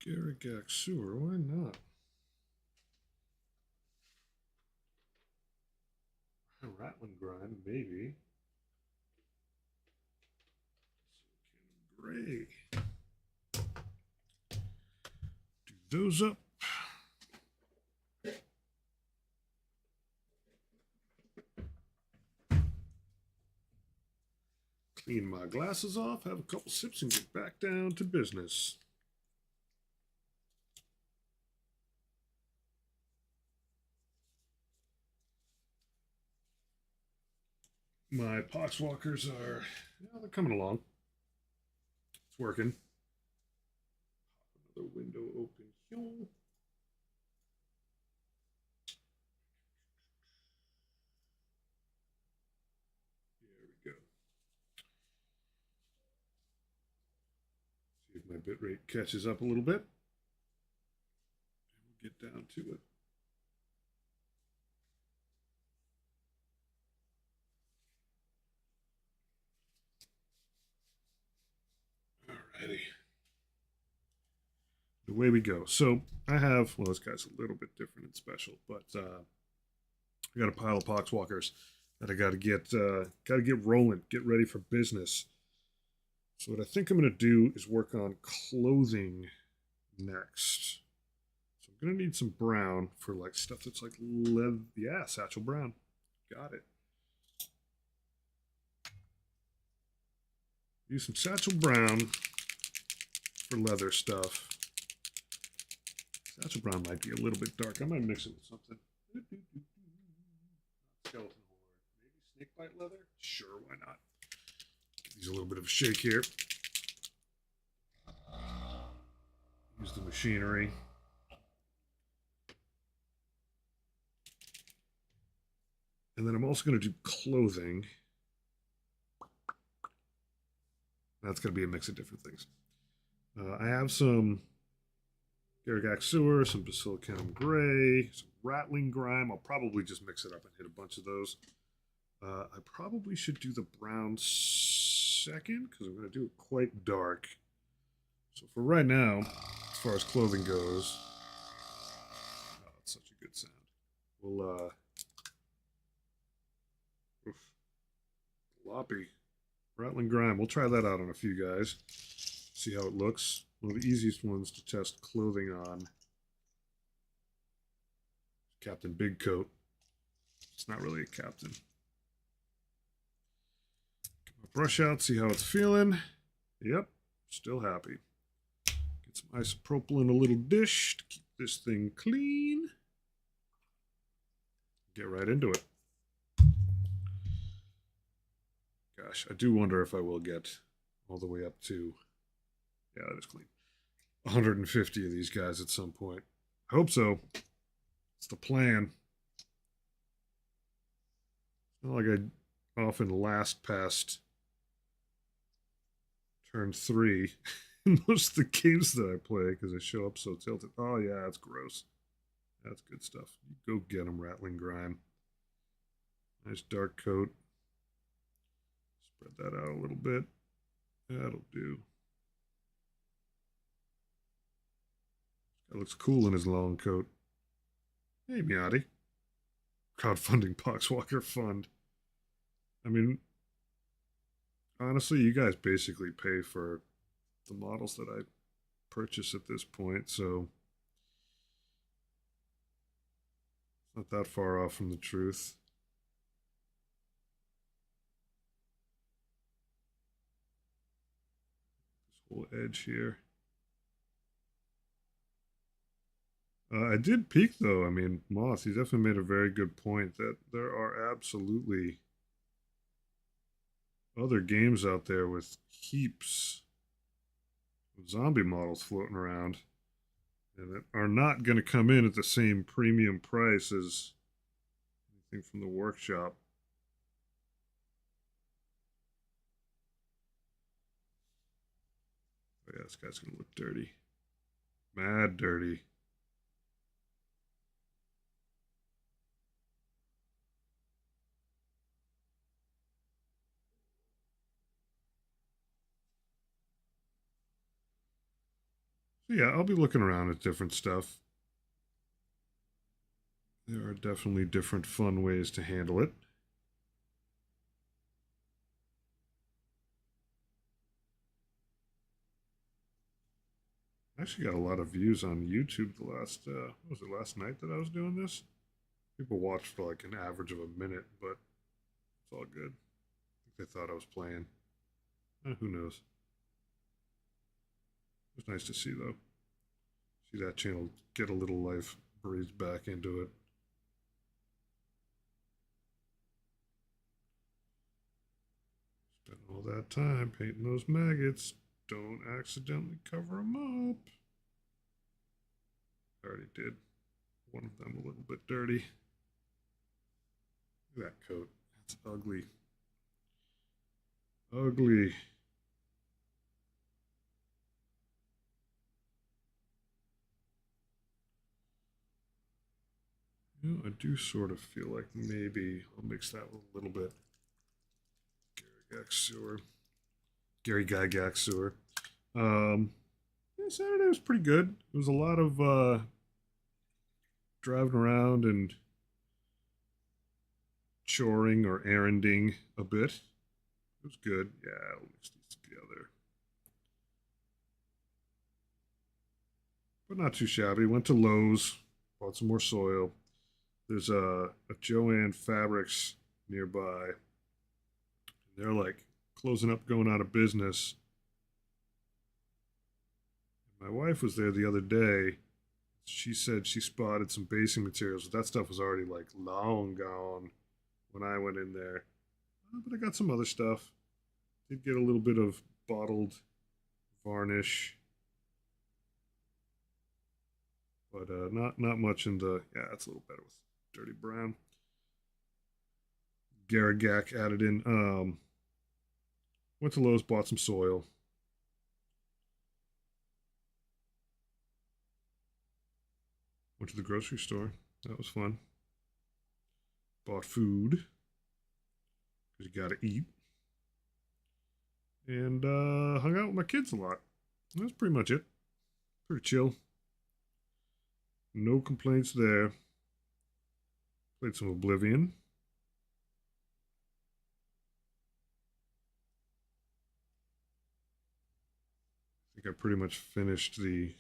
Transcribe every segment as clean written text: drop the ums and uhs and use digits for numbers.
Garrigax sewer, why not? Rattling grind, maybe. Gray. Do those up. Clean my glasses off, have a couple sips, and get back down to business. My Poxwalkers are, they're coming along. It's working. Another window open here. There we go. See if my bitrate catches up a little bit. We'll get down to it. Alrighty. Away we go. So I have, well, this guy's a little bit different and special, but I got a pile of Poxwalkers that I got to get rolling, get ready for business. So what I think I'm going to do is work on clothing next. So I'm going to need some brown for like stuff that's like leather. Yeah, satchel brown. Got it. Use some satchel brown for leather stuff. Satchel brown might be a little bit dark. I might mix it with something. Skeleton horde. Maybe snakebite leather? Sure, why not? Give these a little bit of a shake here. Use the machinery. And then I'm also going to do clothing. That's going to be a mix of different things. I have some Garrigax sewer, some basilicum gray, some rattling grime. I'll probably just mix it up and hit a bunch of those. I probably should do the brown second because I'm going to do it quite dark. So for right now, as far as clothing goes, oh, it's such a good sound. We'll floppy rattling grime. We'll try that out on a few guys. See how it looks. One of the easiest ones to test clothing on. Captain Big Coat. It's not really a captain. Get my brush out, see how it's feeling. Yep, still happy. Get some isopropyl in a little dish to keep this thing clean. Get right into it. Gosh, I do wonder if I will get all the way up to, yeah, that is clean, 150 of these guys at some point. I hope so. It's the plan. It's not like I often last past turn 3 in most of the games that I play because I show up so tilted. Oh, yeah, that's gross. That's good stuff. Go get them, Rattling Grime. Nice dark coat. Spread that out a little bit. That'll do. That looks cool in his long coat. Hey, Miati. Crowdfunding Poxwalker Fund. I mean, honestly, you guys basically pay for the models that I purchase at this point, so it's not that far off from the truth. This whole edge here. I did peek, though. I mean, Moss, he definitely made a very good point that there are absolutely other games out there with heaps of zombie models floating around and that are not going to come in at the same premium price as anything from the workshop. Oh, yeah, this guy's going to look dirty. Mad dirty. So yeah, I'll be looking around at different stuff. There are definitely different fun ways to handle it. I actually got a lot of views on YouTube the last was it last night that I was doing this? People watched for like an average of a minute, but it's all good. I think they thought I was playing. Who knows? It was nice to see though. See that channel get a little life breathed back into it. Spent all that time painting those maggots. Don't accidentally cover them up. I already did. One of them a little bit dirty. Look at that coat. That's ugly. Ugly. You know, I do sort of feel like maybe I'll mix that with a little bit. Gary Sewer. Gary Gygax Sewer. Yeah, Saturday was pretty good. It was a lot of driving around and choring or erranding a bit. It was good. Yeah, I'll mix these together. But not too shabby. Went to Lowe's, bought some more soil. There's a Joann Fabrics nearby. They're like closing up, going out of business. My wife was there the other day. She said she spotted some basing materials, but that stuff was already like long gone when I went in there. But I got some other stuff. Did get a little bit of bottled varnish, but not much in the. Yeah, it's a little better with dirty brown. Garagak added in. Went to Lowe's, bought some soil. Went to the grocery store. That was fun. Bought food because you got to eat, and hung out with my kids a lot. That's pretty much it. Pretty chill. No complaints there. Played some Oblivion. I think I pretty much finished the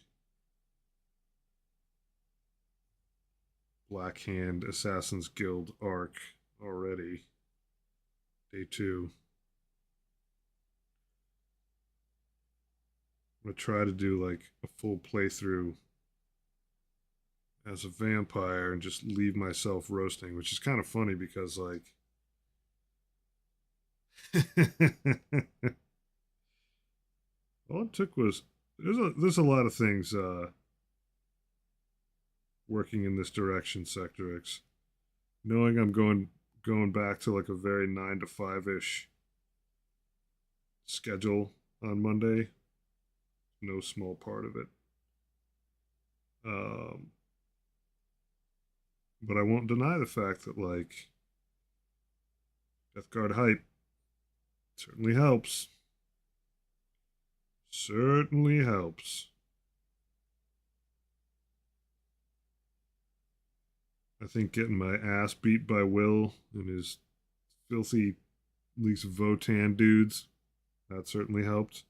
Black Hand Assassin's Guild arc already. Day 2. I'm gonna try to do like a full playthrough as a vampire and just leave myself roasting, which is kind of funny because like all it took was there's a lot of things working in this direction, Sector X. Knowing I'm going back to like a very 9 to 5 ish schedule on Monday, no small part of it. Um, but I won't deny the fact that like Death Guard hype certainly helps. Certainly helps. I think getting my ass beat by Will and his filthy, at least Votan dudes, that certainly helped.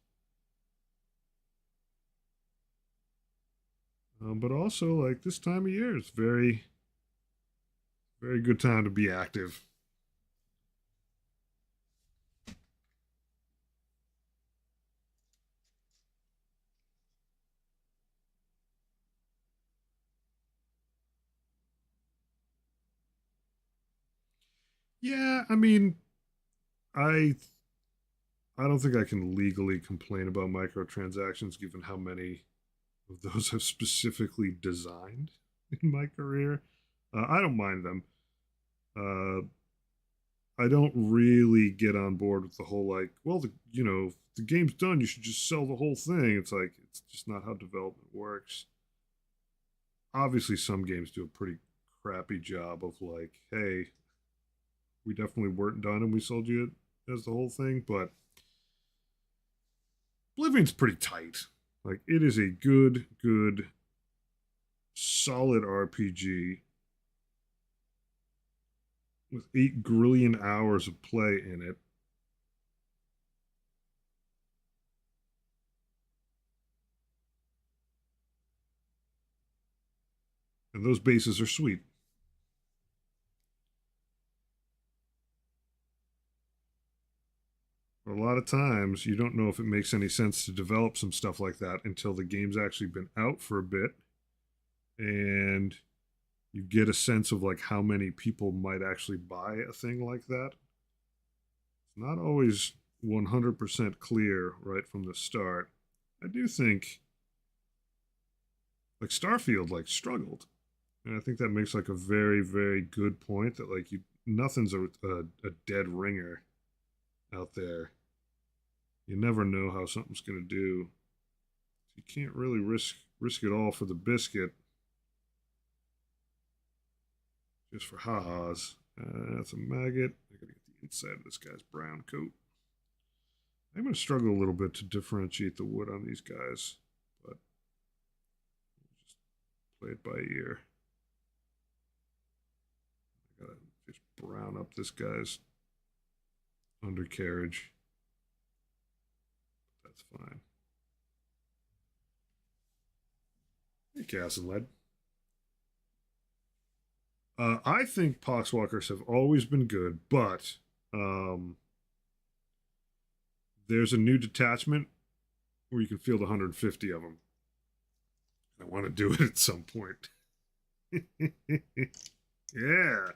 But also, like this time of year, it's very, very good time to be active. Yeah, I mean, I I don't think I can legally complain about microtransactions given how many of those I've specifically designed in my career. I don't mind them. Uh, I don't really get on board with the whole like, well, the game's done, you should just sell the whole thing. It's like it's just not how development works. Obviously, some games do a pretty crappy job of like, hey, we definitely weren't done and we sold you it as the whole thing, but Oblivion's pretty tight. Like, it is a good, solid RPG with 8 grillion hours of play in it. And those bases are sweet. A lot of times, you don't know if it makes any sense to develop some stuff like that until the game's actually been out for a bit and you get a sense of like how many people might actually buy a thing like that. It's not always 100% clear right from the start. I do think like Starfield like struggled, and I think that makes like a very good point that like you nothing's a dead ringer out there. You never know how something's going to do. You can't really risk it all for the biscuit just for ha-has. That's a maggot. I gotta get the inside of this guy's brown coat. I'm going to struggle a little bit to differentiate the wood on these guys, but just play it by ear. I gotta just brown up this guy's undercarriage. That's fine. Hey, Cass and Lead. I think Poxwalkers have always been good, but there's a new detachment where you can field 150 of them. I want to do it at some point. Yeah.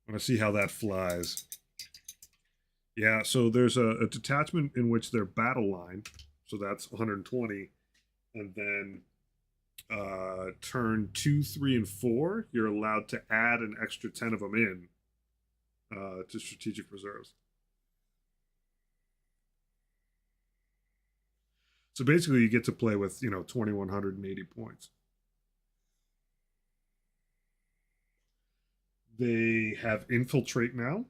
I want to see how that flies. Yeah, so there's a detachment in which they're battle line, so that's 120, and then turn 2, 3, and 4, you're allowed to add an extra 10 of them in to strategic reserves. So basically, you get to play with 2,180 points. They have infiltrate now,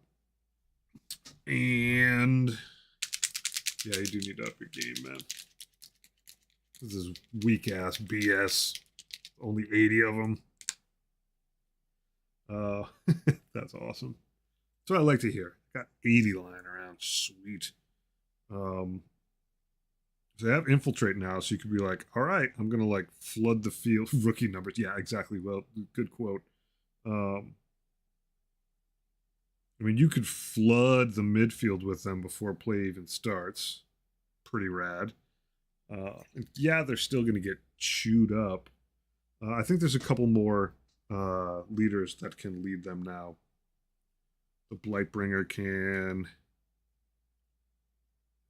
and yeah, you do need to up your game, man. This is weak ass BS. Only 80 of them. That's awesome. That's what I like to hear. Got 80 lying around. Sweet. So they have infiltrate now, so you could be like, all right, I'm gonna like flood the field. Rookie numbers. Yeah, exactly. Well, good quote. I mean, you could flood the midfield with them before play even starts. Pretty rad. Yeah, they're still going to get chewed up. I think there's a couple more leaders that can lead them now. The Blightbringer can.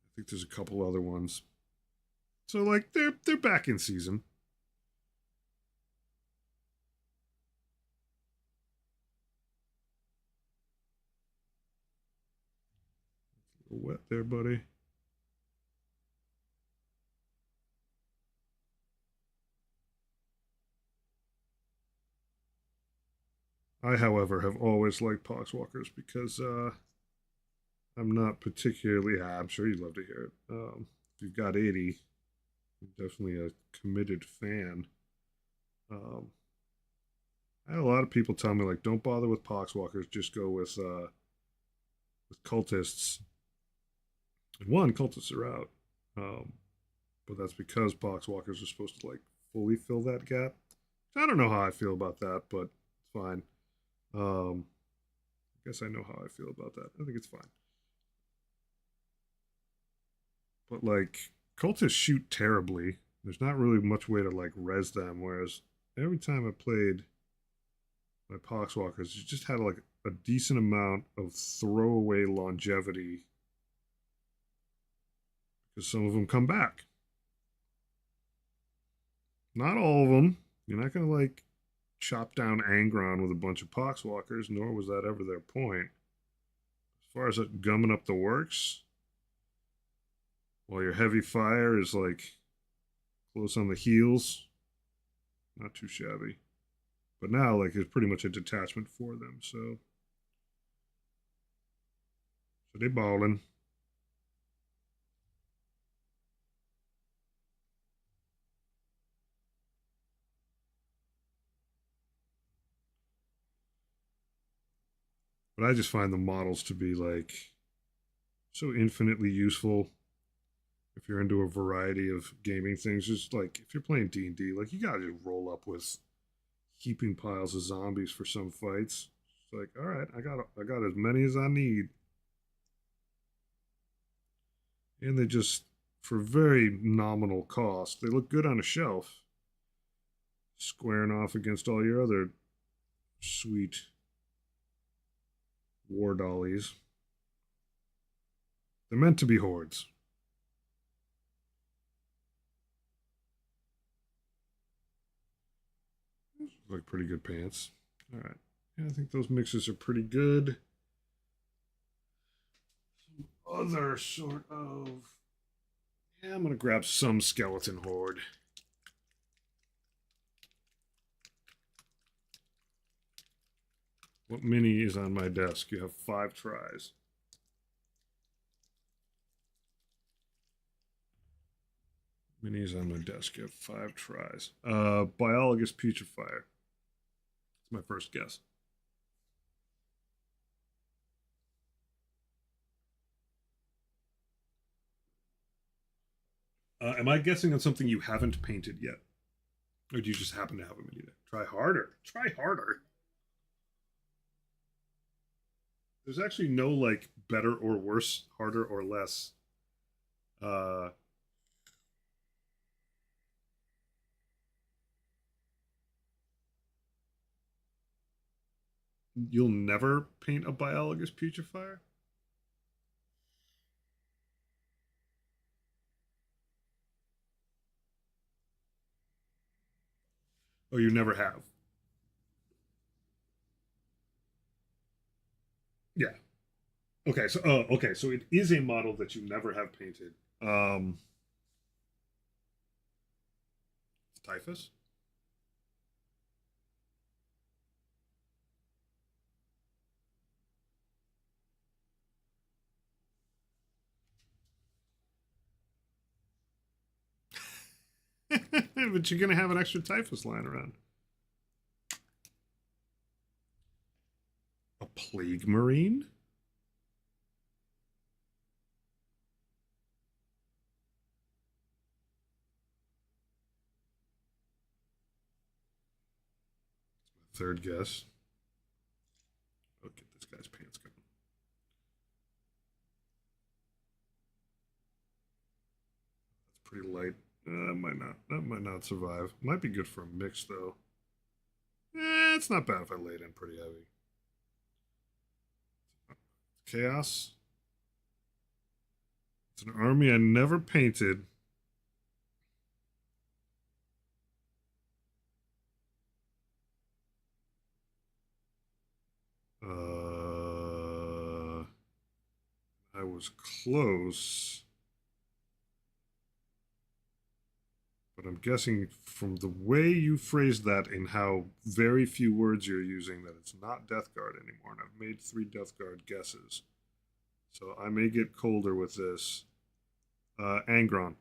I think there's a couple other ones. So like they're back in season. A little wet there, buddy. I, however, have always liked Poxwalkers because I'm not particularly. I'm sure you'd love to hear it. If you've got 80, you're definitely a committed fan. Um, I had a lot of people tell me like, don't bother with Poxwalkers, just go with cultists. And one, cultists are out, but that's because Poxwalkers are supposed to like fully fill that gap. I don't know how I feel about that, but it's fine. I guess I know how I feel about that. I think it's fine. But like cultists shoot terribly. There's not really much way to like res them. Whereas every time I played my Poxwalkers, you just had like a decent amount of throwaway longevity because some of them come back. Not all of them. You're not gonna like chop down Angron with a bunch of Poxwalkers, nor was that ever their point. As far as it gumming up the works, while your heavy fire is like close on the heels, not too shabby. But now, like, there's pretty much a detachment for them, so they balling. But I just find the models to be like so infinitely useful if you're into a variety of gaming things. Just like if you're playing D&D, like you gotta just roll up with heaping piles of zombies for some fights. It's like, all right, I got as many as I need, and they just for very nominal cost, they look good on a shelf, squaring off against all your other sweet war dollies. They're meant to be hordes. Like pretty good pants. All right. Yeah, I think those mixes are pretty good. Other sort of. Yeah, I'm gonna grab some skeleton horde. What mini is on my desk? You have 5 tries. Mini is on my desk. You have 5 tries. Biologus putrefier. That's my first guess. Am I guessing on something you haven't painted yet? Or do you just happen to have a mini there? Try harder. Try harder. There's actually no like better or worse, harder or less. Uh, you'll never paint a Biologus putrefier? Oh, you never have. Yeah. Okay. So, okay. So it is a model that you never have painted. Um, Typhus. But you're gonna have an extra Typhus lying around. A plague marine. Third guess. Oh, get this guy's pants going. That's pretty light. Might not. That might not survive. Might be good for a mix though. It's not bad if I lay it in pretty heavy. Chaos. It's an army I never painted. I was close, but I'm guessing from the way you phrased that and how very few words you're using that it's not Death Guard anymore. And I've made 3 Death Guard guesses. So I may get colder with this. Angron.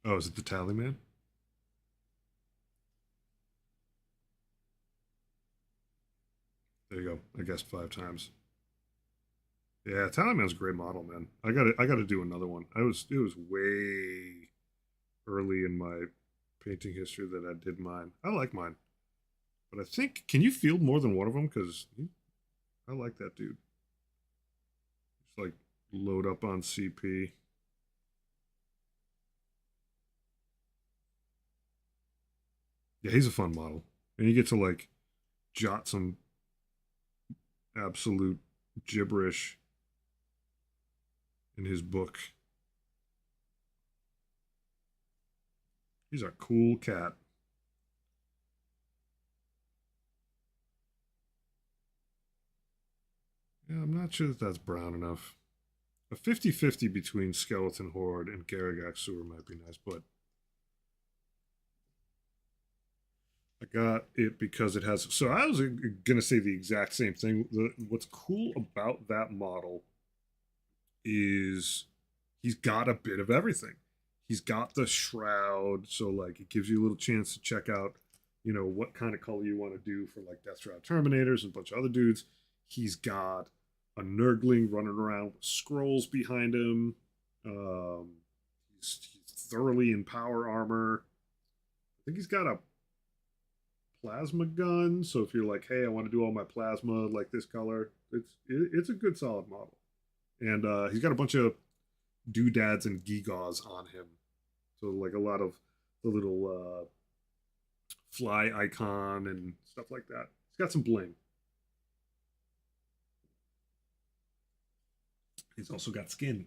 Oh, is it the Tallyman? There you go. I guessed 5 times. Yeah, Tallyman's a great model, man. I gotta do another one. It was way early in my painting history that I did mine. I like mine. But I think can you field more than one of them? Because I like that dude. Just like load up on CP. Yeah, he's a fun model. And you get to like jot some absolute gibberish in his book. He's a cool cat. Yeah, I'm not sure that that's brown enough. A 50-50 between Skeleton Horde and Garrigak Sewer might be nice, but I got it because it has. So I was going to say the exact same thing. What's cool about that model is he's got a bit of everything. He's got the shroud, so like it gives you a little chance to check out you know, what kind of color you want to do for like Death Trap Terminators and a bunch of other dudes. He's got a Nurgling running around with scrolls behind him. Um, he's thoroughly in power armor. I think he's got a plasma gun. So if you're like, hey, I want to do all my plasma like this color, it's a good solid model. And he's got a bunch of doodads and gewgaws on him. So like a lot of the little fly icon and stuff like that. He's got some bling. He's also got skin.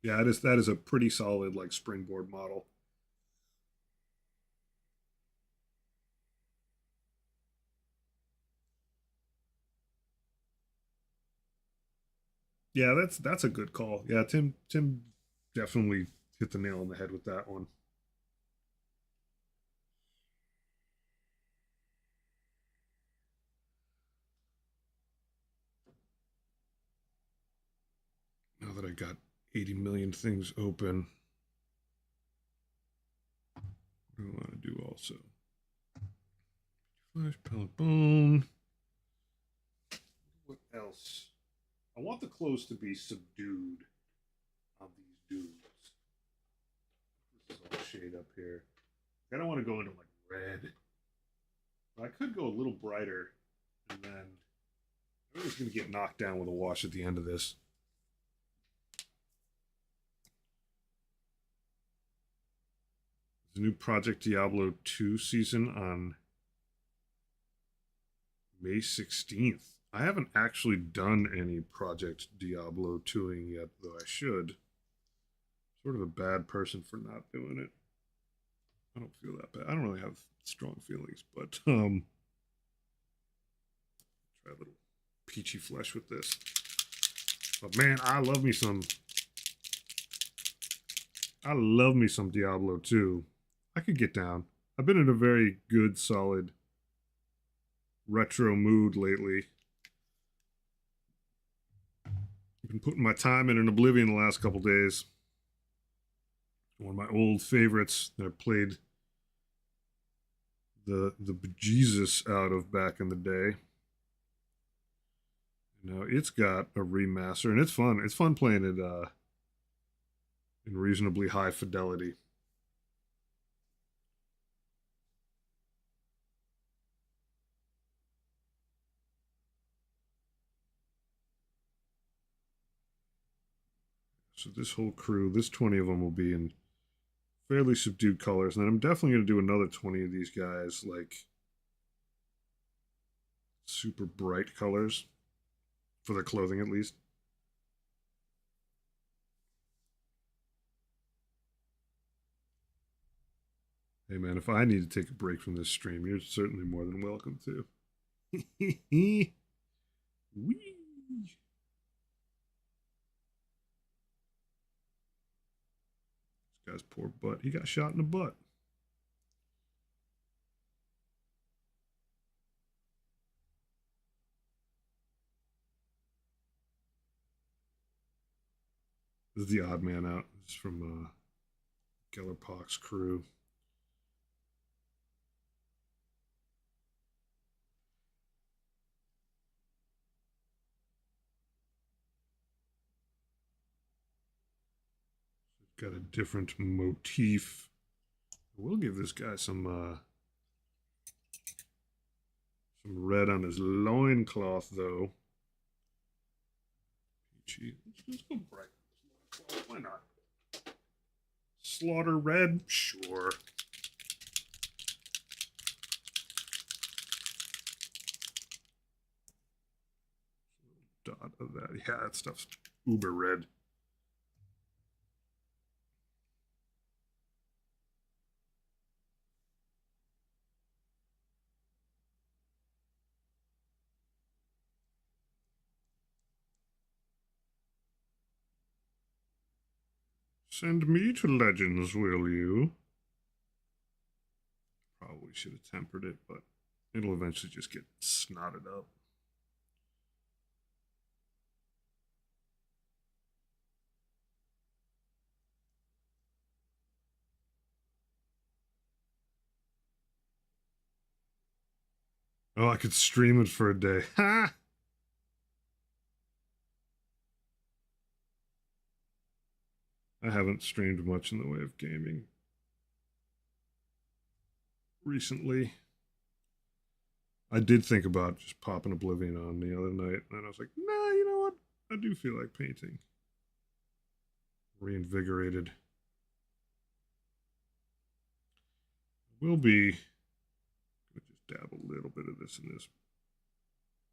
Yeah, that is a pretty solid like springboard model. Yeah, that's a good call. Yeah, Tim definitely hit the nail on the head with that one. Now that I got 80 million things open, what do I want to do also? Flash, pellet bone. What else? I want the clothes to be subdued on these dudes. This is all shade up here. I don't want to go into like red. But I could go a little brighter, and then I'm just going to get knocked down with a wash at the end of this. There's a new Project Diablo 2 season on May 16th. I haven't actually done any Project Diablo 2ing yet, though I should. Sort of a bad person for not doing it. I don't feel that bad. I don't really have strong feelings, but try a little peachy flesh with this. But man, I love me some Diablo 2. I could get down. I've been in a very good, solid retro mood lately. I've been putting my time in Oblivion the last couple days. One of my old favorites that I played the bejesus out of back in the day. Now it's got a remaster, and it's fun. It's fun playing it in reasonably high fidelity. So this whole crew, this 20 of them will be in fairly subdued colors, and then I'm definitely going to do another 20 of these guys like super bright colors for their clothing at least. Hey man, if I need to take a break from this stream, you're certainly more than welcome to. Wee. This guy's poor butt. He got shot in the butt. This is the odd man out. This is from Gellerpox crew. Got a different motif. We'll give this guy some red on his loincloth, though. Peachy. Let's go bright. Why not? Slaughter red? Sure. Dot of that. Yeah, that stuff's uber red. Send me to Legends, will you? Probably should have tempered it, but it'll eventually just get snotted up. Oh, I could stream it for a day. Ha! I haven't streamed much in the way of gaming recently. I did think about just popping Oblivion on the other night, and I was like, nah, you know what? I do feel like painting. Reinvigorated. Will be. Just dab a little bit of this in this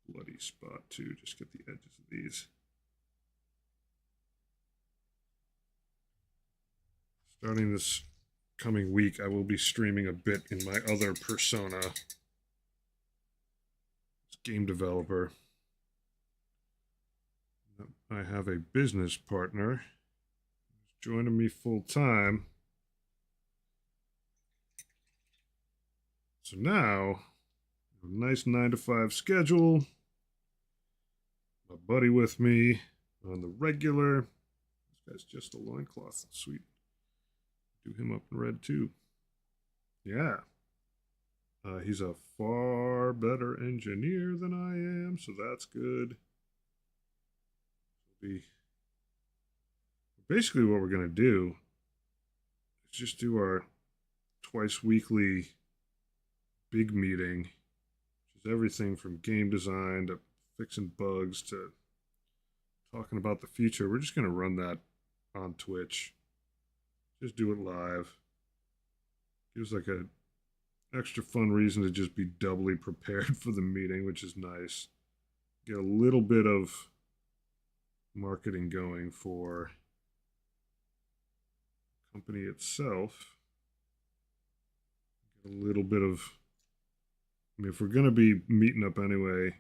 bloody spot too. Just get the edges of these. Starting this coming week, I will be streaming a bit in my other persona, game developer. I have a business partner joining me full time. So now, a nice 9 to 5 schedule. My buddy with me on the regular. This guy's just a loincloth. Sweet. Do him up in red too. Yeah. He's a far better engineer than I am, so that's good. Basically, what we're going to do is just do our twice weekly big meeting, which is everything from game design to fixing bugs to talking about the future. We're just going to run that on Twitch. Just do it live. Gives like a extra fun reason to just be doubly prepared for the meeting, which is nice. Get a little bit of marketing going for the company itself. Get a little bit of, I mean, if we're going to be meeting up anyway,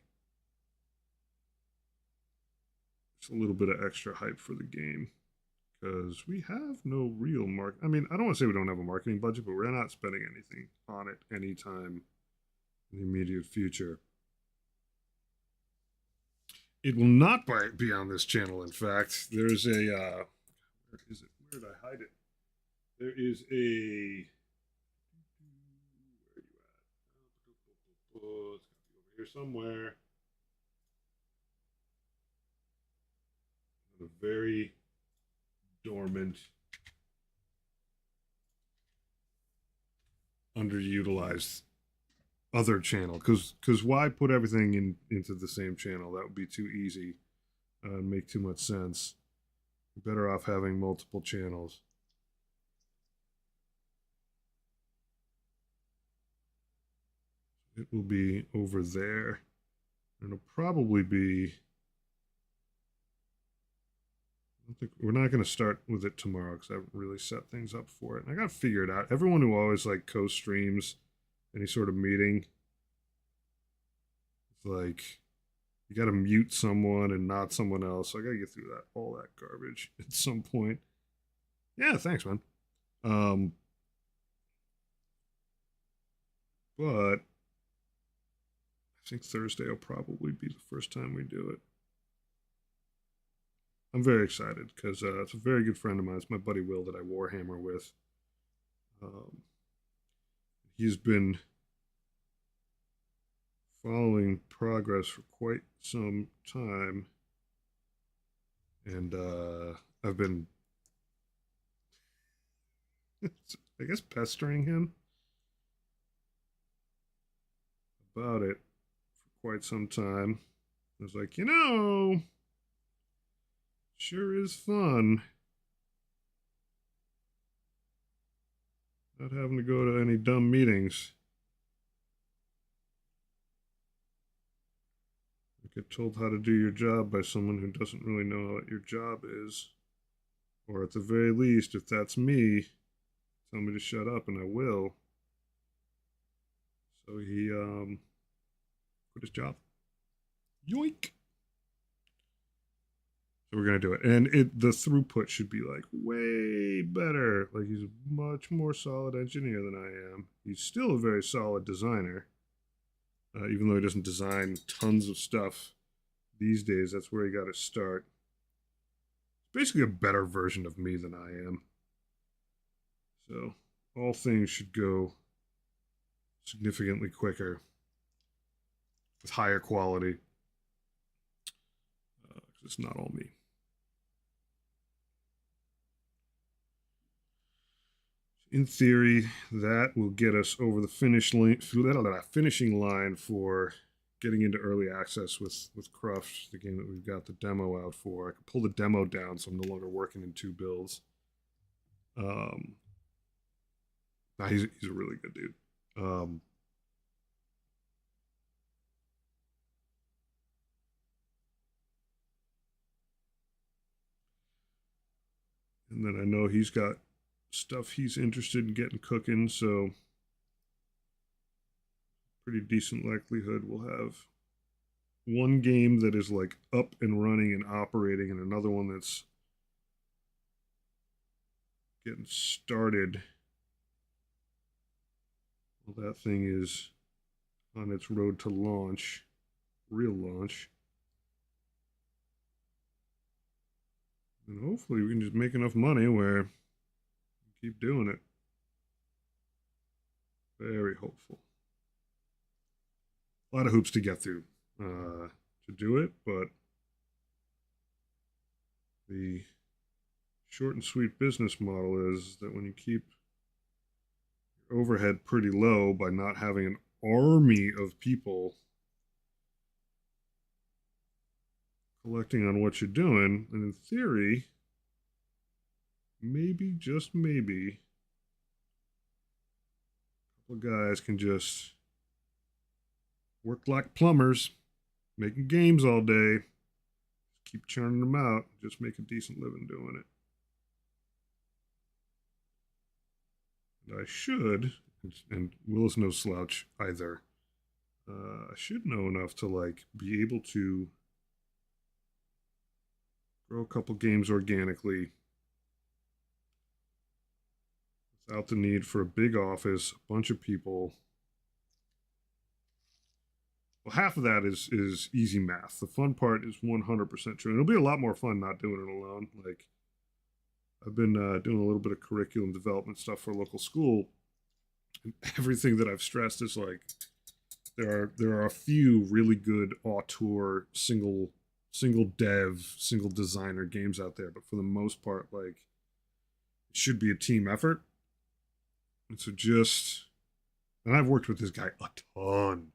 it's a little bit of extra hype for the game. Because we have no real market. I mean, I don't want to say we don't have a marketing budget, but we're not spending anything on it anytime in the immediate future. It will not be on this channel. In fact, there's a where is it? Where did I hide it? There is a where are you at? It's got to be over here somewhere. A very dormant, underutilized other channel. Because why put everything into the same channel? That would be too easy and make too much sense. You're better off having multiple channels. It will be over there. And it'll probably be, I don't think we're not going to start with it tomorrow because I haven't really set things up for it. And I got to figure it out. Everyone who always like co-streams any sort of meeting, it's like you got to mute someone and not someone else. So I got to get through that all that garbage at some point. Yeah, thanks, man. But I think Thursday will probably be the first time we do it. I'm very excited because it's a very good friend of mine. It's my buddy Will that I Warhammer with. He's been following progress for quite some time, and I've been, I guess, pestering him about it for quite some time. I was like, sure is fun not having to go to any dumb meetings. You get told how to do your job by someone who doesn't really know what your job is. Or at the very least, if that's me, tell me to shut up and I will. So he quit his job. Yoink! So we're gonna do it, and the throughput should be like way better. Like he's a much more solid engineer than I am. He's still a very solid designer, even though he doesn't design tons of stuff these days. That's where he got to start. It's basically a better version of me than I am. So all things should go significantly quicker. with higher quality. It's not all me. In theory, that will get us over the finishing line for getting into early access with Cruft, the game that we've got the demo out for. I can pull the demo down, so I'm no longer working in 2 builds. He's a really good dude. And then I know he's got stuff he's interested in getting cooking, so pretty decent likelihood we'll have one game that is like up and running and operating, and another one that's getting started. Well, that thing is on its road to launch, real launch. And hopefully we can just make enough money where we keep doing it. Very hopeful. A lot of hoops to get through to do it, but the short and sweet business model is that when you keep your overhead pretty low by not having an army of people collecting on what you're doing, and in theory, maybe, just maybe, a couple of guys can just work like plumbers, making games all day, keep churning them out, just make a decent living doing it. And I should, and Will is no slouch either, I should know enough to like be able to grow a couple games organically without the need for a big office, a bunch of people. Well, half of that is easy math. The fun part is 100% true. And it'll be a lot more fun not doing it alone. Like, I've been doing a little bit of curriculum development stuff for a local school, and everything that I've stressed is like there are a few really good auteur single dev single designer games out there, but for the most part, like, it should be a team effort. And so and I've worked with this guy a ton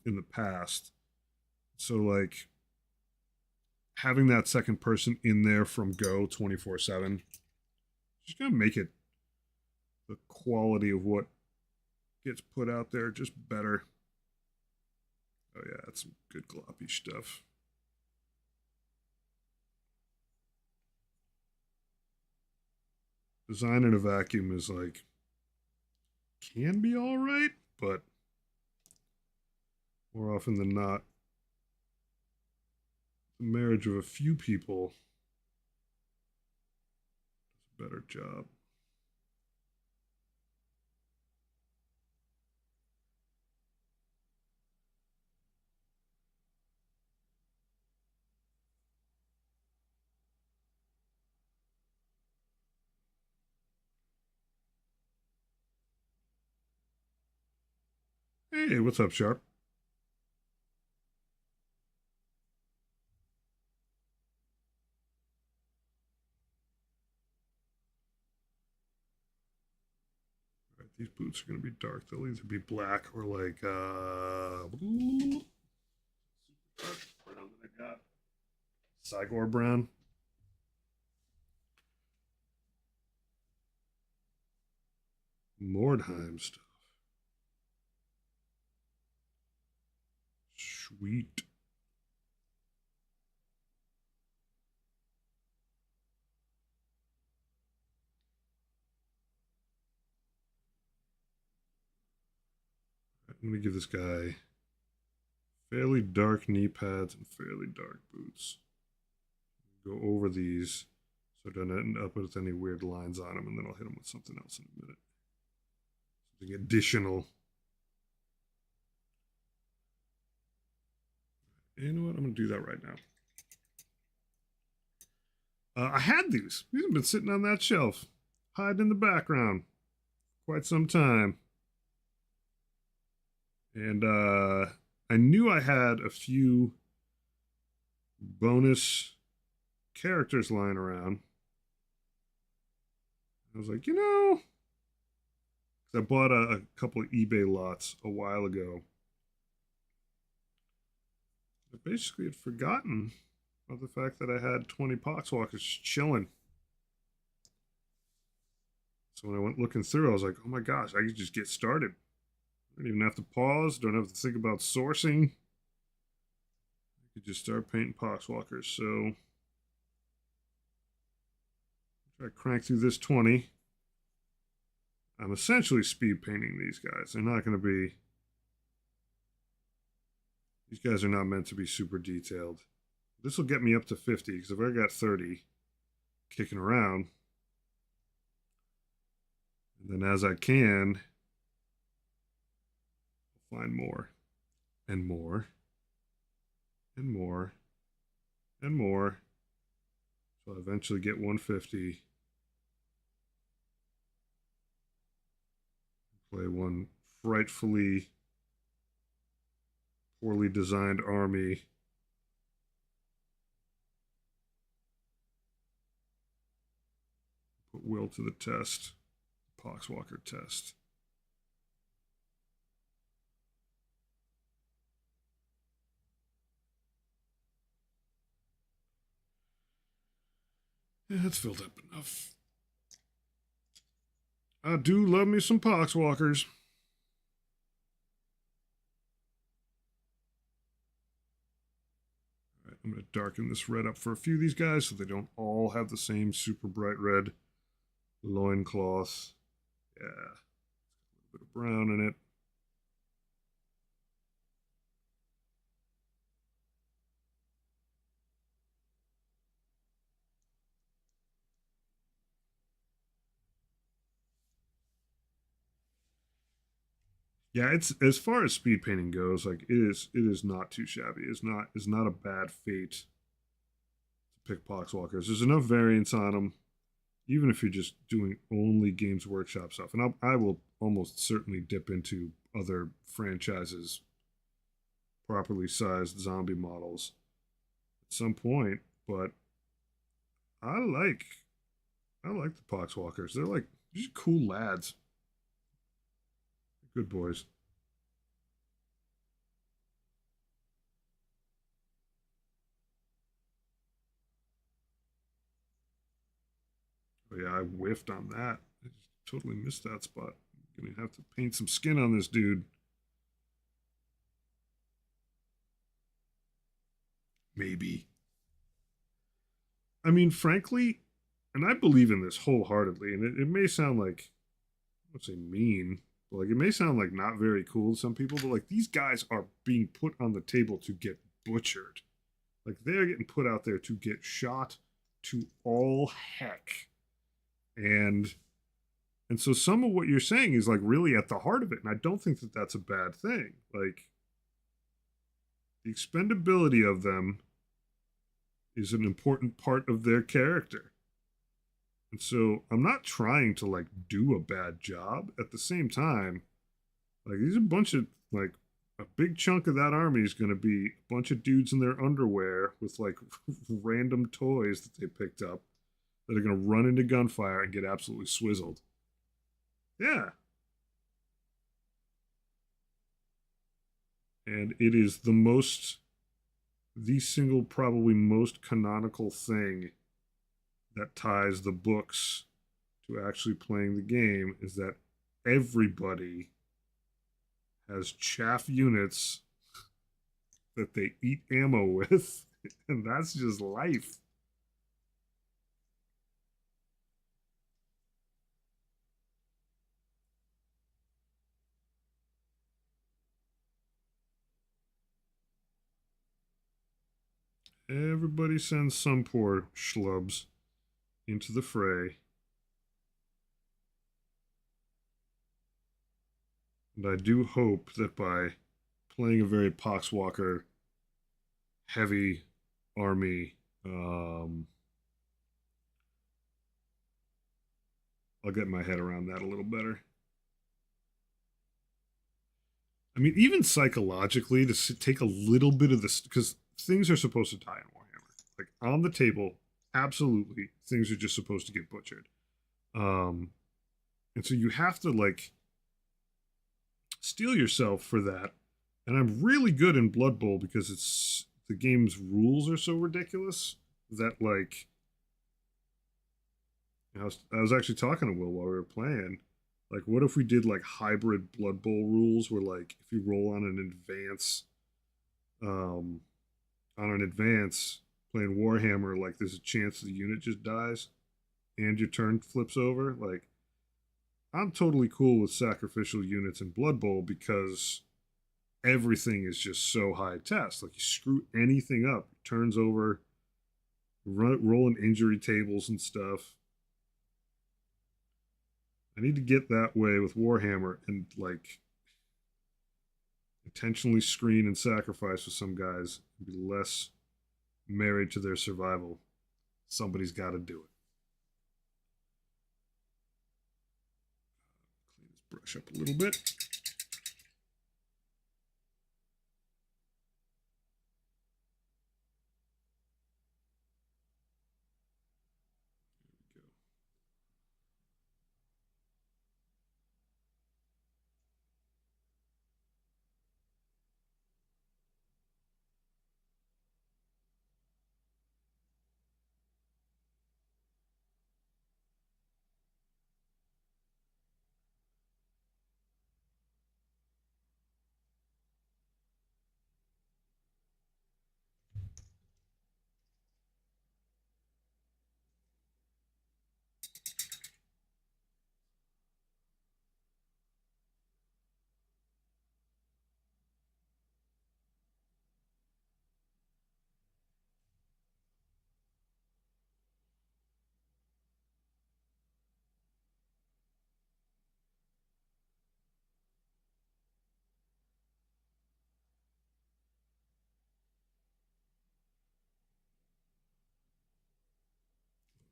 in the past. So like having that second person in there from go 24/7, just gonna make it the quality of what gets put out there just better. Oh yeah, that's some good gloppy stuff. Design in a vacuum is like can be all right, but more often than not, the marriage of a few people does a better job. Hey, what's up, Sharp? All right, these boots are going to be dark. They'll either be black or like brown that I got. Sigor brown. Mordheim stuff. Sweet. I'm going to give this guy fairly dark knee pads and fairly dark boots. Go over these so I don't end up with any weird lines on them, and then I'll hit them with something else in a minute. Something additional. You know what? I'm going to do that right now. I had these. These have been sitting on that shelf, hiding in the background quite some time. And I knew I had a few bonus characters lying around. I was like, I bought a couple of eBay lots a while ago. I basically had forgotten about the fact that I had 20 Poxwalkers chilling. So when I went looking through, I was like, oh my gosh, I could just get started. I don't even have to pause, don't have to think about sourcing. I could just start painting Poxwalkers. So try to crank through this 20. I'm essentially speed painting these guys. They're not going to be. These guys are not meant to be super detailed. This will get me up to 50 because I've already got 30 kicking around. And then as I can, I'll find more and more and more and more. So I'll eventually get 150. Play one frightfully poorly designed army. Put will to the test. Poxwalker test. Yeah, that's filled up enough. I do love me some Poxwalkers. All right, I'm going to darken this red up for a few of these guys so they don't all have the same super bright red loincloth. Yeah. A bit of brown in it. Yeah, it's as far as speed painting goes, like it is not too shabby. It's not a bad fate to pick Poxwalkers. There's enough variance on them, even if you're just doing only Games Workshop stuff. And I will almost certainly dip into other franchises, properly sized zombie models at some point. But I like I like the Poxwalkers. They're like just cool lads, good boys. Oh yeah, I whiffed on that. I just totally missed that spot. I'm gonna have to paint some skin on this dude. Maybe. I mean, frankly, and I believe in this wholeheartedly, and it may sound like I would say mean, but like it may sound like not very cool to some people, but like these guys are being put on the table to get butchered. Like they're getting put out there to get shot to all heck. And so some of what you're saying is like really at the heart of it, and I don't think that that's a bad thing. Like the expendability of them is an important part of their character. And so I'm not trying to like do a bad job. At the same time, like these are a bunch of like a big chunk of that army is going to be a bunch of dudes in their underwear with like random toys that they picked up that are going to run into gunfire and get absolutely swizzled. Yeah. And it is the single, probably most canonical thing that ties the books to actually playing the game is that everybody has chaff units that they eat ammo with, and that's just life. Everybody sends some poor schlubs into the fray. And I do hope that by playing a very Poxwalker heavy army, I'll get my head around that a little better. I mean, even psychologically, to take a little bit of this, because things are supposed to die in Warhammer. Like on the table, absolutely, things are just supposed to get butchered. Um, and so you have to like steel yourself for that. And I'm really good in Blood Bowl because it's the game's rules are so ridiculous that like I was actually talking to Will while we were playing. Like, what if we did like hybrid Blood Bowl rules, where like if you roll um, on an advance playing Warhammer, like there's a chance the unit just dies and your turn flips over. Like, I'm totally cool with sacrificial units in Blood Bowl because everything is just so high test. Like, you screw anything up, turns over, rolling injury tables and stuff. I need to get that way with Warhammer and like intentionally screen and sacrifice with some guys and be less married to their survival. Somebody's got to do it. Clean this brush up a little bit.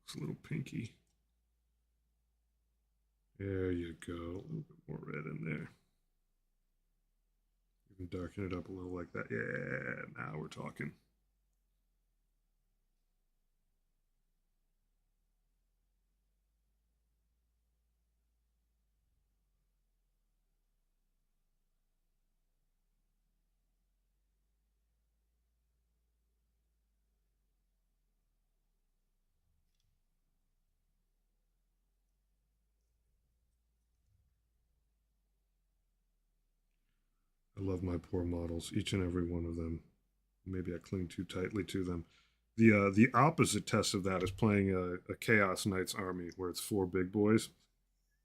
It's a little pinky. There you go. A little bit more red in there. Even darken it up a little like that. Yeah, now we're talking. I love my poor models, each and every one of them. Maybe I cling too tightly to them. The opposite test of that is playing a Chaos Knights army where it's four big boys.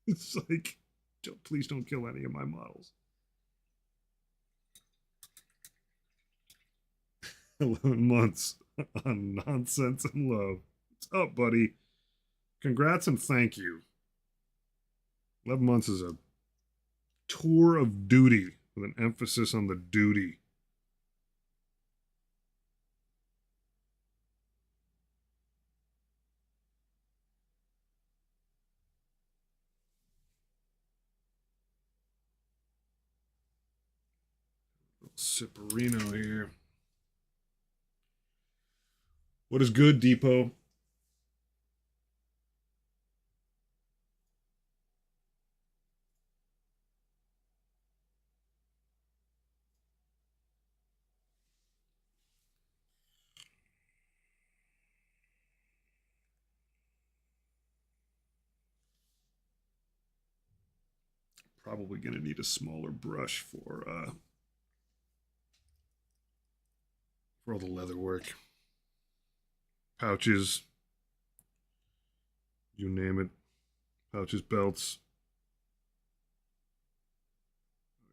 It's like, please don't kill any of my models. 11 months on nonsense and love. What's up, buddy? Congrats and thank you. 11 months is a tour of duty with an emphasis on the duty. Ciparino here. What is good, Depot? Probably going to need a smaller brush for all the leather work. Pouches, you name it. Pouches, belts.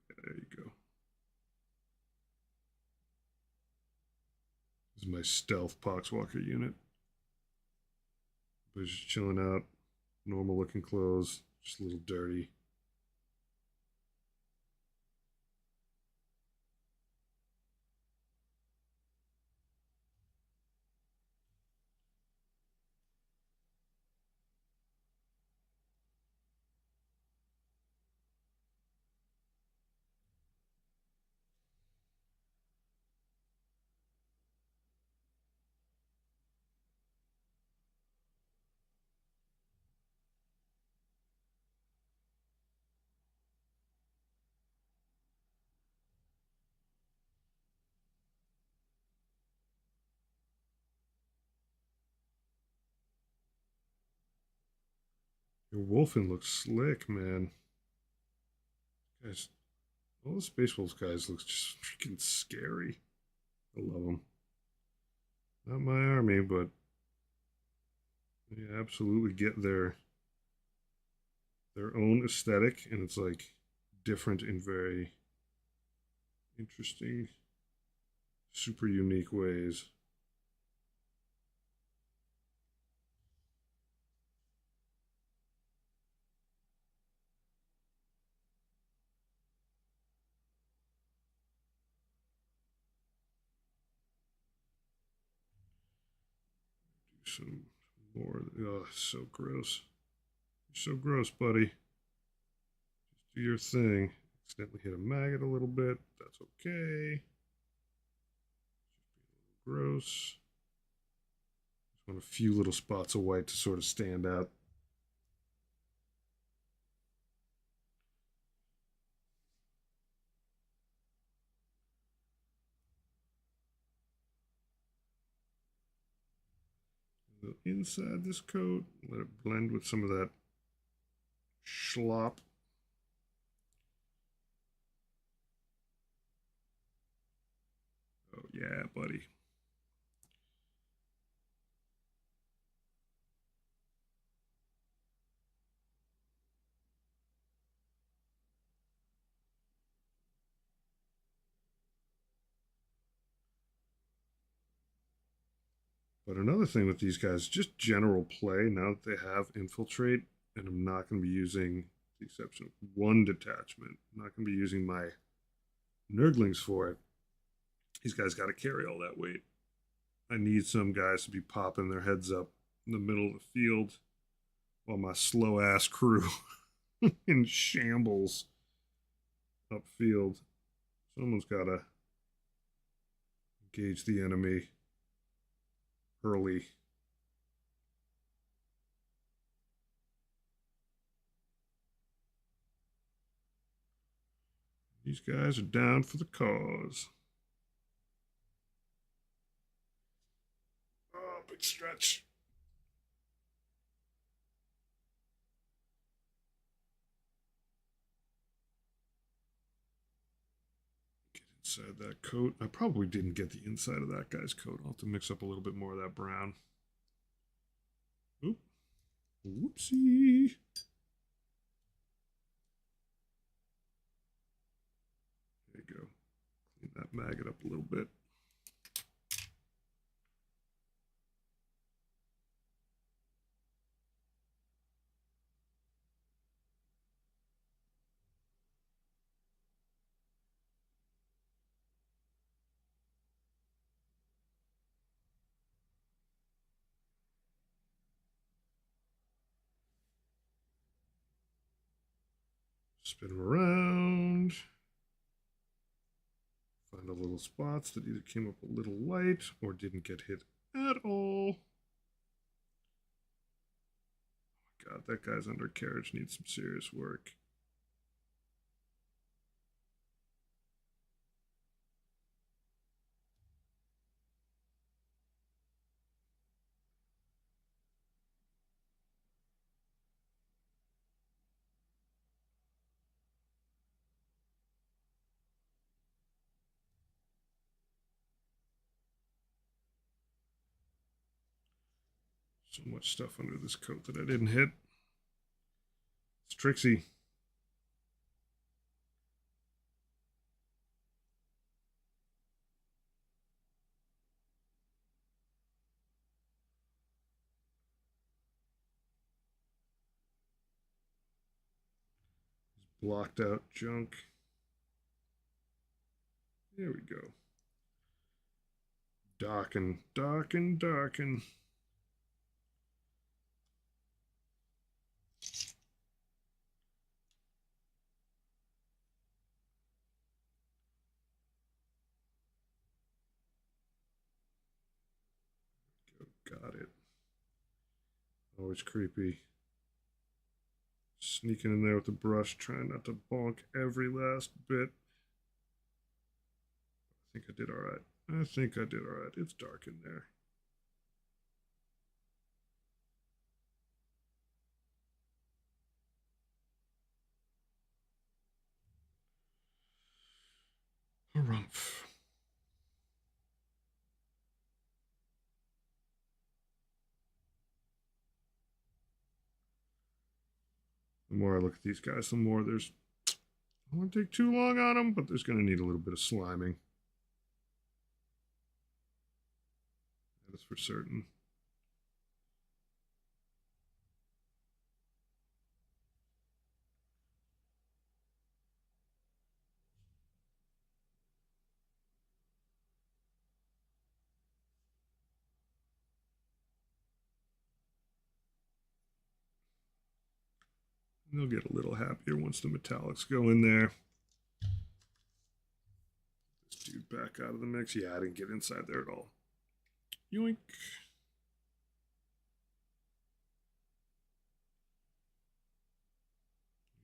There you go. This is my stealth Poxwalker unit. But just chilling out. Normal looking clothes. Just a little dirty. Your Wolfen looks slick, man. Guys, all the Space Wolves guys looks just freaking scary. I love them. Not my army, but they absolutely get their own aesthetic, and it's like different in very interesting, super unique ways. Do some more. Oh, so gross. You're so gross, buddy. Just do your thing. Accidentally hit a maggot a little bit. That's okay. Gross. Just want a few little spots of white to sort of stand out. Inside this coat, let it blend with some of that schlop. Oh, yeah, buddy. But another thing with these guys, just general play, now that they have infiltrate, and I'm not going to be using the exception of one detachment, I'm not going to be using my Nurglings for it. These guys got to carry all that weight. I need some guys to be popping their heads up in the middle of the field while my slow ass crew in shambles upfield. Someone's got to engage the enemy early. These guys are down for the cause. Oh, big stretch. Get inside that coat. I probably didn't get the inside of that guy's coat. I'll have to mix up a little bit more of that brown. Oop. Whoopsie. There you go. Clean that maggot up a little bit. Spin them around. Find the little spots that either came up a little light or didn't get hit at all. Oh my god, that guy's undercarriage needs some serious work. So much stuff under this coat that I didn't hit. It's Trixie. Blocked out junk. There we go. Darken, darken, darken. Got it. Always creepy. Sneaking in there with the brush, trying not to bonk every last bit. I think I did all right. I think I did all right. It's dark in there. Harumph. The more I look at these guys, the more there's. I don't want to take too long on them, but there's going to need a little bit of sliming. That is for certain. They'll get a little happier once the metallics go in there. This dude back out of the mix. Yeah, I didn't get inside there at all. Yoink.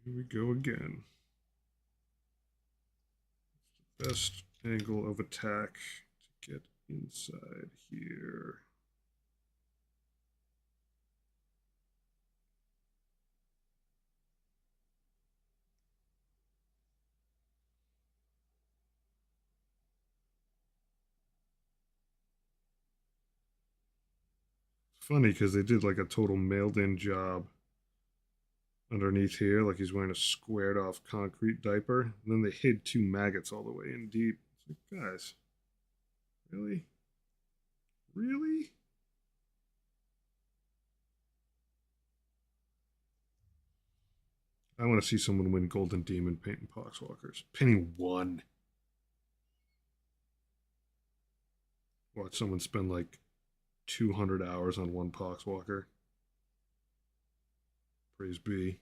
Here we go again. Best angle of attack to get inside here. It's funny because they did like a total mailed in job underneath here, like he's wearing a squared off concrete diaper. And then they hid two maggots all the way in deep. It's like, guys, really? Really? I want to see someone win Golden Demon painting Poxwalkers. Painting one. Watch someone spend like 200 hours on one Poxwalker. Praise be.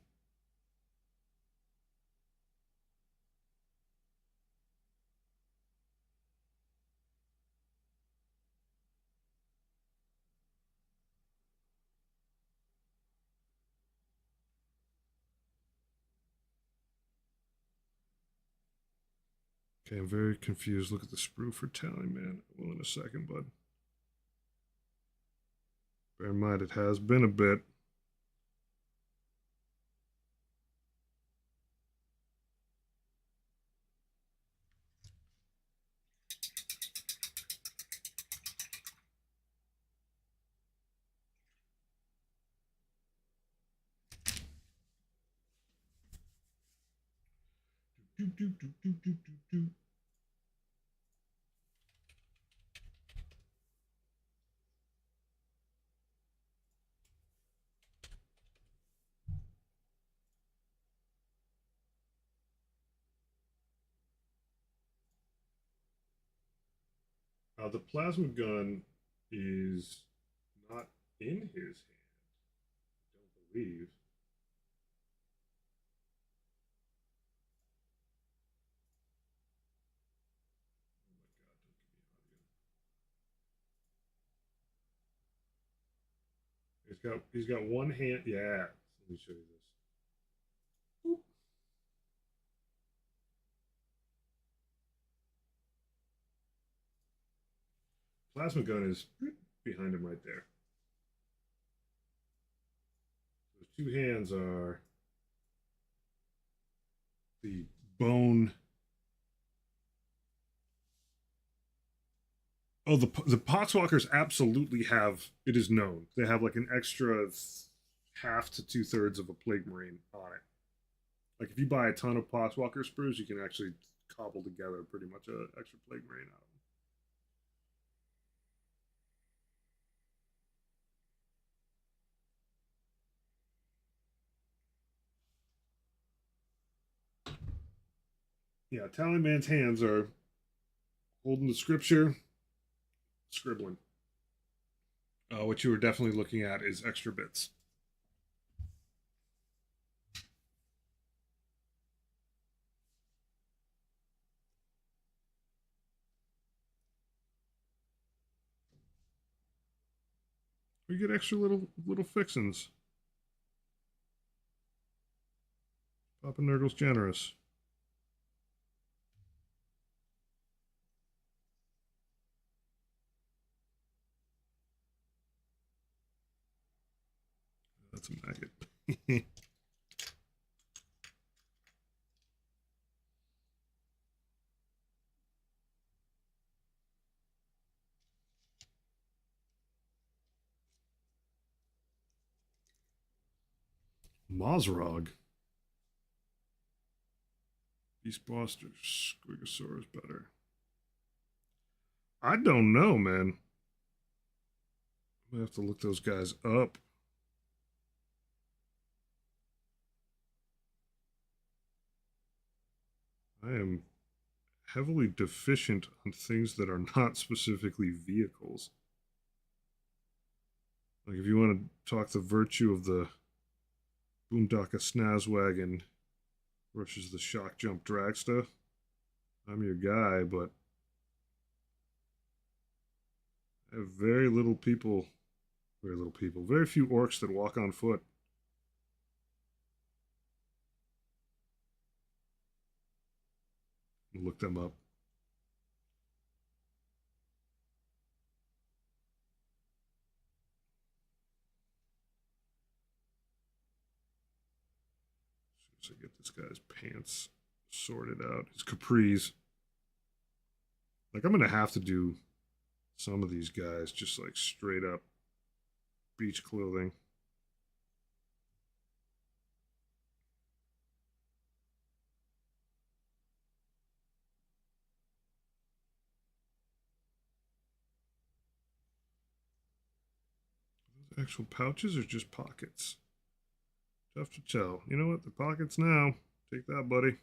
Okay, I'm very confused. Look at the sprue for tallying, man. Well, in a second, bud. Bear in mind, it has been a bit. Do, do, do, do, do, do, do. The plasma gun is not in his hand. I don't believe. He's got one hand. Yeah. Let me show you this. Boop. Plasma gun is behind him right there. Those two hands are the bone. Oh, the Poxwalkers absolutely have. It is known they have like an extra half to 2/3 of a plague marine on it. Like if you buy a ton of Poxwalker sprues, you can actually cobble together pretty much an extra plague marine out of them. Yeah, Tallyman's hands are holding the scripture, scribbling. What you were definitely looking at is extra bits. We get extra little fixins. Papa Nurgle's generous. That's a maggot. Mozrog. Beastbuster. Squigosaurus better. I don't know, man. I have to look those guys up. I am heavily deficient on things that are not specifically vehicles. Like if you want to talk the virtue of the Boondocka Snazwagon versus the Shock Jump Dragsta, I'm your guy, but I have very few orcs that walk on foot. Look them up. As soon as I get this guy's pants sorted out, his capris. Like I'm gonna have to do some of these guys just like straight up beach clothing. Actual pouches or just pockets? Tough to tell. You know what? The pockets now. Take that, buddy.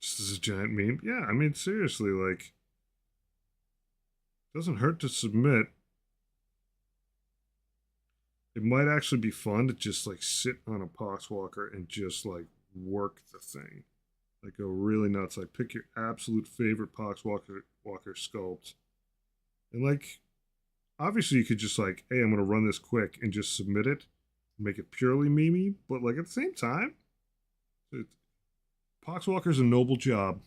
Just as a giant meme. Yeah, I mean, seriously, like, doesn't hurt to submit. It might actually be fun to just like sit on a Poxwalker and just like work the thing. Like go really nuts. Like pick your absolute favorite Poxwalker sculpt. And like obviously you could just like, hey, I'm gonna run this quick and just submit it, make it purely memey, but like at the same time, it, Poxwalker's a noble job.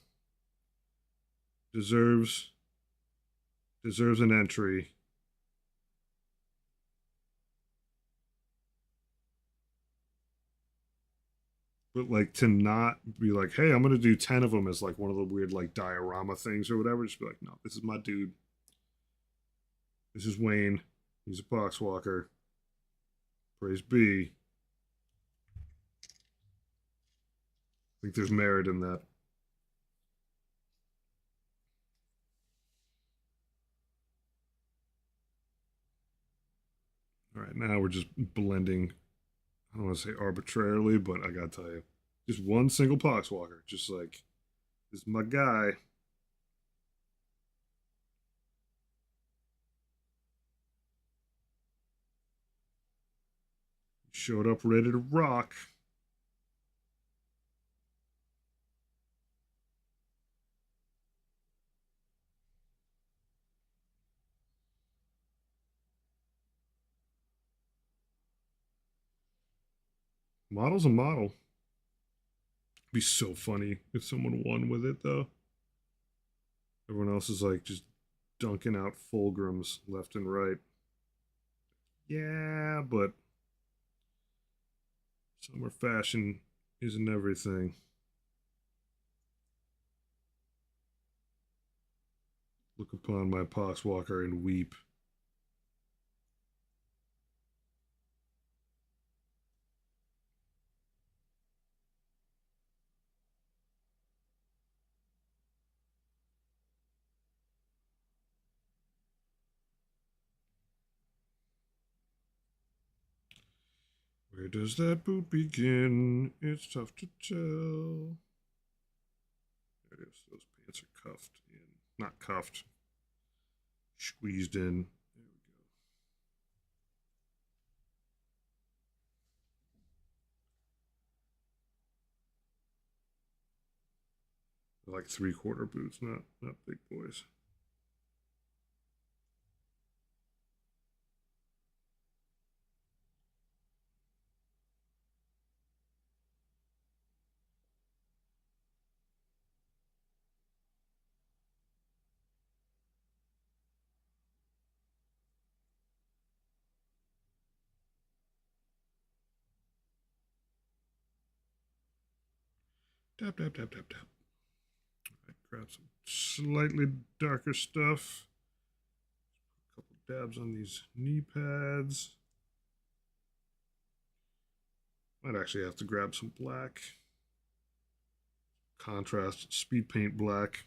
Deserves an entry. But like to not be like, hey, I'm gonna do 10 of them as like one of the weird like diorama things or whatever. Just be like, no, this is my dude. This is Wayne. He's a Poxwalker. Praise be. I think there's merit in that. All right, now we're just blending. I don't want to say arbitrarily, but I gotta tell you, just one single Poxwalker. Just like, this is my guy. Showed up ready to rock. Model's a model. It'd be so funny if someone won with it, though. Everyone else is like just dunking out Fulgrims left and right. Yeah, but summer fashion isn't everything. Look upon my Poxwalker and weep. Where does that boot begin? It's tough to tell. There it is. Those pants are cuffed in. Not cuffed. Squeezed in. There we go. They're like 3/4 boots, not big boys. Tap, tap, tap, tap, tap. All right, grab some slightly darker stuff. A couple dabs on these knee pads. Might actually have to grab some black. Contrast speed paint black.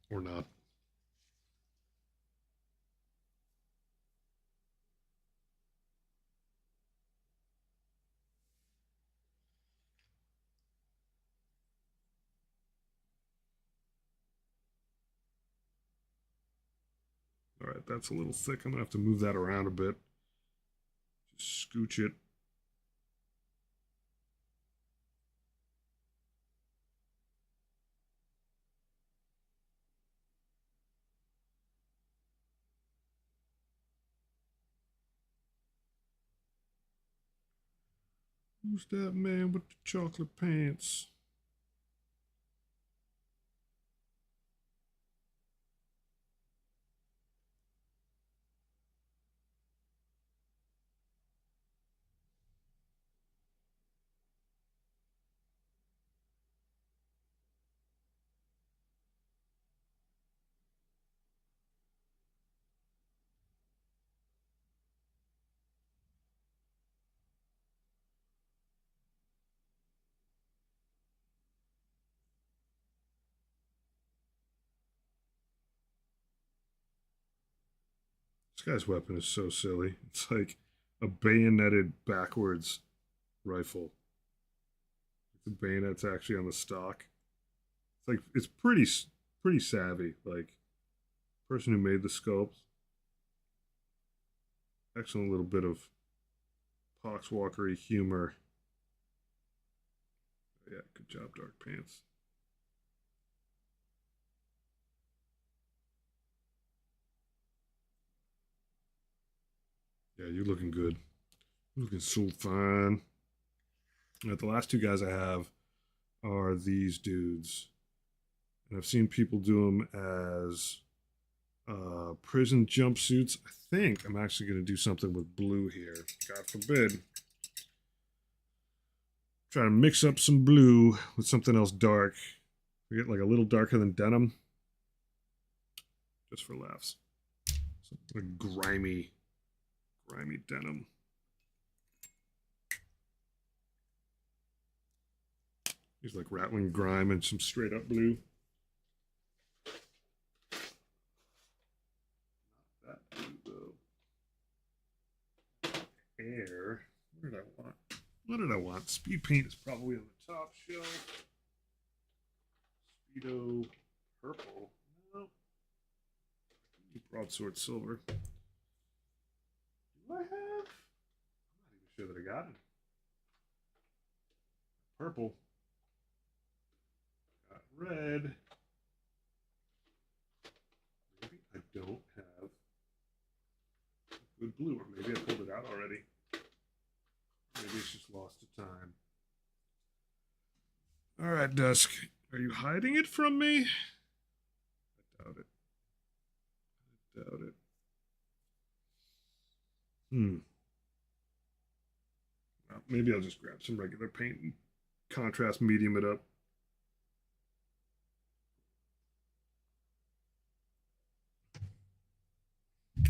Or not. All right, that's a little thick. I'm gonna have to move that around a bit. Just scooch it. Who's that man with the chocolate pants? This guy's weapon is so silly. It's like a bayoneted backwards rifle. The bayonet's actually on the stock. It's like it's pretty savvy. Like person who made the scopes. Excellent little bit of Poxwalkery humor. Yeah, good job, Dark Pants. Yeah, you're looking good. You're looking so fine. Right, the last two guys I have are these dudes. And I've seen people do them as prison jumpsuits. I think I'm actually going to do something with blue here. God forbid. Try to mix up some blue with something else dark. We get like a little darker than denim. Just for laughs. Some grimy denim. He's like rattling grime and some straight up blue. Not that blue though. Air. What did I want? What did I want? Speed paint is probably on the top shelf. Speedo purple. No. Broadsword silver. Do I have? I'm not even sure that I got it. Purple. Got red. Maybe I don't have good blue, or maybe I pulled it out already. Maybe it's just lost to time. All right, Dusk. Are you hiding it from me? I doubt it. I doubt it. Well, maybe I'll just grab some regular paint and contrast medium it up.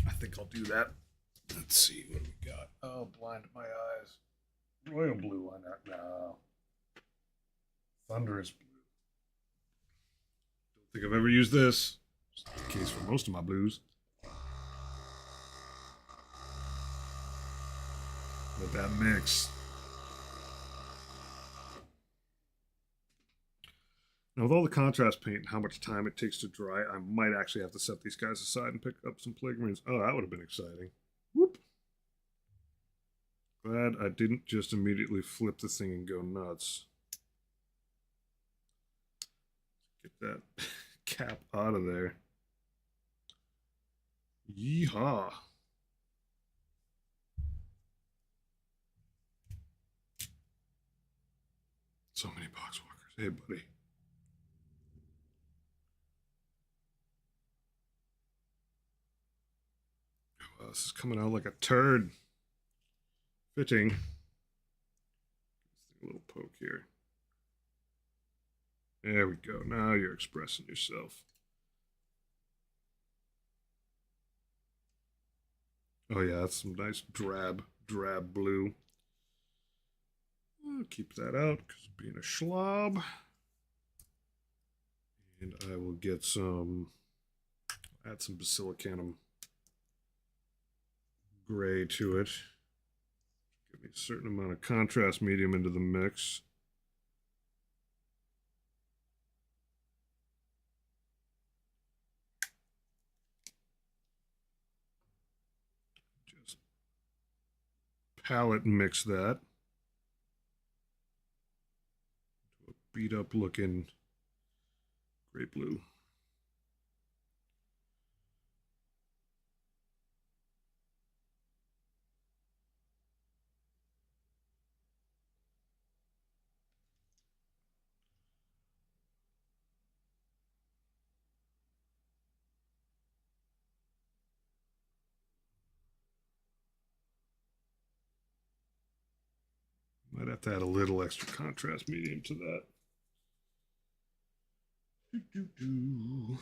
I think I'll do that. Let's see what we got. Oh, blinded my eyes. Royal blue, why not? No. Thunderous blue. Don't think I've ever used this. It's the case for most of my blues. Let that mix. Now, with all the contrast paint and how much time it takes to dry, I might actually have to set these guys aside and pick up some plague marines. Oh, that would have been exciting. Whoop. Glad I didn't just immediately flip the thing and go nuts. Get that cap out of there. Yeehaw. So many Poxwalkers. Hey, buddy. Wow, this is coming out like a turd. Fitting. A little poke here. There we go. Now you're expressing yourself. Oh yeah, that's some nice drab blue. I'll keep that out because of being a schlob. And I will get some, add some basilicanum gray to it. Give me a certain amount of contrast medium into the mix. Just palette mix that to a beat up looking gray blue. Might have to add a little extra contrast medium to that. Not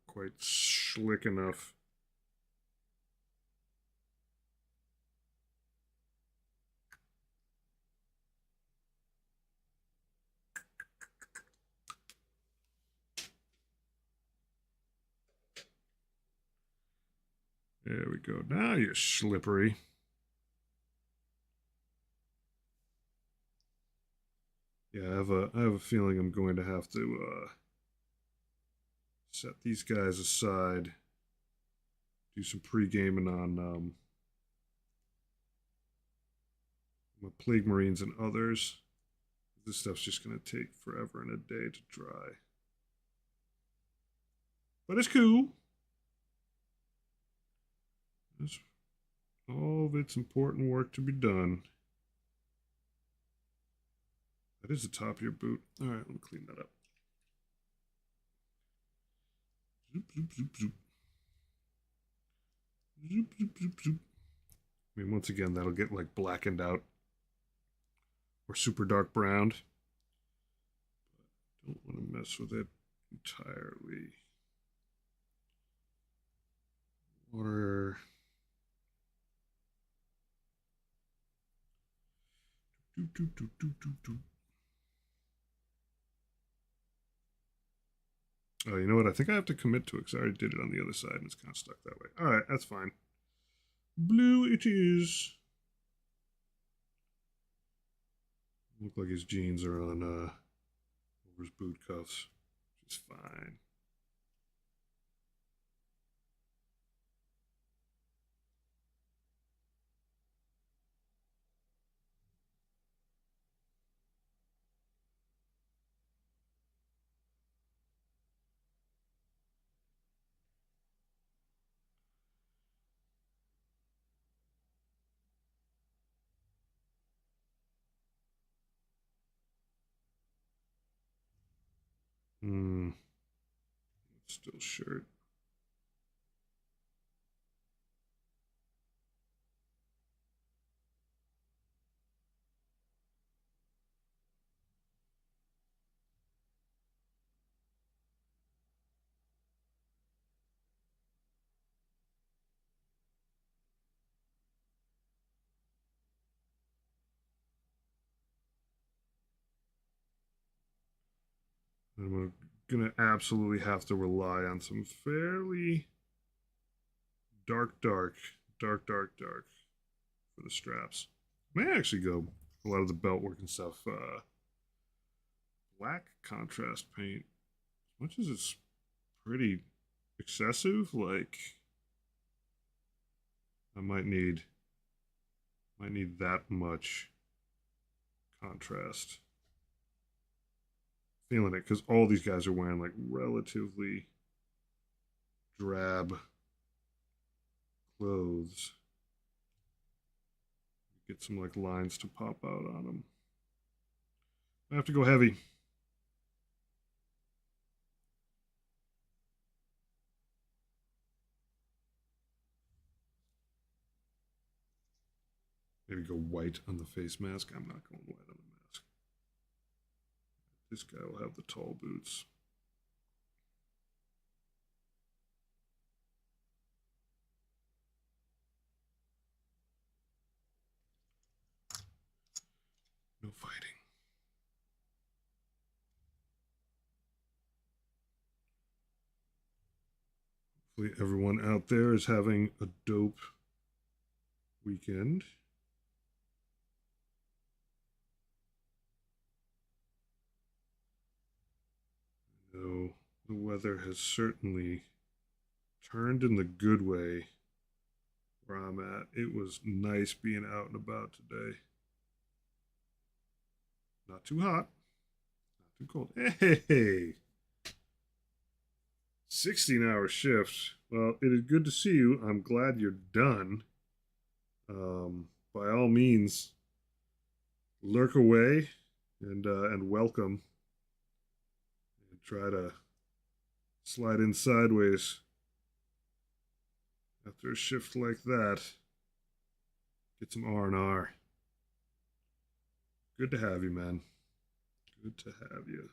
quite slick enough. There we go. Now you're slippery. Yeah, I have a feeling I'm going to have to set these guys aside. Do some pre-gaming on my Plague Marines and others. This stuff's just going to take forever and a day to dry. But it's cool. There's all of its important work to be done. That is the top of your boot. All right, let me clean that up. Zoop, zoop, zoop, zoop. Zoop, zoop, zoop, zoop. I mean, once again, that'll get like blackened out or super dark browned. Don't want to mess with it entirely. Water. Do, do, do, do, do, do. Oh, you know what? I think I have to commit to it because I already did it on the other side and it's kind of stuck that way. All right, that's fine. Blue it is. Look like his jeans are on over his boot cuffs, which is fine. Still shirt. I'm gonna absolutely have to rely on some fairly dark for the straps. I may actually go a lot of the belt work and stuff. Black contrast paint, as much as it's pretty excessive, like I might need that much contrast. Feeling it because all these guys are wearing like relatively drab clothes. Get some like lines to pop out on them. I have to go heavy. Maybe go white on the face mask. I'm not going white on the mask. This guy will have the tall boots. No fighting. Hopefully everyone out there is having a dope weekend. No, the weather has certainly turned in the good way where I'm at. It was nice being out and about today. Not too hot, not too cold. Hey, 16-hour shift. Well, it is good to see you. I'm glad you're done. By all means, lurk away and welcome. And try to slide in sideways after a shift like that. Get some R&R. Good to have you, man. Good to have you.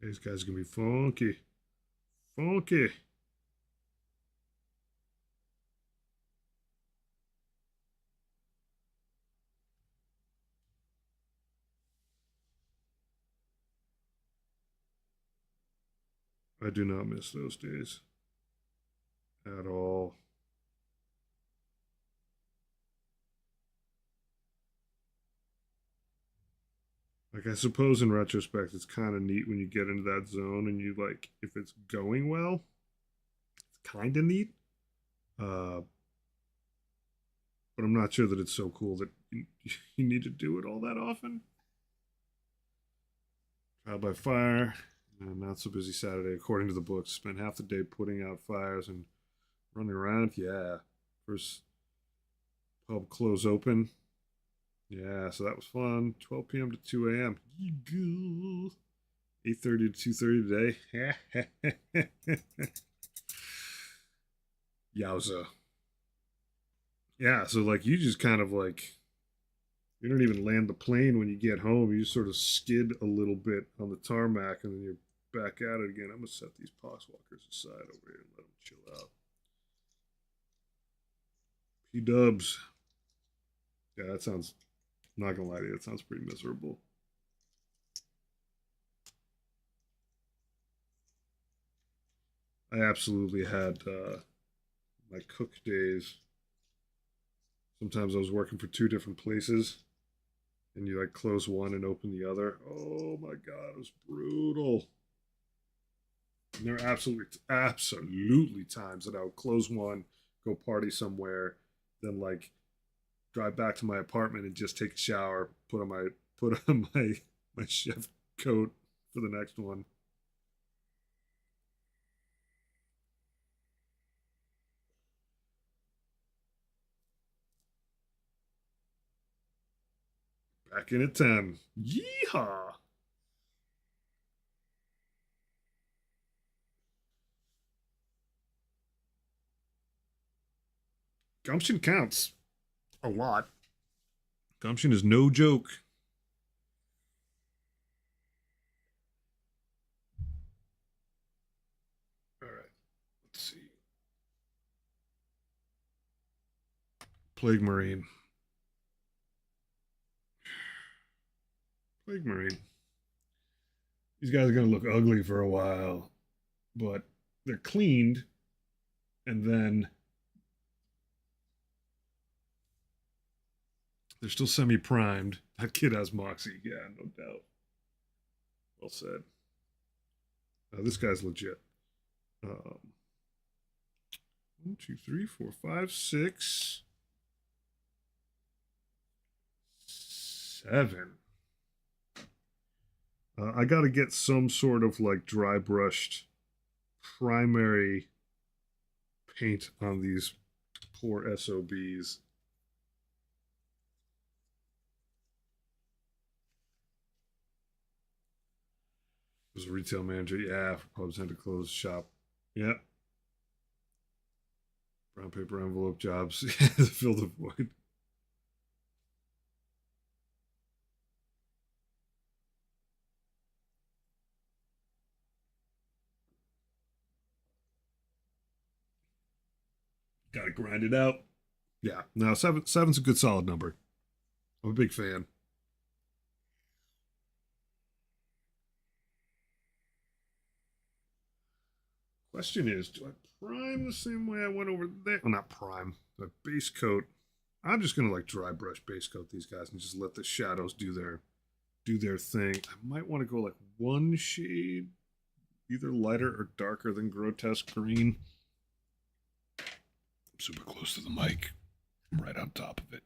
These guys are gonna be funky. Funky. I do not miss those days at all. Like, I suppose in retrospect, it's kind of neat when you get into that zone and you like, if it's going well, it's kind of neat. Uh, but I'm not sure that it's so cool that you need to do it all that often. Trial by fire. Not so busy Saturday, according to the books. Spent half the day putting out fires and running around. Yeah. First pub close open. Yeah, so that was fun. 12 p.m. to 2 a.m. 8:30 to 2:30 today. Yowza. Yeah, so like you just kind of like you don't even land the plane when you get home. You just sort of skid a little bit on the tarmac and then you're back at it again. I'm gonna set these Poxwalkers aside over here and let them chill out. P dubs. Yeah, that sounds, I'm not gonna lie to you, that sounds pretty miserable. I absolutely had my cook days. Sometimes I was working for two different places, and you like close one and open the other. Oh my god, it was brutal. And there are absolutely times that I would close one, go party somewhere, then like drive back to my apartment and just take a shower, put on my chef coat for the next one. Back in at 10. Yeehaw! Gumption counts a lot. Gumption is no joke. All right, let's see. Plague Marine. Plague Marine. These guys are gonna look ugly for a while, but they're cleaned, and then they're still semi-primed. That kid has moxie, yeah, no doubt. Well said. This guy's legit. Um, 1, 2, 3, 4, 5, 6, 7. I got to get some sort of like dry brushed primary paint on these poor SOBs. As a retail manager, yeah, for pubs had to close shop. Yeah. Brown paper envelope jobs to fill the void. Got to grind it out. Yeah, no, seven's a good solid number. I'm a big fan. Question is, do I prime the same way I went over there? Well, not prime, but base coat. I'm just gonna like dry brush base coat these guys and just let the shadows do their thing. I might want to go like one shade, either lighter or darker than grotesque green. I'm super close to the mic. I'm right on top of it.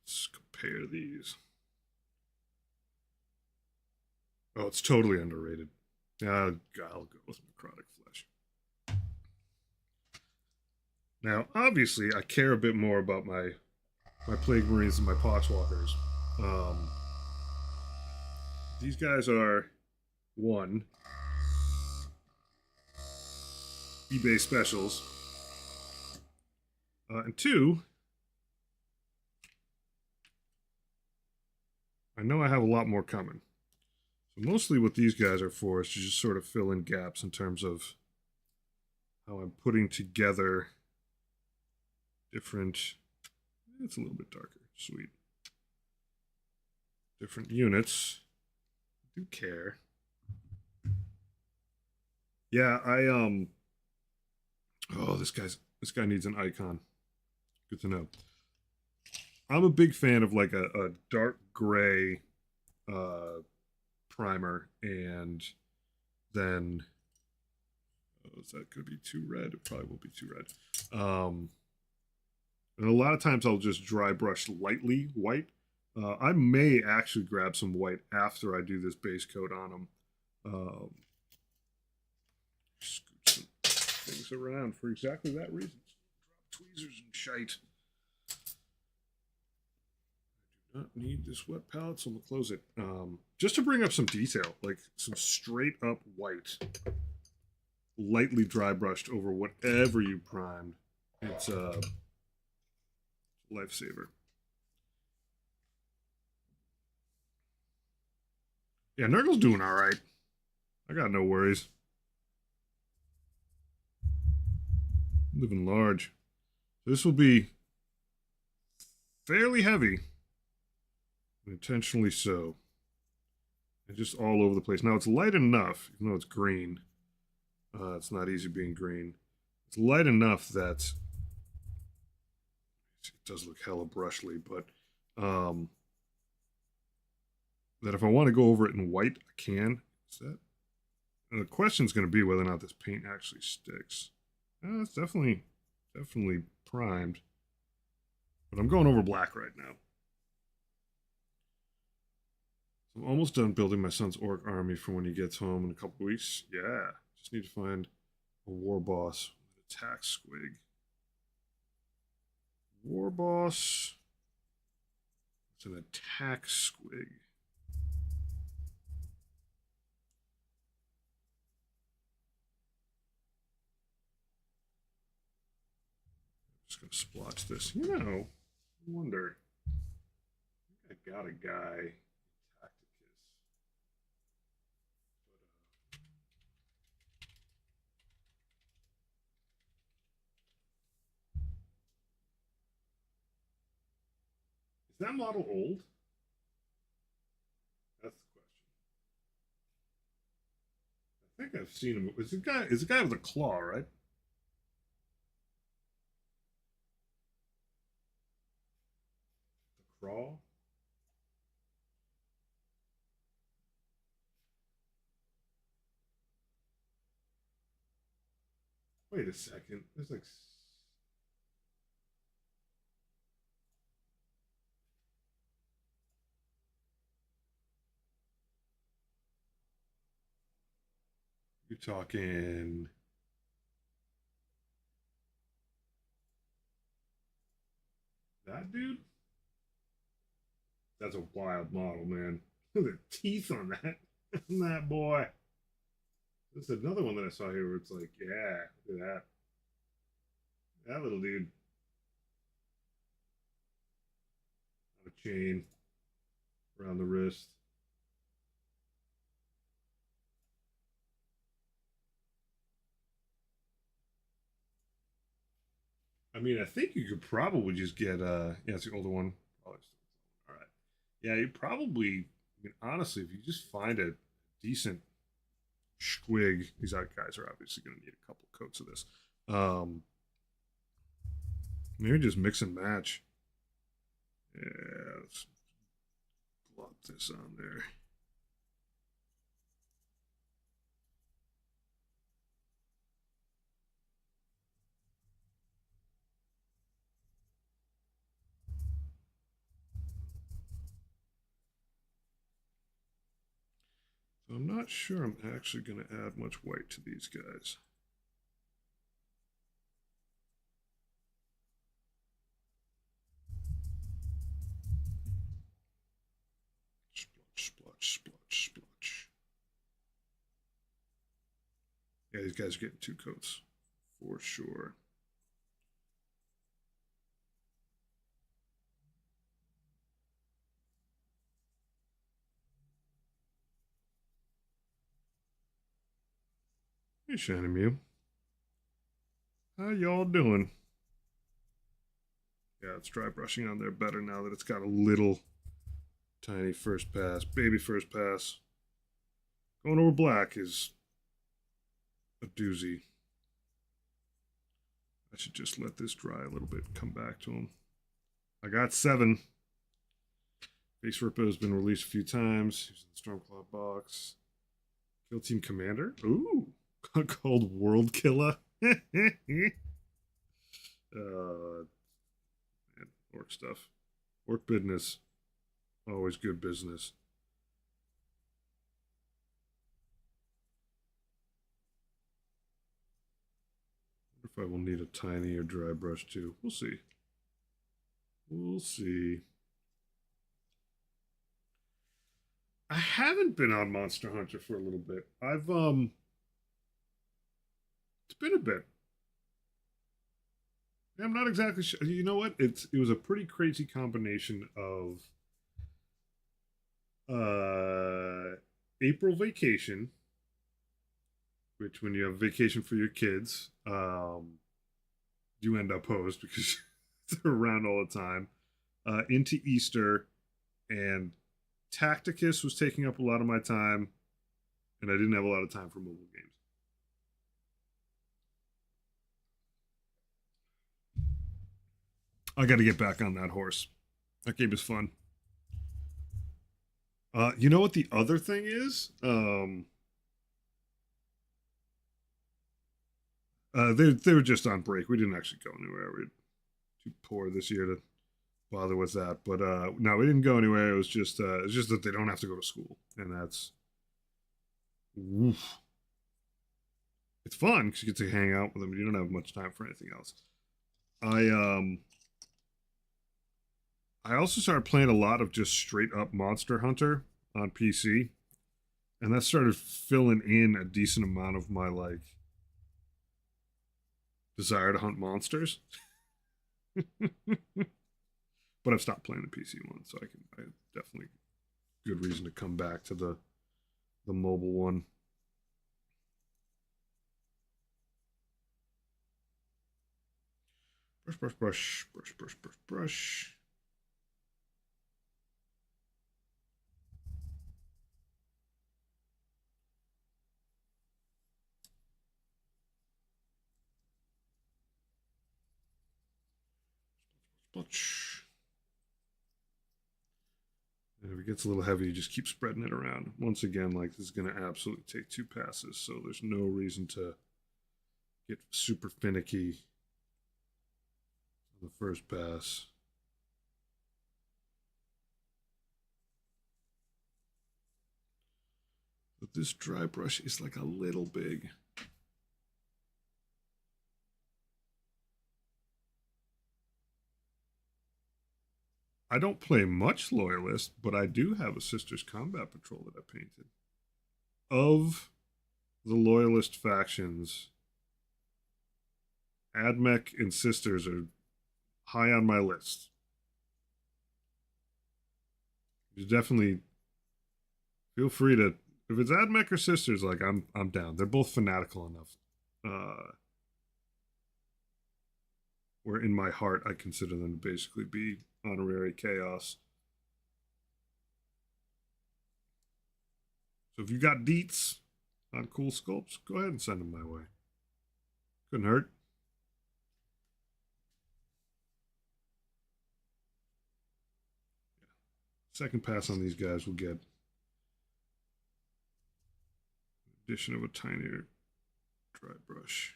Let's compare these. Oh, it's totally underrated. I'll go with necrotic flesh. Now, obviously, I care a bit more about my plague marines and my poxwalkers. Um, these guys are one eBay specials, and two, I know I have a lot more coming. So mostly what these guys are for is to just sort of fill in gaps in terms of how I'm putting together different. It's a little bit darker. Sweet. Different units. I do care. Yeah, oh, this guy needs an icon. Good to know. I'm a big fan of like a dark gray primer, and then is that going to be too red? It probably will be too red. And a lot of times I'll just dry brush lightly white. I may actually grab some white after I do this base coat on them. Scoot some things around for exactly that reason. Drop tweezers and shite. I do not need this wet palette, so I'm gonna close it. Just to bring up some detail, like some straight up white, lightly dry brushed over whatever you primed. It's a lifesaver. Yeah, Nurgle's doing all right. I got no worries. Living large. This will be fairly heavy, intentionally so, and just all over the place. Now it's light enough, even though it's green. It's not easy being green. It's light enough that it does look hella brushly, but that if I want to go over it in white, I can. Is that? And the question is going to be whether or not this paint actually sticks. It's definitely primed, but I'm going over black right now. So I'm almost done building my son's orc army for when he gets home in a couple weeks. Yeah, just need to find a war boss with an attack squig. War boss. It's an attack squig. Just gonna splotch this. You know, I wonder. I got a guy. Tacticus. Is that model old? That's the question. I think I've seen him. It's a guy. It's a guy with a claw, right? The crawl. Wait a second. There's like. You're talking. That dude? That's a wild model, man. Look at the teeth on that. On that boy. This is another one that I saw here where it's like, yeah, look at that. That little dude. On a chain around the wrist. I mean, I think you could probably just get yeah, it's the older one. All right. Yeah, you probably I mean honestly, if you just find a decent squig, these other guys are obviously gonna need a couple coats of this. Um maybe just mix and match. Yeah, let's plop this on there. So I'm not sure I'm actually going to add much white to these guys. Splotch, splotch, splotch, splotch. Yeah, these guys are getting two coats for sure. Hey, Shiny Mew. How y'all doing? Yeah, it's dry brushing on there better now that it's got a little tiny first pass, baby first pass. Going over black is a doozy. I should just let this dry a little bit and come back to him. I got 7. Base Rippo has been released a few times. He's in the Stormclaw box. Kill Team Commander? Ooh. Called World Killer. Man, orc stuff. Orc business. Always good business. I wonder if I will need a tiny or dry brush too. We'll see. We'll see. I haven't been on Monster Hunter for a little bit. It's been a bit. I'm not exactly sure. You know what? It was a pretty crazy combination of uh April vacation, which when you have vacation for your kids, you end up hosed because they're around all the time. Into Easter, and Tacticus was taking up a lot of my time, and I didn't have a lot of time for mobile games. I got to get back on that horse. That game is fun. You know what the other thing is? They were just on break. We didn't actually go anywhere. We are too poor this year to bother with that. But no, we didn't go anywhere. It was just that they don't have to go to school, and that's oof. It's fun because you get to hang out with them. You don't have much time for anything else. I um I also started playing a lot of just straight up Monster Hunter on PC, and that started filling in a decent amount of my like desire to hunt monsters. But I've stopped playing the PC one, so I definitely good reason to come back to the mobile one. Brush, brush, brush, brush, brush, brush, brush. Splotch. And if it gets a little heavy, you just keep spreading it around. Once again, like this is going to absolutely take 2 passes, so there's no reason to get super finicky on the first pass. But this dry brush is like a little big. I don't play much Loyalist, but I do have a Sisters Combat Patrol that I painted. Of the Loyalist factions, Admech and Sisters are high on my list. You definitely feel free to, if it's Admech or Sisters, like I'm down. They're both fanatical enough. Where in my heart I consider them to basically be honorary chaos. So if you got deets on cool sculpts, go ahead and send them my way. Couldn't hurt. Second pass on these guys will get addition of a tinier dry brush.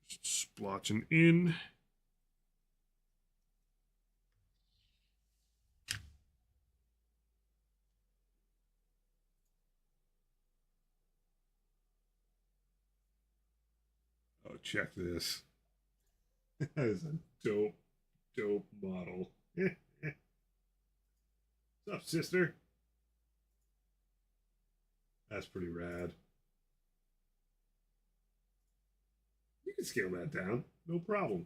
Just splotching in. Oh, check this. That is a dope model. What's up, sister? That's pretty rad. You can scale that down, no problem.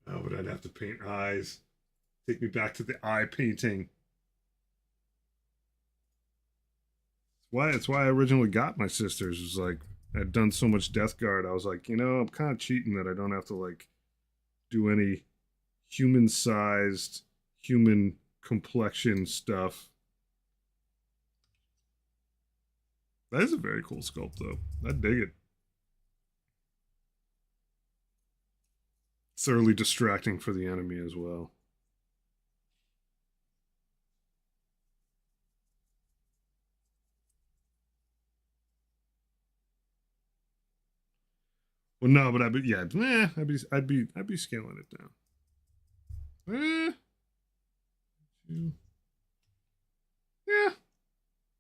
Oh, but I'd have to paint eyes. Take me back to the eye painting. It's why I originally got my sisters. It was like I'd done so much Death Guard. I was like, I'm kind of cheating that I don't have to like do any human-sized, human complexion stuff. That is a very cool sculpt, though. I dig it. Thoroughly distracting for the enemy as well. Well, no, but I'd be scaling it down. Yeah.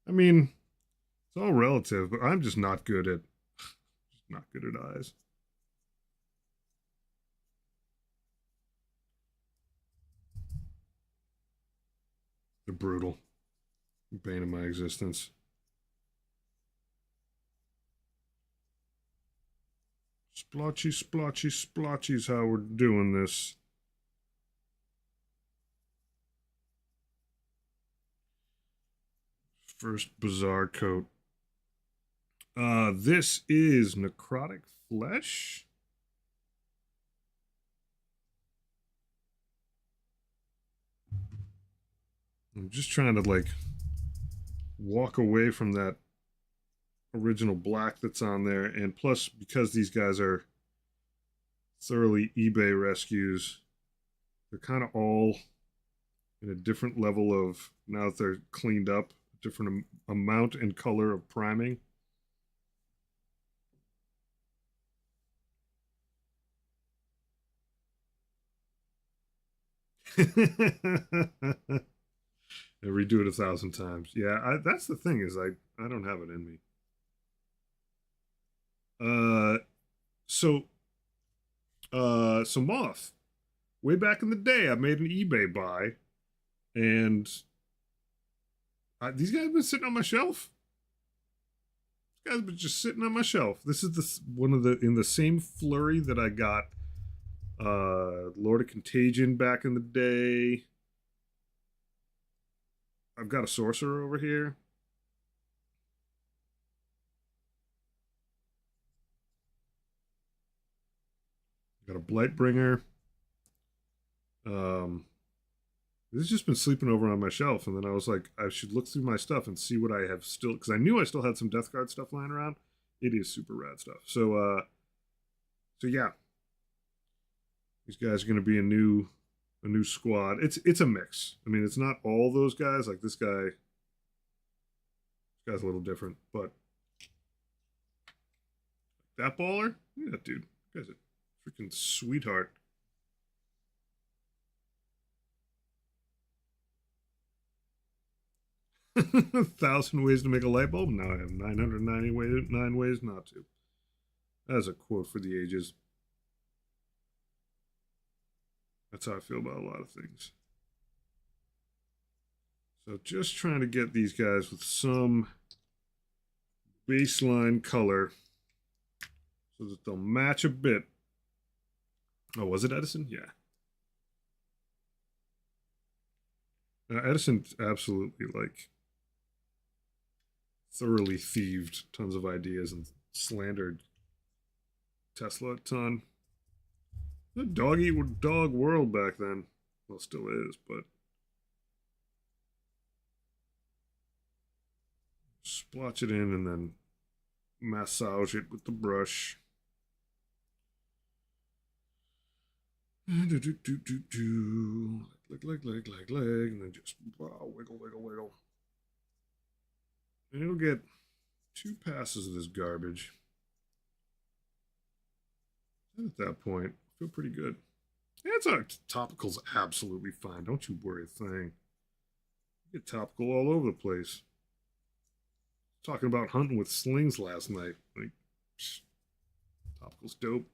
I mean, it's all relative, but I'm just not good at eyes. They're brutal. Bane of my existence. Splotchy, splotchy, splotchy's how we're doing this. First bizarre coat. This is Necrotic Flesh. I'm just trying to like walk away from that original black that's on there, and plus because these guys are thoroughly eBay rescues, they're kind of all in a different level of, now that they're cleaned up, different amount and color of priming. And redo it 1,000 times. Yeah, that's the thing, is I don't have it in me. So Moth, way back in the day, I made an eBay buy, and these guys have been sitting on my shelf. These guys have been just sitting on my shelf. This is one of the, in the same flurry that I got Lord of Contagion back in the day. I've got a sorcerer over here. Got a Blightbringer. It's just been sleeping over on my shelf, and then I was like, I should look through my stuff and see what I have still, because I knew I still had some Death Guard stuff lying around. It is super rad stuff. So yeah, these guys are going to be a new squad. It's a mix. I mean, it's not all those guys. Like this guy, this guy's a little different, but that baller, yeah, dude, this guy's a freaking sweetheart. 1,000 ways to make a light bulb. Now I have 999 ways not to. That's a quote for the ages. That's how I feel about a lot of things. So just trying to get these guys with some baseline color so that they'll match a bit. Oh, was it Edison? Yeah. Edison absolutely like thoroughly thieved tons of ideas and slandered Tesla a ton. The dog eat dog world back then. Well, still is, but splotch it in and then massage it with the brush. Do do do do do. Leg, and then just wiggle, wiggle, wiggle. And it'll get 2 passes of this garbage. And at that point, I feel pretty good. Yeah, it's our topical's absolutely fine. Don't you worry a thing. You get topical all over the place. Talking about hunting with slings last night. Like, psh, topical's dope.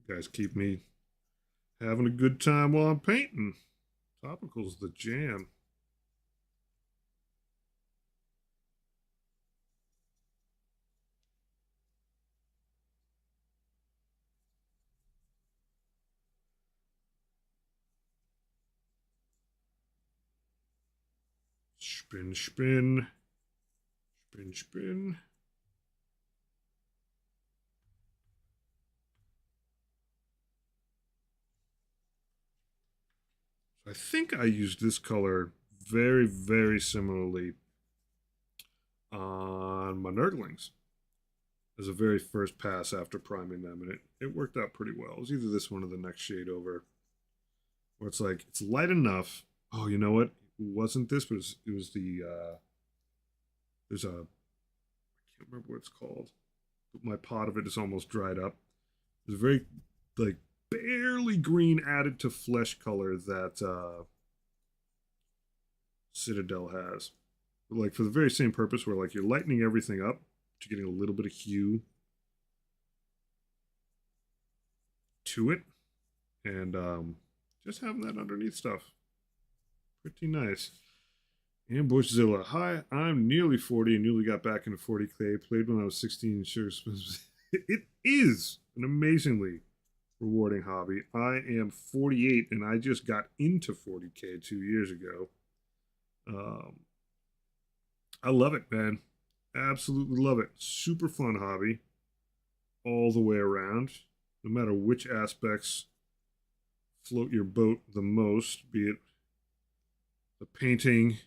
You guys keep me having a good time while I'm painting. Topical's the jam. Spin, spin. Spin, spin. So I think I used this color very, very similarly on my Nurglings as a very first pass after priming them, and it worked out pretty well. It was either this one or the next shade over, where it's like it's light enough. Oh, you know what? It wasn't this, but it was the there's a I can't remember what it's called. But my pot of it is almost dried up. It's very like barely green added to flesh color that Citadel has. But like for the very same purpose, where like you're lightening everything up, to getting a little bit of hue to it, and just having that underneath stuff, pretty nice. Ambushzilla, hi, I'm nearly 40 and newly got back into 40K. Played when I was 16. Sure, it is an amazingly rewarding hobby. I am 48 and I just got into 40K 2 years ago. Um, I love it, man. Absolutely love it. Super fun hobby all the way around, no matter which aspects float your boat the most, be it the painting,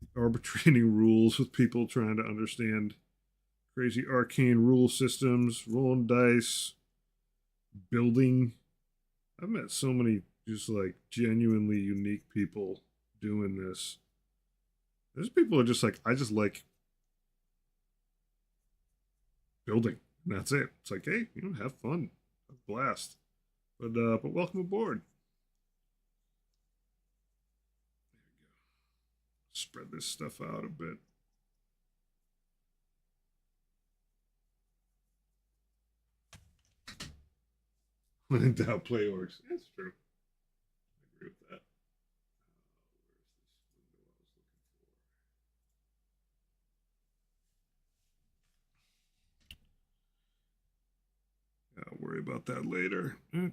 the arbitrating rules with people trying to understand crazy arcane rule systems, rolling dice, building. I've met so many just like genuinely unique people doing this. There's people who are just like, I just like building. And that's it. It's like, hey, have fun, have a blast. But welcome aboard. Spread this stuff out a bit. When in doubt, play orcs. That's true. I agree with that. I'll worry about that later. Any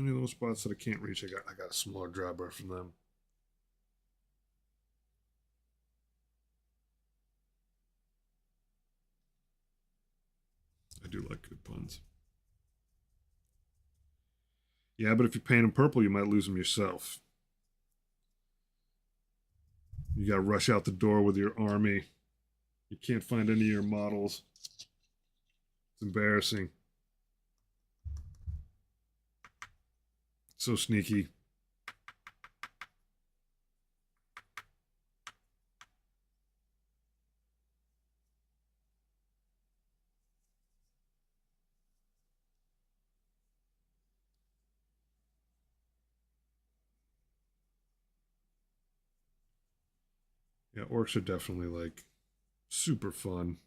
of those spots that I can't reach, I got a smaller drawbar from them. do like good puns. Yeah, but if you paint them purple, you might lose them yourself. You got to rush out the door with your army. You can't find any of your models. It's embarrassing. So sneaky. Yeah, orcs are definitely like super fun.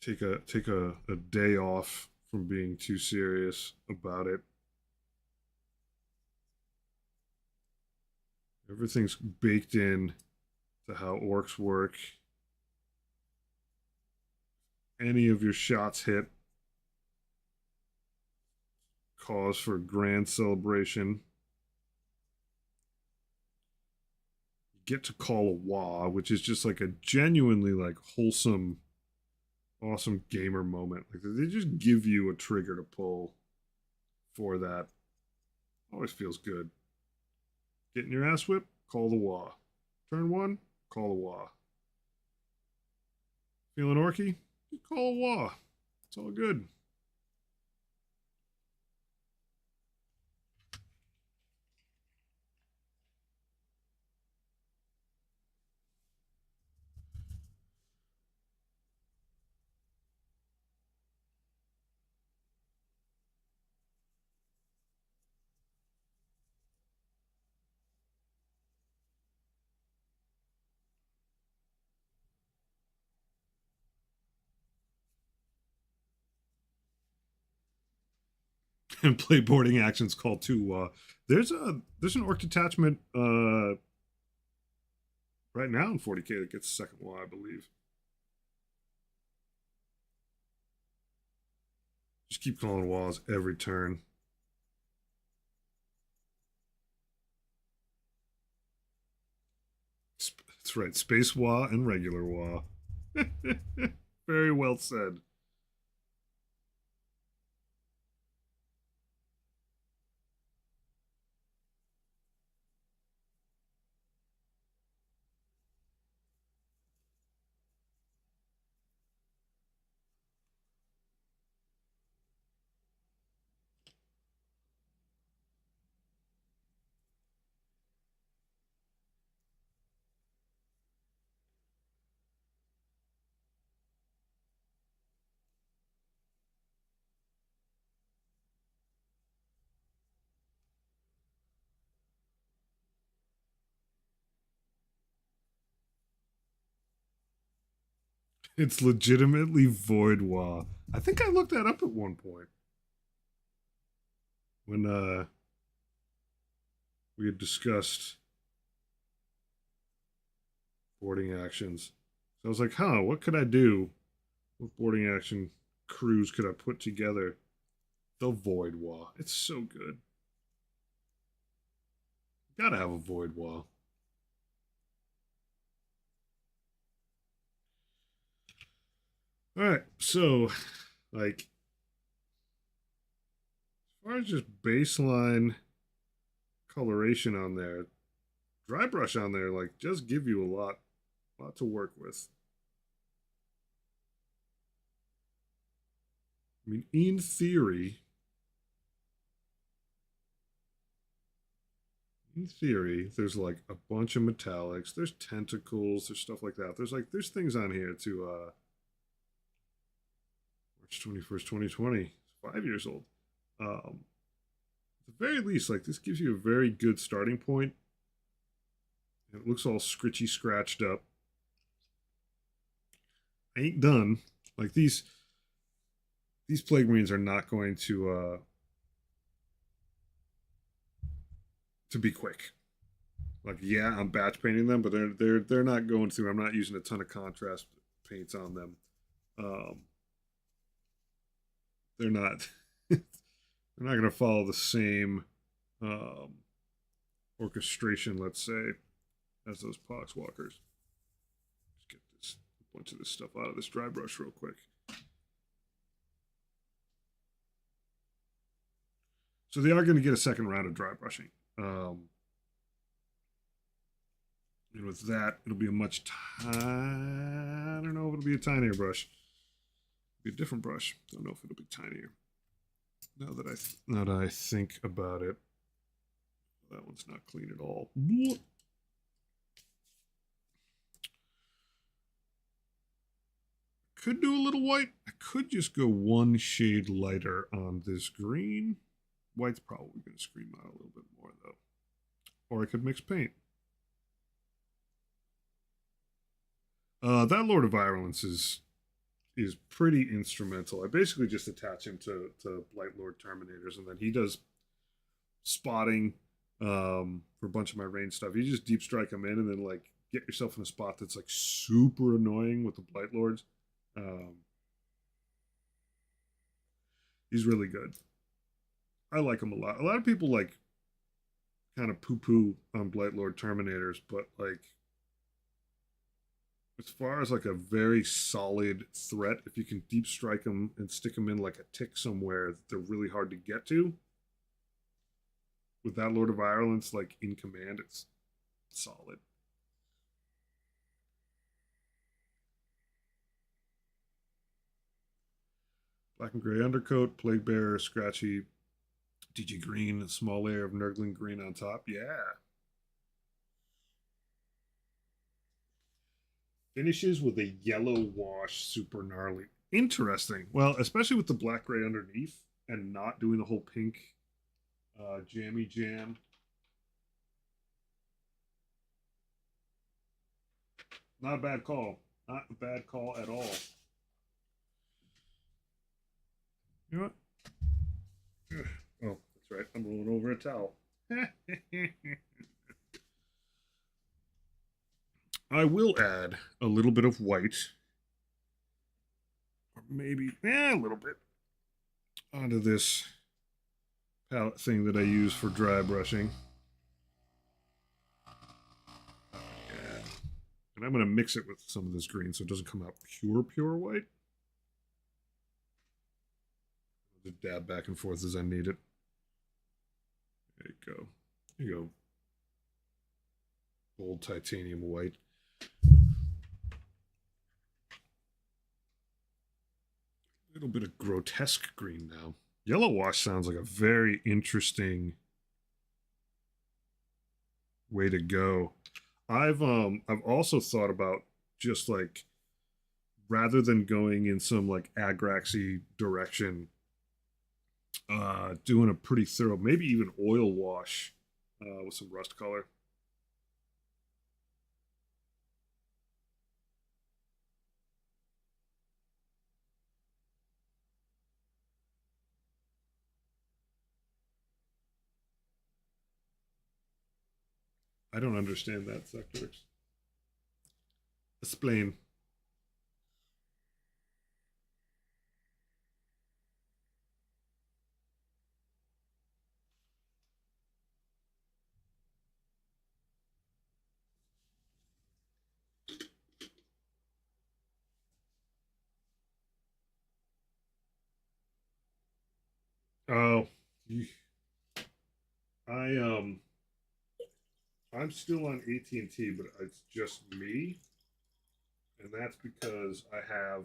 Take a day off from being too serious about it. Everything's baked in to how orcs work. Any of your shots hit, cause for grand celebration. You get to call a wah, which is just like a genuinely like wholesome, awesome gamer moment. Like they just give you a trigger to pull for that. Always feels good. Getting your ass whipped, call the wah. Turn one, call the wah. Feeling orky? Call a wah. It's all good. And play boarding actions call to there's an orc detachment right now in 40k that gets second wah, I believe. Just keep calling walls every turn. That's right, space wah and regular wah. Very well said. It's legitimately void wah. I think I looked that up at one point when we had discussed boarding actions. So I was like, huh, what could I do? What boarding action crews could I put together? The void wah. It's so good. Gotta have a void wah. All right, so like as far as just baseline coloration on there, dry brush on there, like just give you a lot to work with. I mean, in theory, there's like a bunch of metallics. There's tentacles. There's stuff like that. There's things on here to March 21st, 2020. It's 5 years old. At the very least, like this gives you a very good starting point. It looks all scritchy, scratched up. I ain't done. Like these plague marines are not going to be quick. Like yeah, I'm batch painting them, but they're not going through. I'm not using a ton of contrast paints on them. Um, they're not they're not going to follow the same um, orchestration, let's say, as those Poxwalkers. Let's get this bunch of this stuff out of this dry brush real quick. So they are going to get a second round of dry brushing. And with that, it'll be a much I don't know if it'll be a tinier brush. It'll be a different brush. Don't know if it'll be tinier. Now that I think about it, that one's not clean at all. Could do a little white. I could just go one shade lighter on this green. White's probably going to scream out a little bit more, though. Or I could mix paint. That Lord of Violence is pretty instrumental. I basically just attach him to Blight Lord Terminators, and then he does spotting for a bunch of my range stuff. You just deep strike him in, and then like get yourself in a spot that's like super annoying with the Blight Lords. He's really good. I like him a lot. A lot of people like kind of poo-poo on Blight Lord Terminators, but like as far as like a very solid threat, if you can deep strike them and stick them in like a tick somewhere that they're really hard to get to, with that Lord of Violence like in command, it's solid. Black and gray undercoat, plague bearer, scratchy, DG green, a small layer of Nurgling green on top. Yeah. Finishes with a yellow wash, super gnarly. Interesting. Well, especially with the black gray underneath and not doing the whole pink jammy jam. Not a bad call. Not a bad call at all. You know what? Oh, that's right. I'm rolling over a towel. I will add a little bit of white, or maybe a little bit, onto this palette thing that I use for dry brushing. Yeah. And I'm going to mix it with some of this green so it doesn't come out pure white. I'll just dab back and forth as I need it. There you go. There you go. Gold titanium white. A little bit of grotesque green now. Yellow wash sounds like a very interesting way to go. I've also thought about just like rather than going in some like Agraxy direction, doing a pretty thorough, maybe even oil wash with some rust color. I don't understand that, Sectorix. Explain. Oh, I I'm still on AT&T, but it's just me, and that's because I have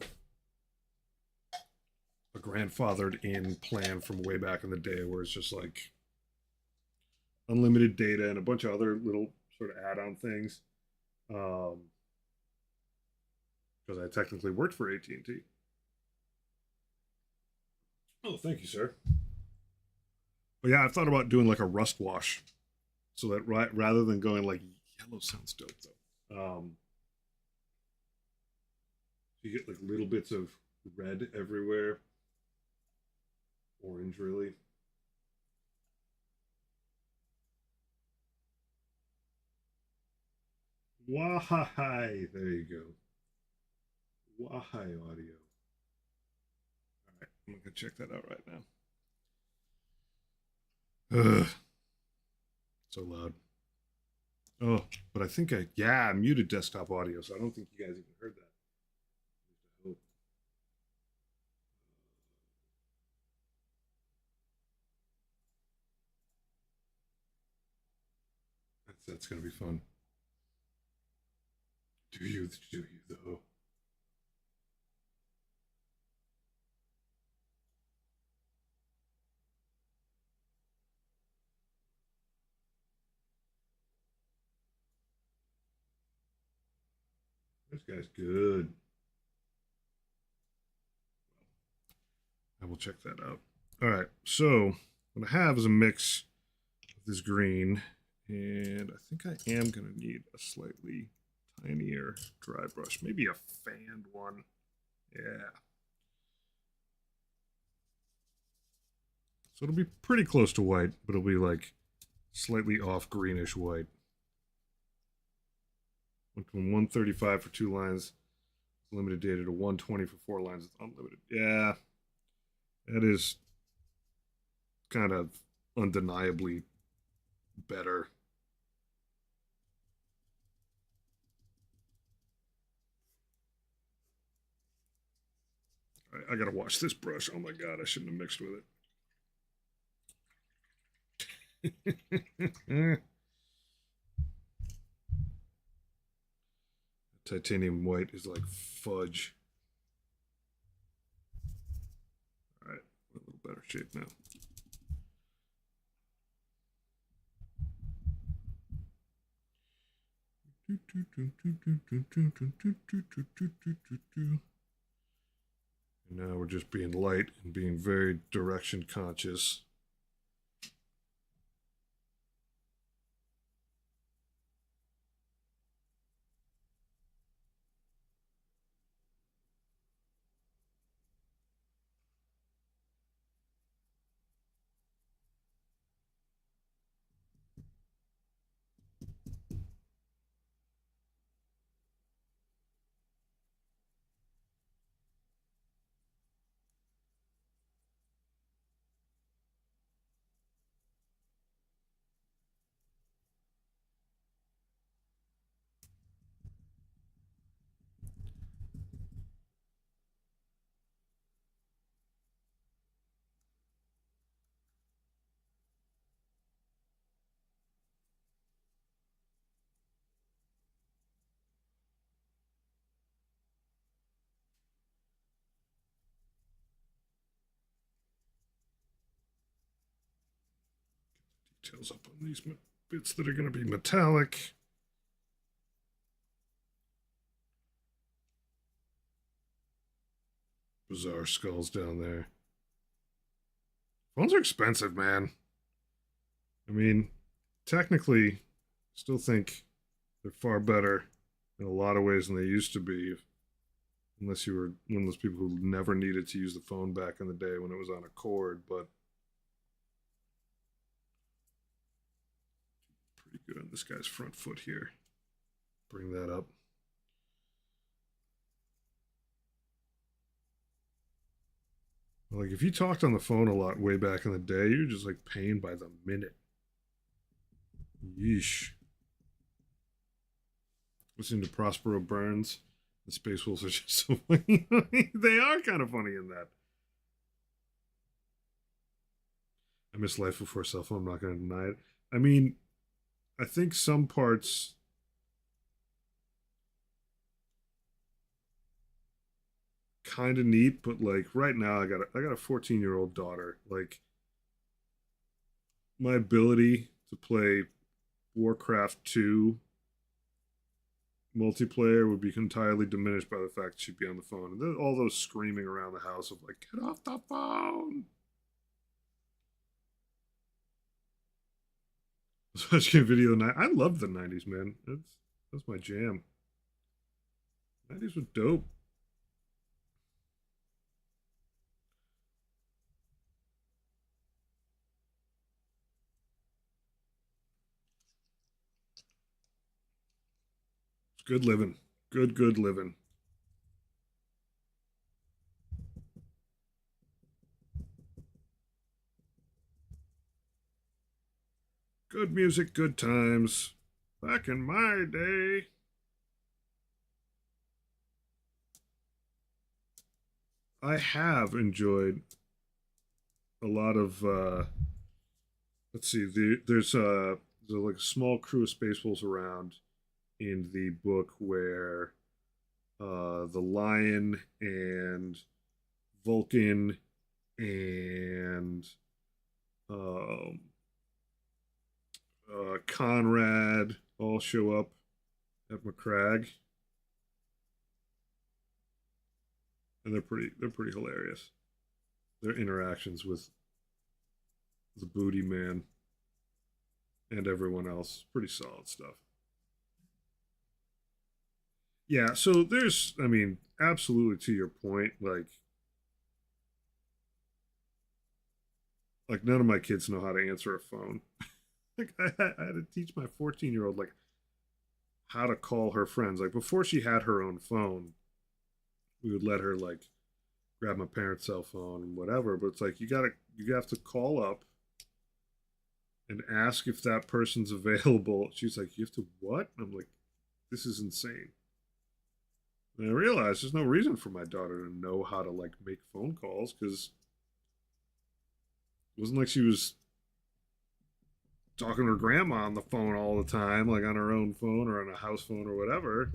a grandfathered in plan from way back in the day where it's just like unlimited data and a bunch of other little sort of add-on things. Because I technically worked for AT&T. Oh, thank you, sir. But yeah, I've thought about doing like a rust wash, so that rather than going like yellow sounds dope though. You get like little bits of red everywhere, orange really. Why? There you go. Why audio? All right, I'm gonna check that out right now. Ugh, so loud. Oh, but I think I muted desktop audio, so I don't think you guys even heard that. That's gonna be fun. Do you though? This guy's good. I will check that out. All right, so what I have is a mix of this green, and I think I am going to need a slightly tinier dry brush, maybe a fanned one. Yeah. So it'll be pretty close to white, but it'll be like slightly off greenish white. Went from 135 for 2 lines, limited data, to 120 for 4 lines. It's unlimited. Yeah, that is kind of undeniably better. I gotta wash this brush. Oh my god, I shouldn't have mixed with it. Titanium white is like fudge. All right, a little better shape now. And now we're just being light and being very direction conscious. Details up on these bits that are going to be metallic. Bizarre skulls down there. Phones are expensive, man. I mean, technically, still think they're far better in a lot of ways than they used to be. Unless you were one of those people who never needed to use the phone back in the day when it was on a cord, but pretty good on this guy's front foot here. Bring that up. Like, if you talked on the phone a lot way back in the day, you're just like paying by the minute. Yeesh. Listening to Prospero Burns, the Space Wolves are just so funny. They are kind of funny in that. I miss Life Before Cell Phone. I'm not going to deny it. I mean, I think some parts kind of neat, but like right now, I got a 14-year-old daughter. Like, my ability to play Warcraft 2 multiplayer would be entirely diminished by the fact she'd be on the phone. And then all those screaming around the house of like, get off the phone. I was watching a video tonight. I love the 90s, man. That's my jam. 90s were dope. It's good living. Good living. Good music, good times. Back in my day. I have enjoyed a lot of let's see, there's there's like a small crew of space wolves around in the book where the lion and Vulcan and um, Conrad all show up at McCrag, and they're pretty hilarious. Their interactions with the Booty Man and everyone else, pretty solid stuff. Yeah, so there's, I mean, absolutely to your point, like none of my kids know how to answer a phone. Like I had to teach my 14-year-old like how to call her friends. Like before she had her own phone, we would let her like grab my parents' cell phone and whatever. But it's like you have to call up and ask if that person's available. She's like, you have to what? And I'm like, this is insane. And I realized there's no reason for my daughter to know how to like make phone calls because it wasn't like she was talking to her grandma on the phone all the time, like on her own phone or on a house phone or whatever.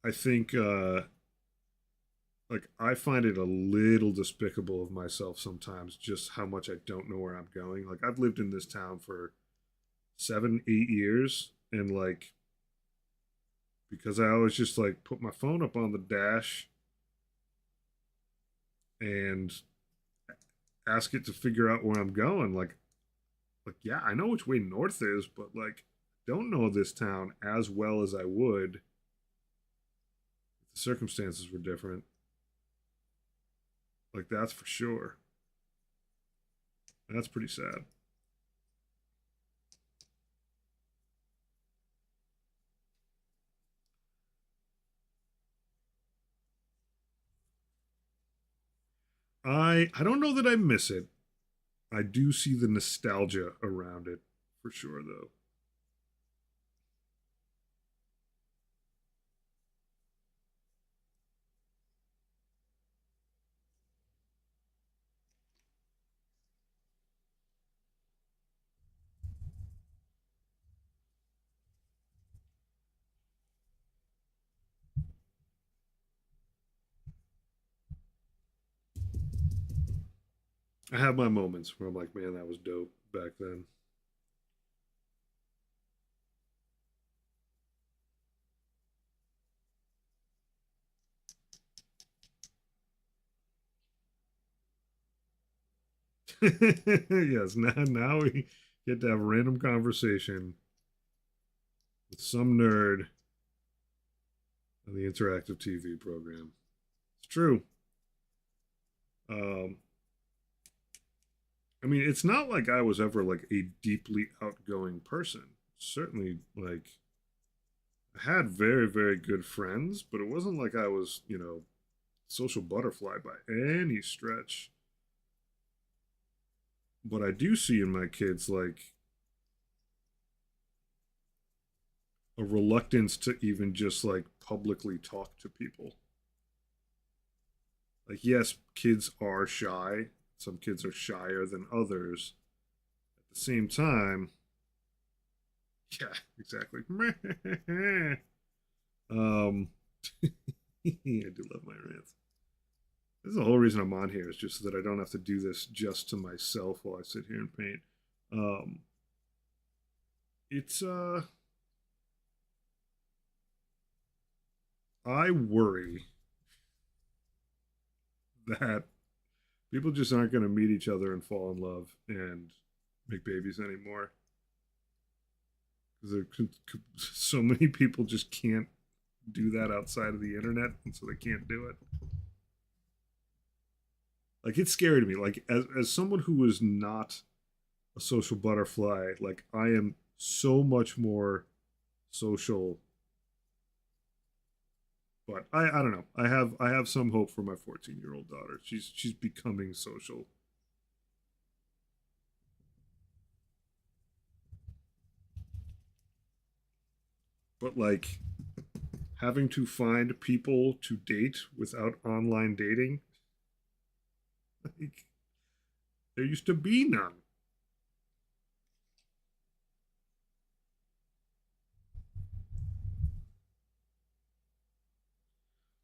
I think like I find it a little despicable of myself sometimes just how much I don't know where I'm going. Like I've lived in this town for 7, 8 years, and like because I always just like put my phone up on the dash and ask it to figure out where I'm going. Like yeah, I know which way north is, but like don't know this town as well as I would if the circumstances were different. Like that's for sure. That's pretty sad. I don't know that I miss it. I do see the nostalgia around it for sure though. I have my moments where I'm like, man, that was dope back then. Yes, now we get to have a random conversation with some nerd on the interactive TV program. It's true. Um, I mean, it's not like I was ever like a deeply outgoing person. Certainly, like I had very good friends, but it wasn't like I was, social butterfly by any stretch. But I do see in my kids like a reluctance to even just like publicly talk to people. Like, yes, kids are shy. Some kids are shyer than others. At the same time, yeah, exactly. um, I do love my rants. This is the whole reason I'm on here is just so that I don't have to do this just to myself while I sit here and paint. Um, it's I worry that people just aren't going to meet each other and fall in love and make babies anymore because so many people just can't do that outside of the internet, and so they can't do it. Like it's scary to me. Like as someone who is not a social butterfly, like I am so much more social. But I don't know. I have some hope for my 14-year-old daughter. She's becoming social. But like having to find people to date without online dating. Like, there used to be none.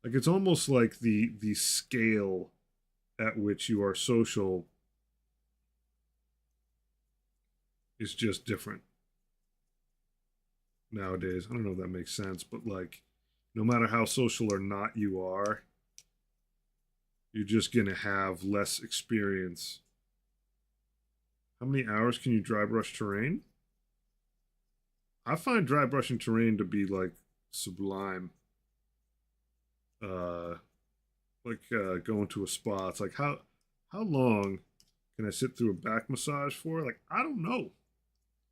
Like it's almost like the scale at which you are social is just different nowadays. I don't know if that makes sense, but like no matter how social or not you are, you're just gonna have less experience. How many hours can you dry brush terrain? I find dry brushing terrain to be like sublime. Uh, going to a spa. It's like how long can I sit through a back massage for? Like I don't know.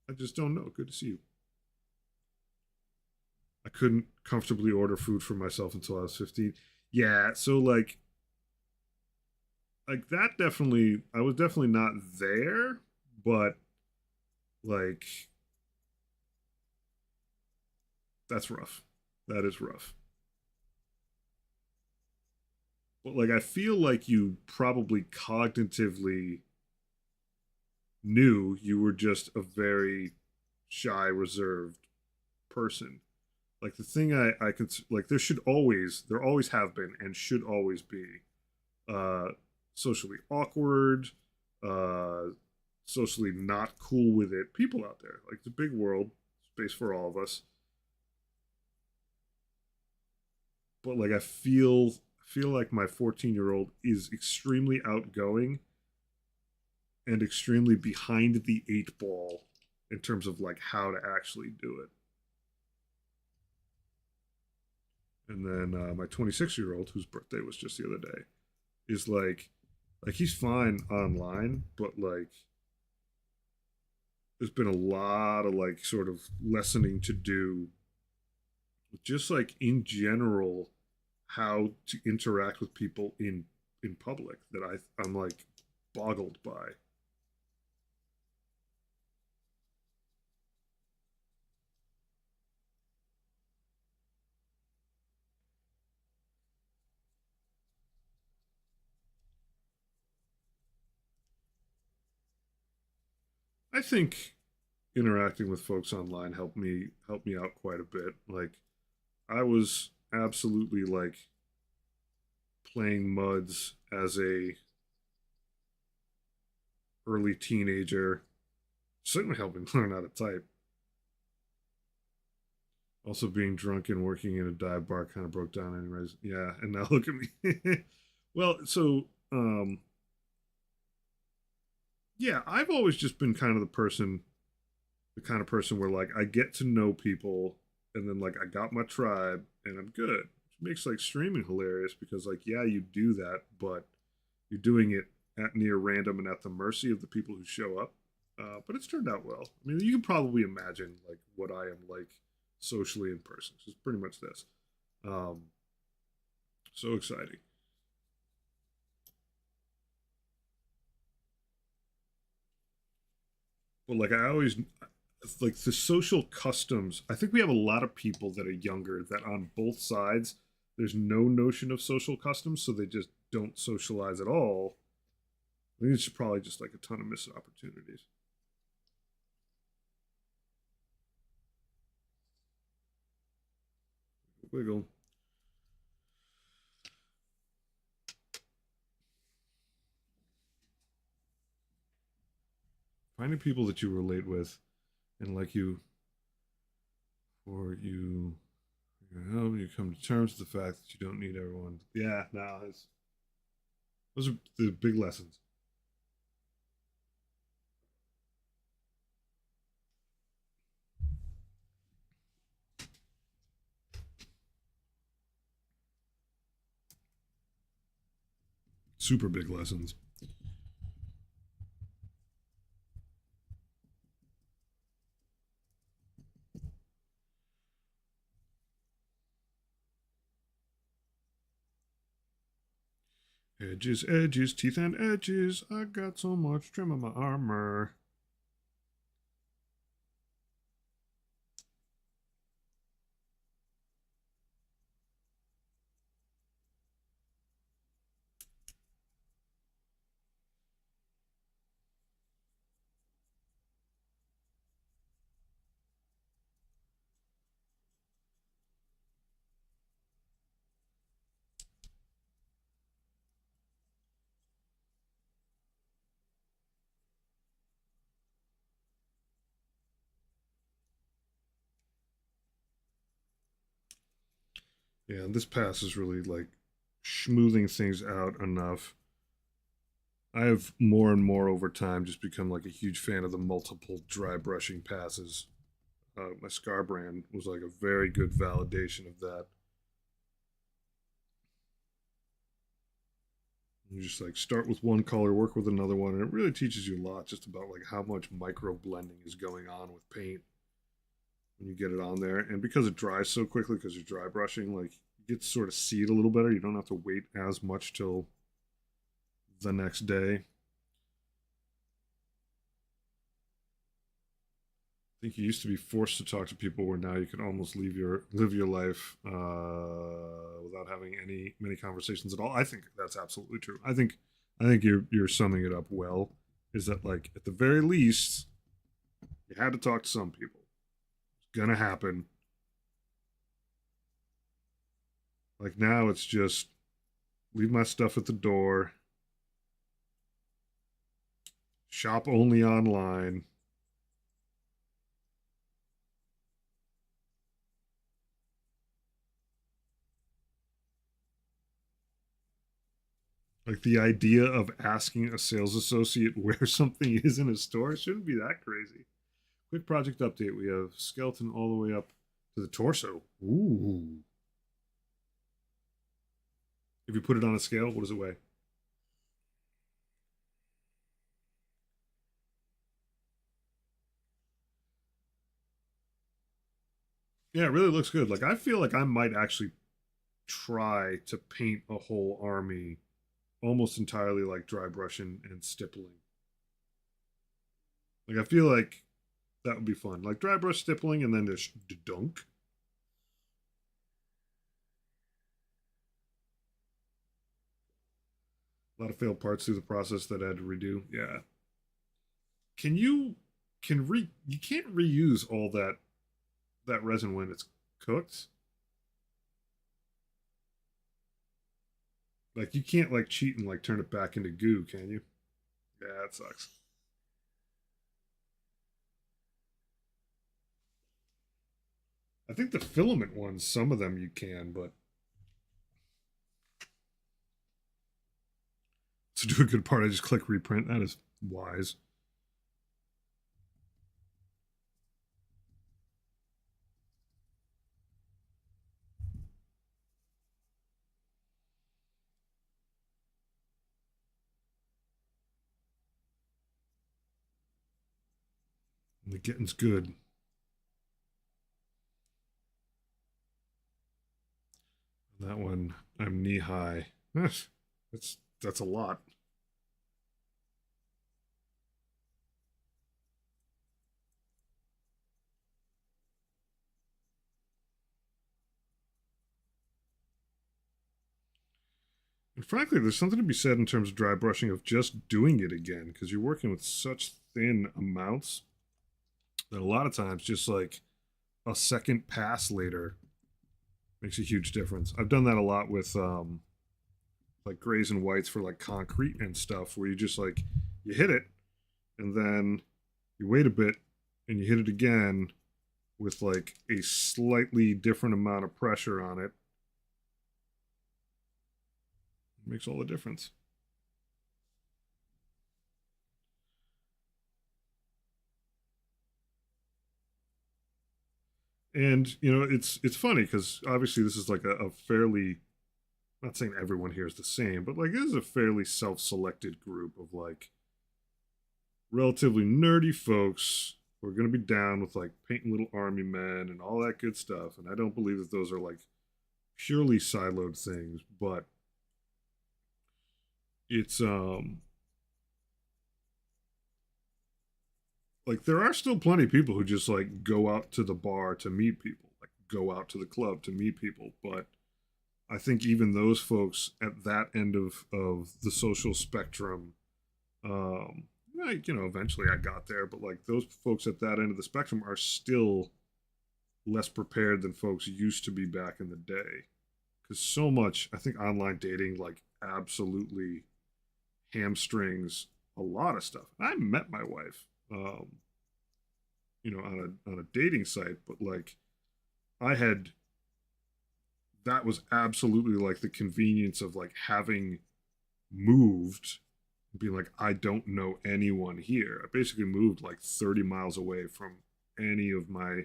I just don't know. Good to see you. I couldn't comfortably order food for myself until I was 15. Yeah, so like that definitely I was definitely not there, but like that's rough. That is rough. But like I feel like you probably cognitively knew you were just a very shy, reserved person. Like the thing I can like there always have been and should always be uh socially awkward, uh socially not cool with it people out there. Like the big world, space for all of us. But like I feel like my 14-year-old is extremely outgoing and extremely behind the eight ball in terms of like how to actually do it. And then my 26-year-old, whose birthday was just the other day, is like he's fine online, but like there's been a lot of like sort of lessening to do, just like in general, how to interact with people in public that I'm like boggled by. I think interacting with folks online helped me out quite a bit. Like I was absolutely like playing muds as a early teenager, certainly helping learn how to type. Also, being drunk and working in a dive bar kind of broke down, anyways. Yeah, and now look at me. Well, so yeah, I've always just been kind of the kind of person where like I get to know people, and then like I got my tribe, and I'm good. Which makes like streaming hilarious because like yeah, you do that, but you're doing it at near random and at the mercy of the people who show up. But it's turned out well. I mean, you can probably imagine like what I am like socially in person. It's pretty much this. Um, so exciting. But like I always like the social customs. I think we have a lot of people that are younger that on both sides there's no notion of social customs, so they just don't socialize at all. I think it's probably just like a ton of missed opportunities. Wiggle. Finding people that you relate with and like you or you come to terms with the fact that you don't need everyone. Yeah, no, those are the big lessons. Super big lessons. Edges, edges, teeth and edges. I got so much trim on my armor. Yeah, and this pass is really like smoothing things out enough. I have more and more over time just become like a huge fan of the multiple dry brushing passes. My Scar brand was like a very good validation of that. You just like start with one color, work with another one, and it really teaches you a lot just about like how much micro blending is going on with paint when you get it on there. And because it dries so quickly because you're dry brushing, like you get to sort of see it a little better. You don't have to wait as much till the next day. I think you used to be forced to talk to people where now you can almost live your life without having many conversations at all. I think that's absolutely true. I think you're summing it up well. Is that like at the very least you had to talk to some people. It's gonna happen. Like now it's just leave my stuff at the door. Shop only online. Like the idea of asking a sales associate where something is in a store shouldn't be that crazy. Quick project update. We have skeleton all the way up to the torso. Ooh. If you put it on a scale, what does it weigh? Yeah, it really looks good. Like I feel like I might actually try to paint a whole army almost entirely like dry brushing and stippling. Like I feel like that would be fun. Like dry brush stippling and then just dunk. A lot of failed parts through the process that I had to redo. Yeah. Can you you can't reuse all that resin when it's cooked? Like you can't like cheat and like turn it back into goo, can you? Yeah, that sucks. I think the filament ones, some of them you can, but to do a good part, I just click reprint. That is wise. The getting's good. That one, I'm knee high. That's a lot. And frankly, there's something to be said in terms of dry brushing of just doing it again because you're working with such thin amounts that a lot of times just like a second pass later makes a huge difference. I've done that a lot with like grays and whites for like concrete and stuff where you just like you hit it and then you wait a bit and you hit it again with like a slightly different amount of pressure on it. It makes all the difference. And you know, it's funny because obviously this is like a fairly, not saying everyone here is the same, but like this is a fairly self-selected group of like relatively nerdy folks who are going to be down with like painting little army men and all that good stuff. And I don't believe that those are like purely siloed things, but it's like there are still plenty of people who just like go out to the bar to meet people, like go out to the club to meet people. But I think even those folks at that end of the social spectrum, like you know, eventually I got there, but like those folks at that end of the spectrum are still less prepared than folks used to be back in the day. Because so much, I think online dating like absolutely hamstrings a lot of stuff. I met my wife, you know, on a dating site, but like I had that was absolutely like the convenience of like having moved, being like, I don't know anyone here. I basically moved like 30 miles away from any of my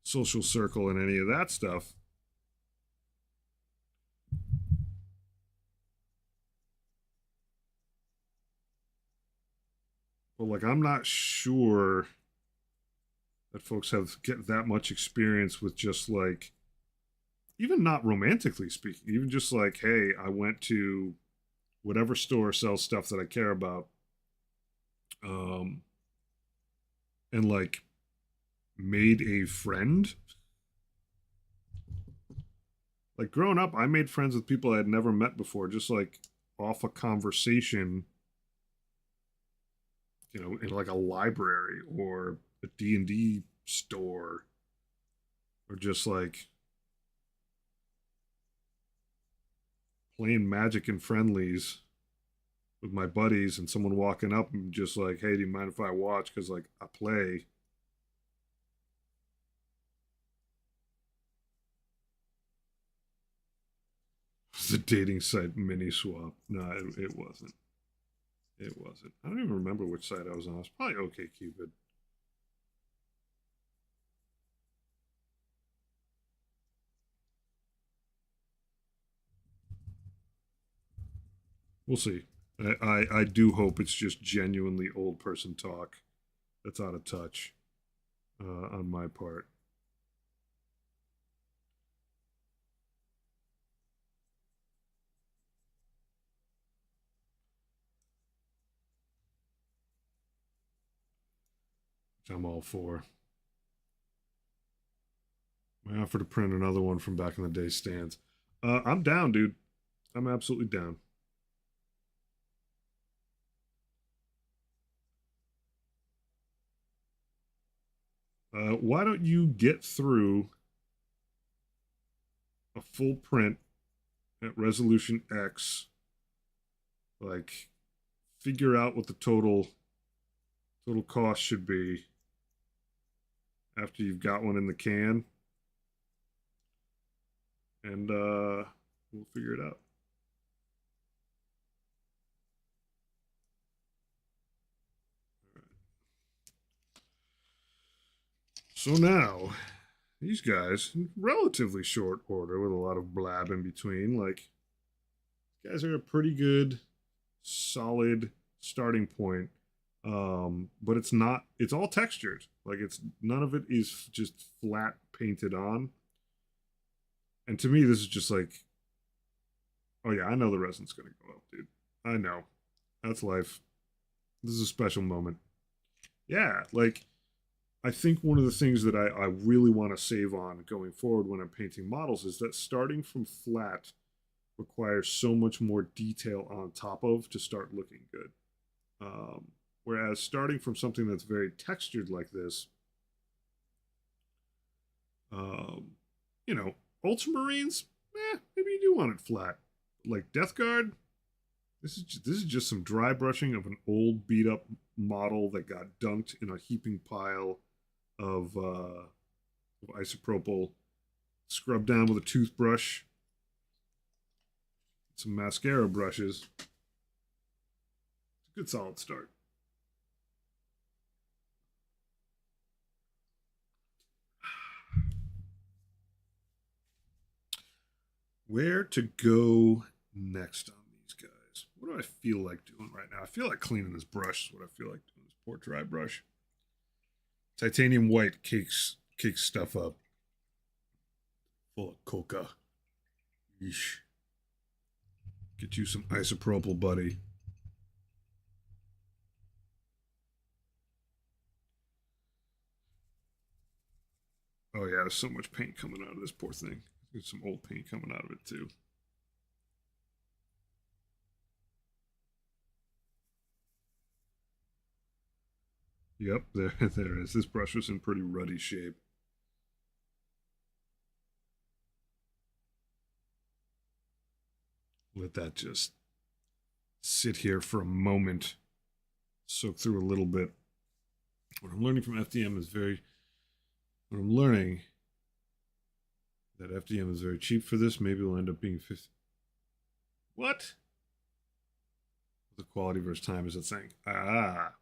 social circle and any of that stuff. But like, I'm not sure that folks have get that much experience with just like, even not romantically speaking, even just like, hey, I went to whatever store sells stuff that I care about, um, and like made a friend. Like growing up, I made friends with people I had never met before, just like off a conversation, in like a library or a D&D store, or just like playing Magic and friendlies with my buddies, and someone walking up and just like, hey, do you mind if I watch? Because like I play. The dating site mini swap. No, it wasn't. It wasn't. I don't even remember which site I was on. It was probably OK Cupid. We'll see. I do hope it's just genuinely old person talk that's out of touch on my part. Which I'm all for. My offer to print another one from back in the day stands. I'm down, dude. I'm absolutely down. Why don't you get through a full print at resolution X? Like, figure out what the total cost should be after you've got one in the can, and we'll figure it out. So now, these guys, in relatively short order with a lot of blab in between, like, guys are a pretty good, solid starting point. But it's not, it's all textured. Like, it's none of it is just flat painted on. And to me, this is just like, oh yeah, I know the resin's gonna go up, dude. I know. That's life. This is a special moment. Yeah, like I think one of the things that I really want to save on going forward when I'm painting models is that starting from flat requires so much more detail on top of to start looking good. Um, Whereas starting from something that's very textured like this, um, you know, Ultramarines, maybe you do want it flat. Like Death Guard, this is just some dry brushing of an old beat up model that got dunked in a heaping pile of isopropyl, scrubbed down with a toothbrush, some mascara brushes. It's a good solid start. Where to go next on these guys? What do I feel like doing right now? I feel like cleaning this brush is what I feel like doing. This poor dry brush. Titanium white cakes stuff up. Full of coca. Yeesh. Get you some isopropyl, buddy. Oh yeah, there's so much paint coming out of this poor thing. There's some old paint coming out of it too. Yep, there is. This brush was in pretty ruddy shape. Let that just sit here for a moment, soak through a little bit. What I'm learning from FDM is what I'm learning That FDM is very cheap for this. Maybe it'll end up being 50. What? The quality versus time is a thing. Ah.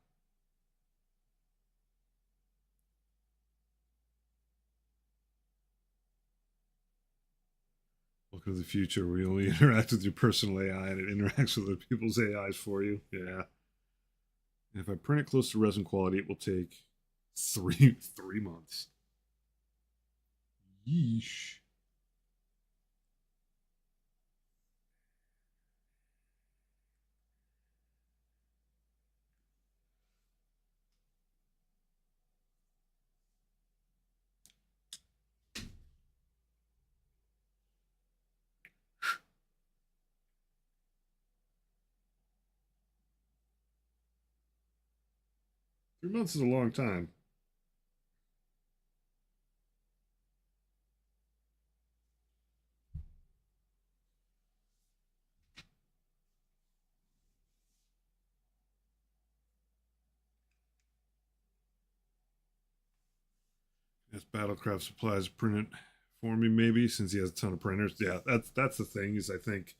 Welcome to the future where you only interact with your personal AI and it interacts with other people's AIs for you. Yeah. And if I print it close to resin quality, it will take three months. Yeesh. Three months is a long time. Yes, Battlecraft supplies print it for me, maybe, since he has a ton of printers. Yeah, that's the thing, is I think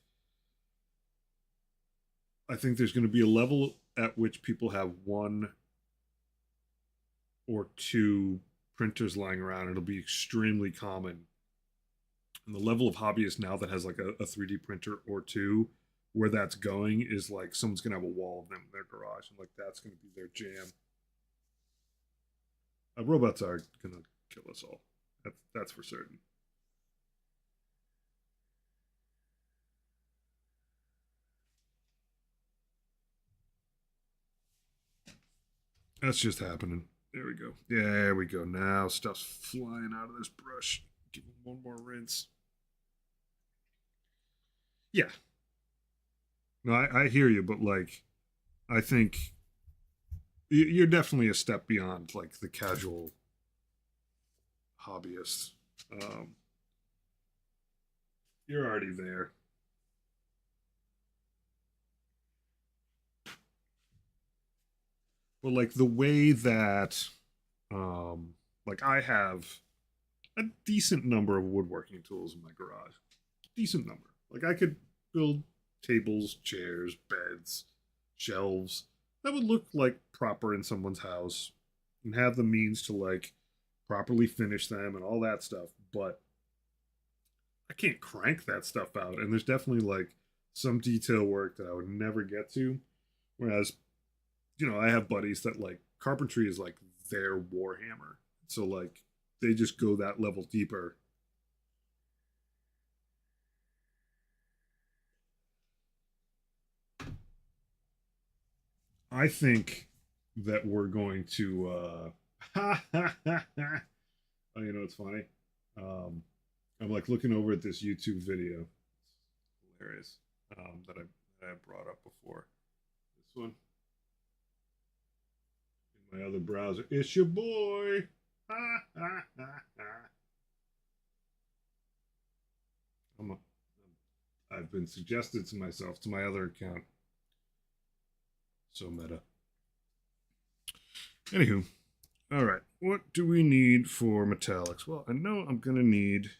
there's going to be a level at which people have one or two printers lying around. It'll be extremely common. And the level of hobbyist now that has like a 3D printer or two, where that's going is like someone's going to have a wall of them in their garage. And like that's going to be their jam. Robots are going to kill us all. That's for certain. That's just happening. There we go. There we go. Now stuff's flying out of this brush. Give him one more rinse. Yeah. No, I hear you, but like, I think you're definitely a step beyond like the casual hobbyist. Um, you're already there. But like the way that, like I have a decent number of woodworking tools in my garage. Decent number. Like I could build tables, chairs, beds, shelves that would look like proper in someone's house and have the means to like properly finish them and all that stuff. But I can't crank that stuff out. And there's definitely like some detail work that I would never get to. Whereas, I have buddies that like carpentry is like their warhammer. So like they just go that level deeper. I think that we're going to oh, it's funny. Um I'm like looking over at this YouTube video. It's hilarious. That I brought up before. This one in my other browser. It's your boy. I'm a, I've been suggested to myself to my other account. So meta. Anywho, all right. What do we need for metallics? Well, I know I'm gonna need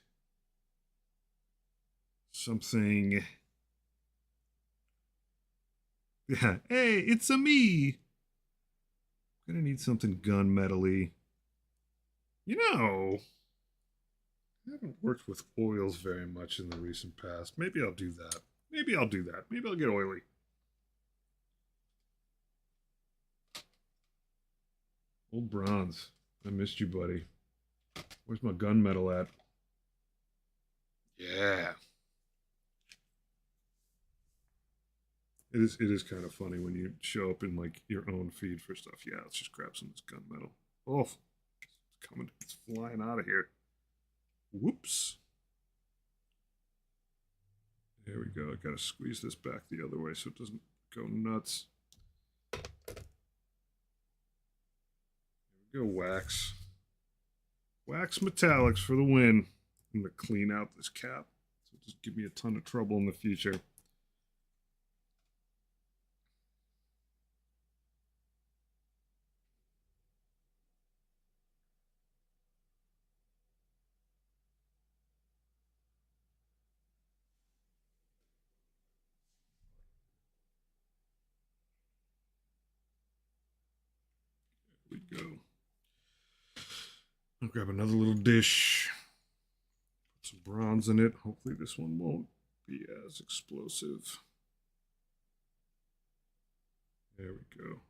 something. Yeah. Hey, it's a me. I'm gonna need something gunmetally. I haven't worked with oils very much in the recent past. Maybe I'll do that. Maybe I'll do that. Maybe I'll get oily. Old bronze. I missed you, buddy. Where's my gunmetal at? Yeah. It is kind of funny when you show up in like your own feed for stuff. Yeah, let's just grab some of this gunmetal. Oh, it's coming. It's flying out of here. Whoops. There we go. I gotta squeeze this back the other way so it doesn't go nuts. Here we go, wax. Wax metallics for the win. I'm gonna clean out this cap. So just give me a ton of trouble in the future. I'll grab another little dish. Put some bronze in it. Hopefully this one won't be as explosive. There we go.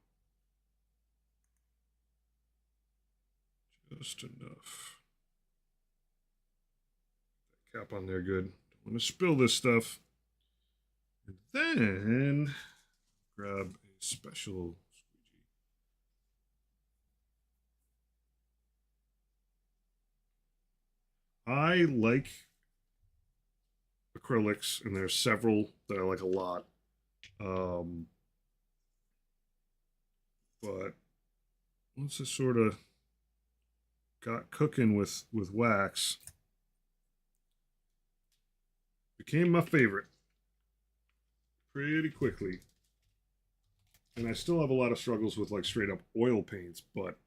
Just enough. Cap on there good. Don't want to spill this stuff. And then grab a special squeegee. I like acrylics, and there's several that I like a lot. But once I sort of got cooking with wax, became my favorite pretty quickly. And I still have a lot of struggles with like straight up oil paints, but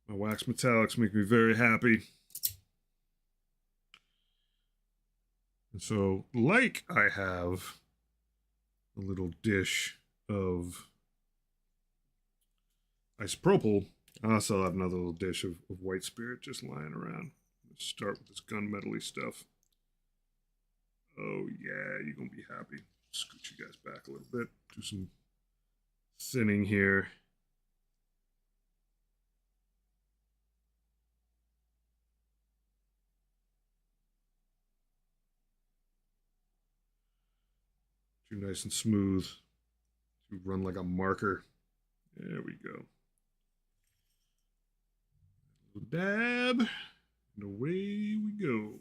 my wax metallics make me very happy. And so, like, I have a little dish of isopropyl, I also have another little dish of white spirit just lying around. Let's start with this gunmetal-y stuff. Oh yeah, you're gonna be happy. Scoot you guys back a little bit. Do some thinning here. Too nice and smooth. To run like a marker. There we go. A little dab, and away we go.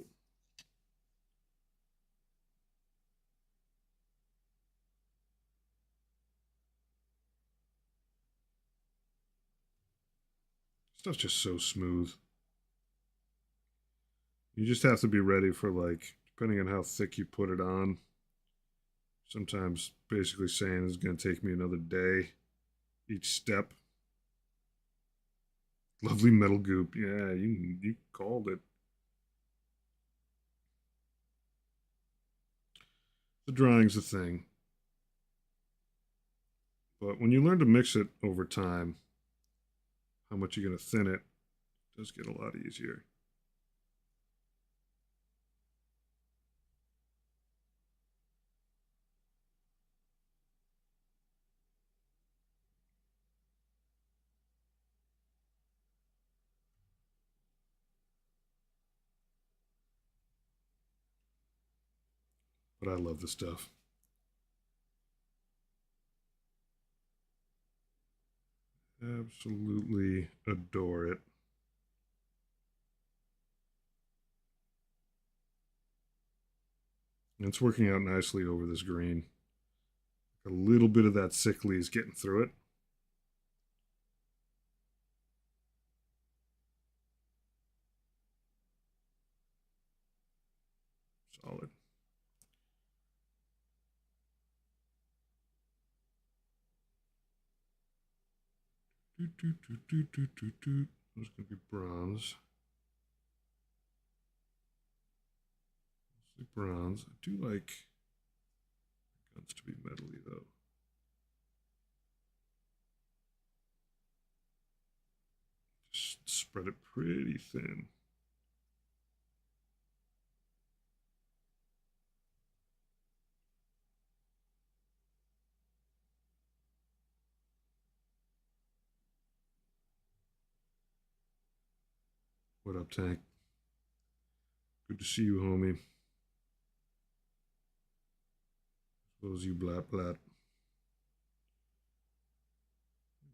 Stuff's just so smooth. You just have to be ready for, like, depending on how thick you put it on. Sometimes basically saying it's going to take me another day each step. Lovely metal goop. Yeah, you called it. The drying's the thing. But when you learn to mix it over time, how much you're going to thin it, it does get a lot easier. But I love this stuff. Absolutely adore it. And it's working out nicely over this green. A little bit of that sickly is getting through it. Solid. There's going to be bronze. Mostly bronze. I do like guns to be metally, though. Just spread it pretty thin. What up, Tank? Good to see you, homie. As well as you, Blat Blat.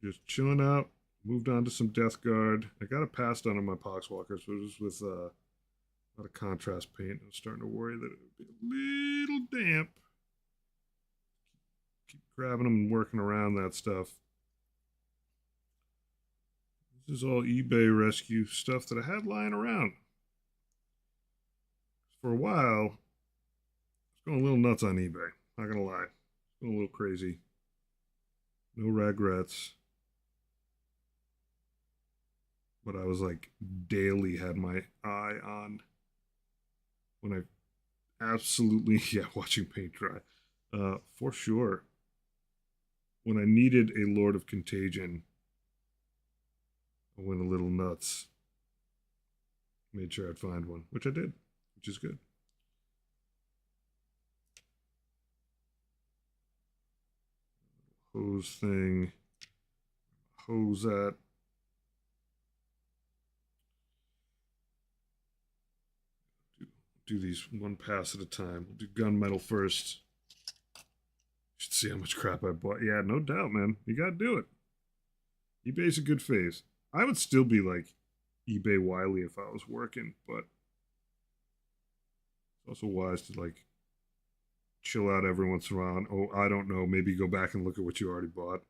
Just chilling out. Moved on to some Death Guard. I got a pass on my Poxwalkers, but it was with a lot of contrast paint. I was starting to worry that it would be a little damp. Keep grabbing them and working around that stuff. This is all eBay rescue stuff that I had lying around. For a while, I was going a little nuts on eBay. Not gonna lie, going a little crazy. No regrets. But I was like daily had my eye on when I absolutely watching paint dry. For sure. When I needed a Lord of Contagion, I went a little nuts. Made sure I'd find one, which I did, which is good. Hose thing. Hose at. Do these one pass at a time. We'll do gunmetal first. Should see how much crap I bought. Yeah, no doubt, man. You gotta do it. eBay's a good phase. I would still be like eBay Wiley if I was working, but it's also wise to like chill out every once in a while. And, oh, I don't know. Maybe go back and look at what you already bought.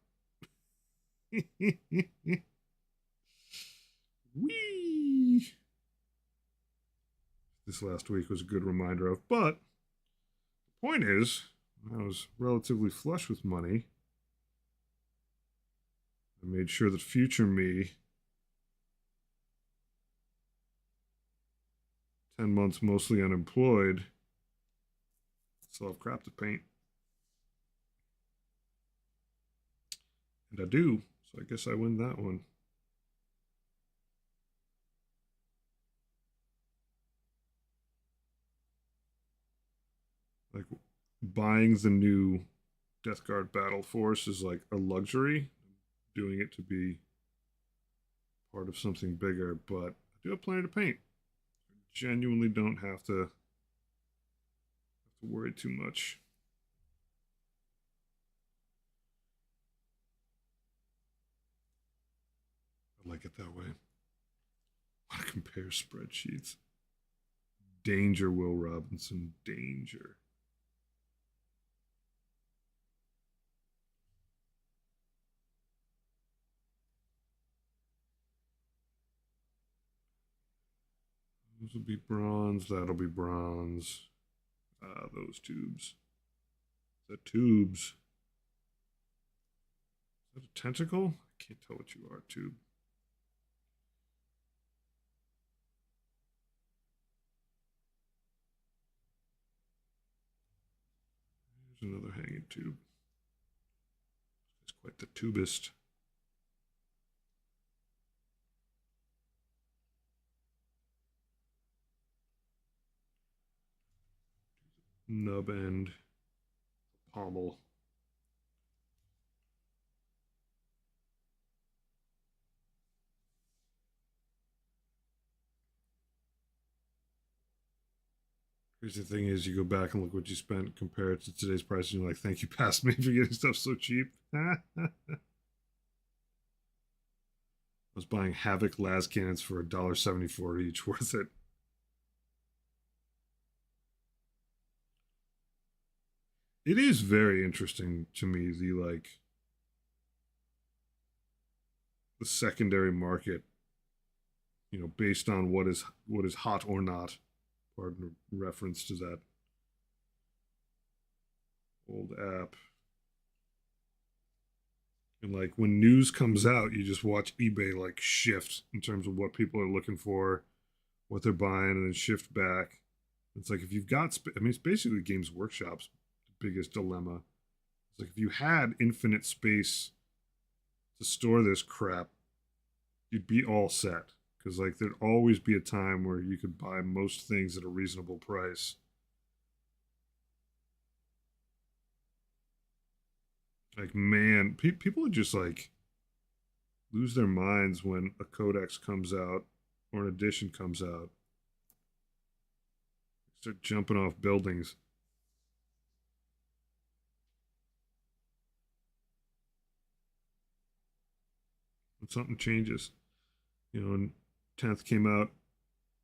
Whee! This last week was a good reminder of. But the point is, I was relatively flush with money. I made sure that future me, 10 months mostly unemployed, still have crap to paint. And I do, so I guess I win that one. Like, buying the new Death Guard Battle Force is like a luxury. Doing it to be part of something bigger, but I do have plenty to paint. I genuinely don't have to worry too much. I like it that way. I want to compare spreadsheets. Danger, Will Robinson. Danger. Those will be bronze. That'll be bronze. Those tubes. The tubes. Is that a tentacle? I can't tell what you are, tube. There's another hanging tube. It's quite the tubist. Nub end. Pommel. Here's the thing is you go back and look what you spent, compare it to today's price, and you're like, thank you past me for getting stuff so cheap. I was buying Havoc las cannons for $1.74 each, worth it. It is very interesting to me, the secondary market, based on what is hot or not. Pardon reference to that old app. And like when news comes out, you just watch eBay like shift in terms of what people are looking for, what they're buying, and then shift back. It's like if you've got, I mean, it's basically Games Workshop's biggest dilemma. It's like if you had infinite space to store this crap, you'd be all set. Because like there'd always be a time where you could buy most things at a reasonable price. Like man, people are just like lose their minds when a codex comes out or an edition comes out. Start jumping off buildings. When something changes, when 10th came out,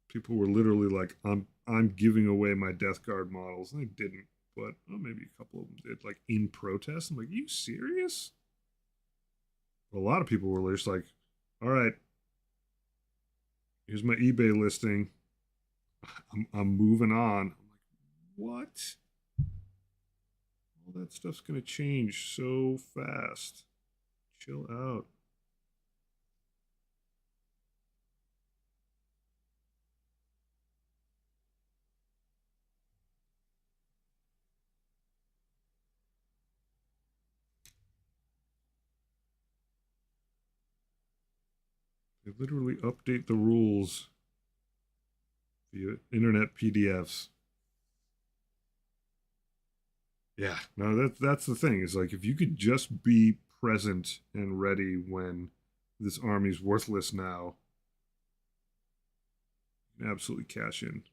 people were literally like, I'm giving away my Death Guard models. And they didn't, but maybe a couple of them did, like in protest. I'm like, are you serious? But a lot of people were just like, all right, here's my eBay listing. I'm moving on. I'm like, what? All that stuff's gonna change so fast. Chill out. They literally update the rules via internet PDFs. Yeah, no, that's the thing. Is like if you could just be present and ready when this army's worthless now, you can absolutely cash in.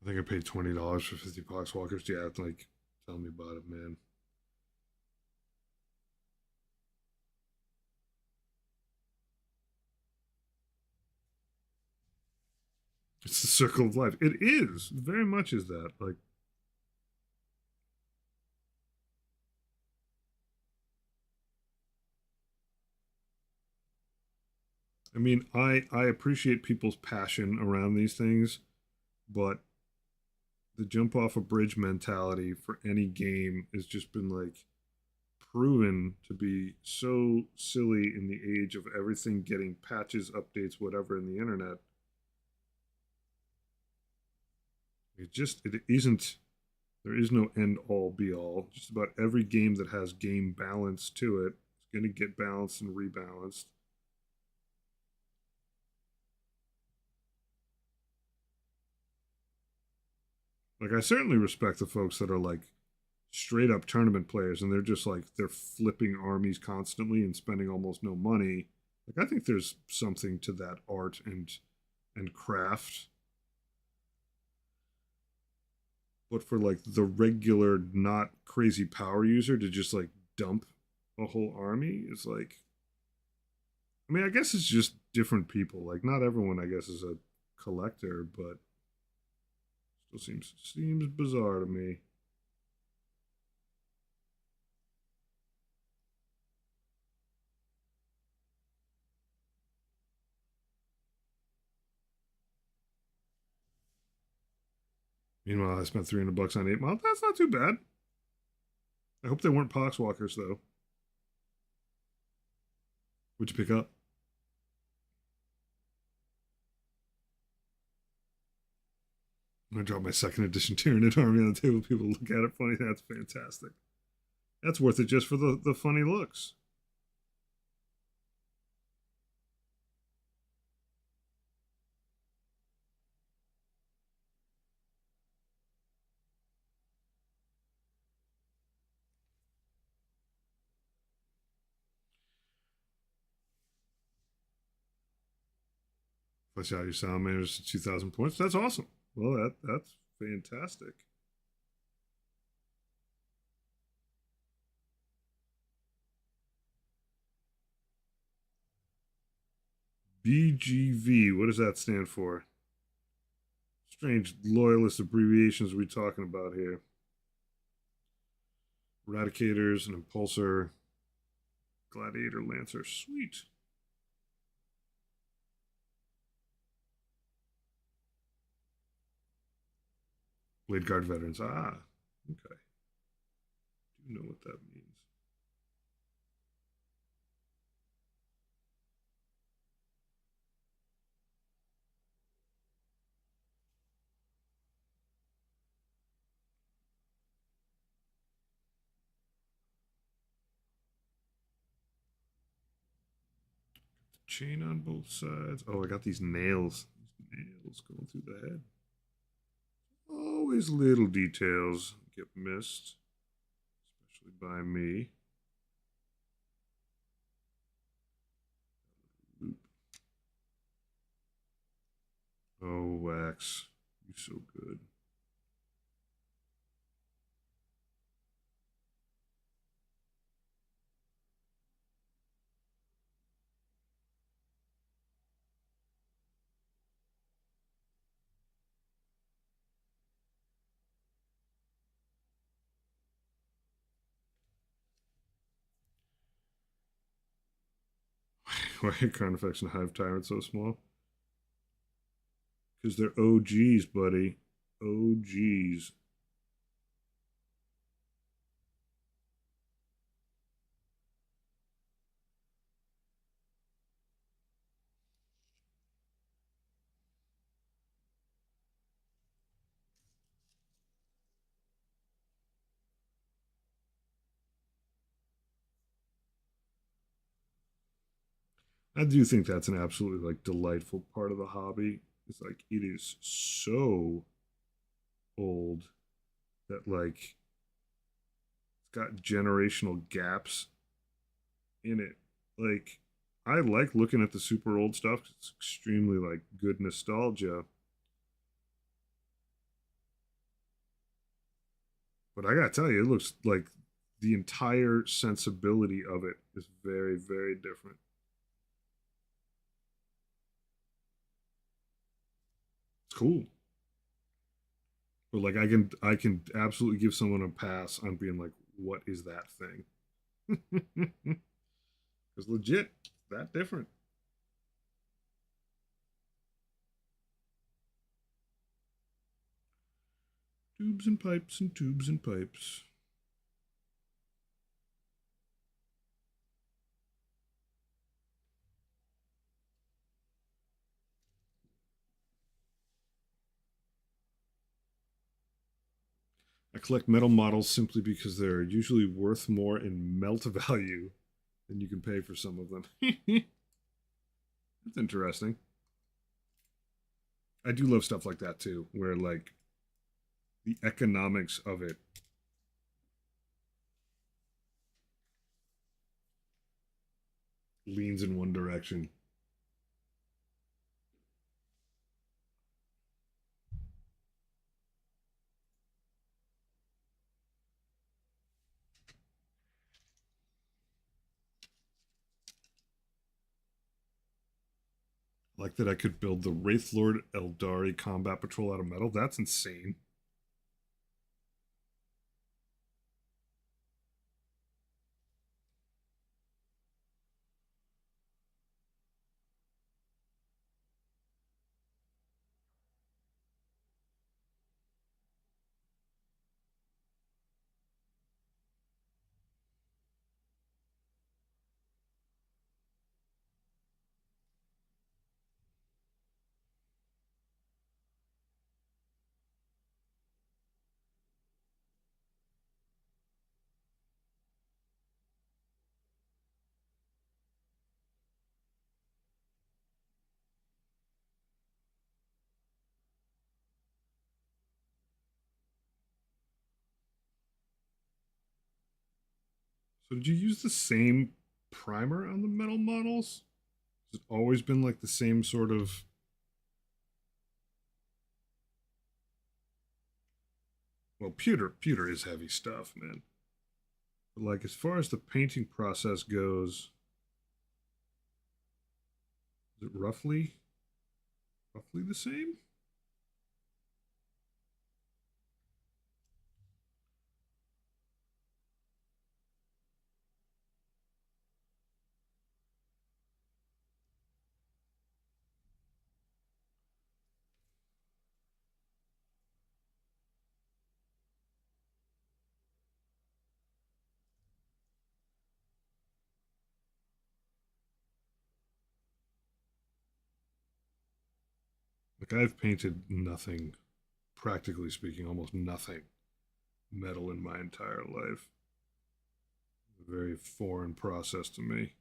I think I paid $20 for 50 Poxwalkers. Yeah, like tell me about it, man. It's the circle of life. It is very much is that. Like, I mean, I appreciate people's passion around these things, but the jump off a bridge mentality for any game has just been like proven to be so silly in the age of everything getting patches, updates, whatever in the internet. It isn't. There is no end all be all. Just about every game that has game balance to it is going to get balanced and rebalanced. Like I certainly respect the folks that are like straight up tournament players and they're just like they're flipping armies constantly and spending almost no money. Like I think there's something to that art and craft. But for like the regular not crazy power user to just like dump a whole army is like, I mean, I guess it's just different people. Like not everyone I guess is a collector, but still seems bizarre to me. Meanwhile, I spent $300 on 8 Mile. That's not too bad. I hope they weren't Poxwalkers though. Would you pick up? I'm gonna drop my second edition Tyranid army on the table. People look at it funny. That's fantastic. That's worth it just for the funny looks. Flesh out your salamanders to 2,000 points. That's awesome. Well, that's fantastic. BGV. What does that stand for? Strange loyalist abbreviations are we talking about here? Eradicators, an impulsor, gladiator, lancer. Sweet. Blade Guard veterans. Ah, okay. Do you know what that means? Chain on both sides. Oh, I got these nails. These nails going through the head. Always little details get missed, especially by me. Loop. Oh, Wax. You're so good. Why are Carnifex and Hive Tyrant so small? Because they're OGs, buddy. OGs. I do think that's an absolutely like delightful part of the hobby. It's like it is so old that like it's got generational gaps in it. Like I like looking at the super old stuff. It's extremely like good nostalgia. But I gotta tell you, it looks like the entire sensibility of it is very, very different. It's cool. But like I can absolutely give someone a pass on being like, what is that thing? It's legit that different. Tubes and pipes and tubes and pipes. I collect metal models simply because they're usually worth more in melt value than you can pay for some of them. That's interesting. I do love stuff like that too, where like the economics of it leans in one direction. Like that I could build the Wraith Lord Eldari Combat Patrol out of metal. That's insane. So did you use the same primer on the metal models? Has it always been like the same sort of well, pewter is heavy stuff, man. But like as far as the painting process goes, is it roughly the same? Like I've painted nothing, practically speaking, almost nothing metal in my entire life. A very foreign process to me.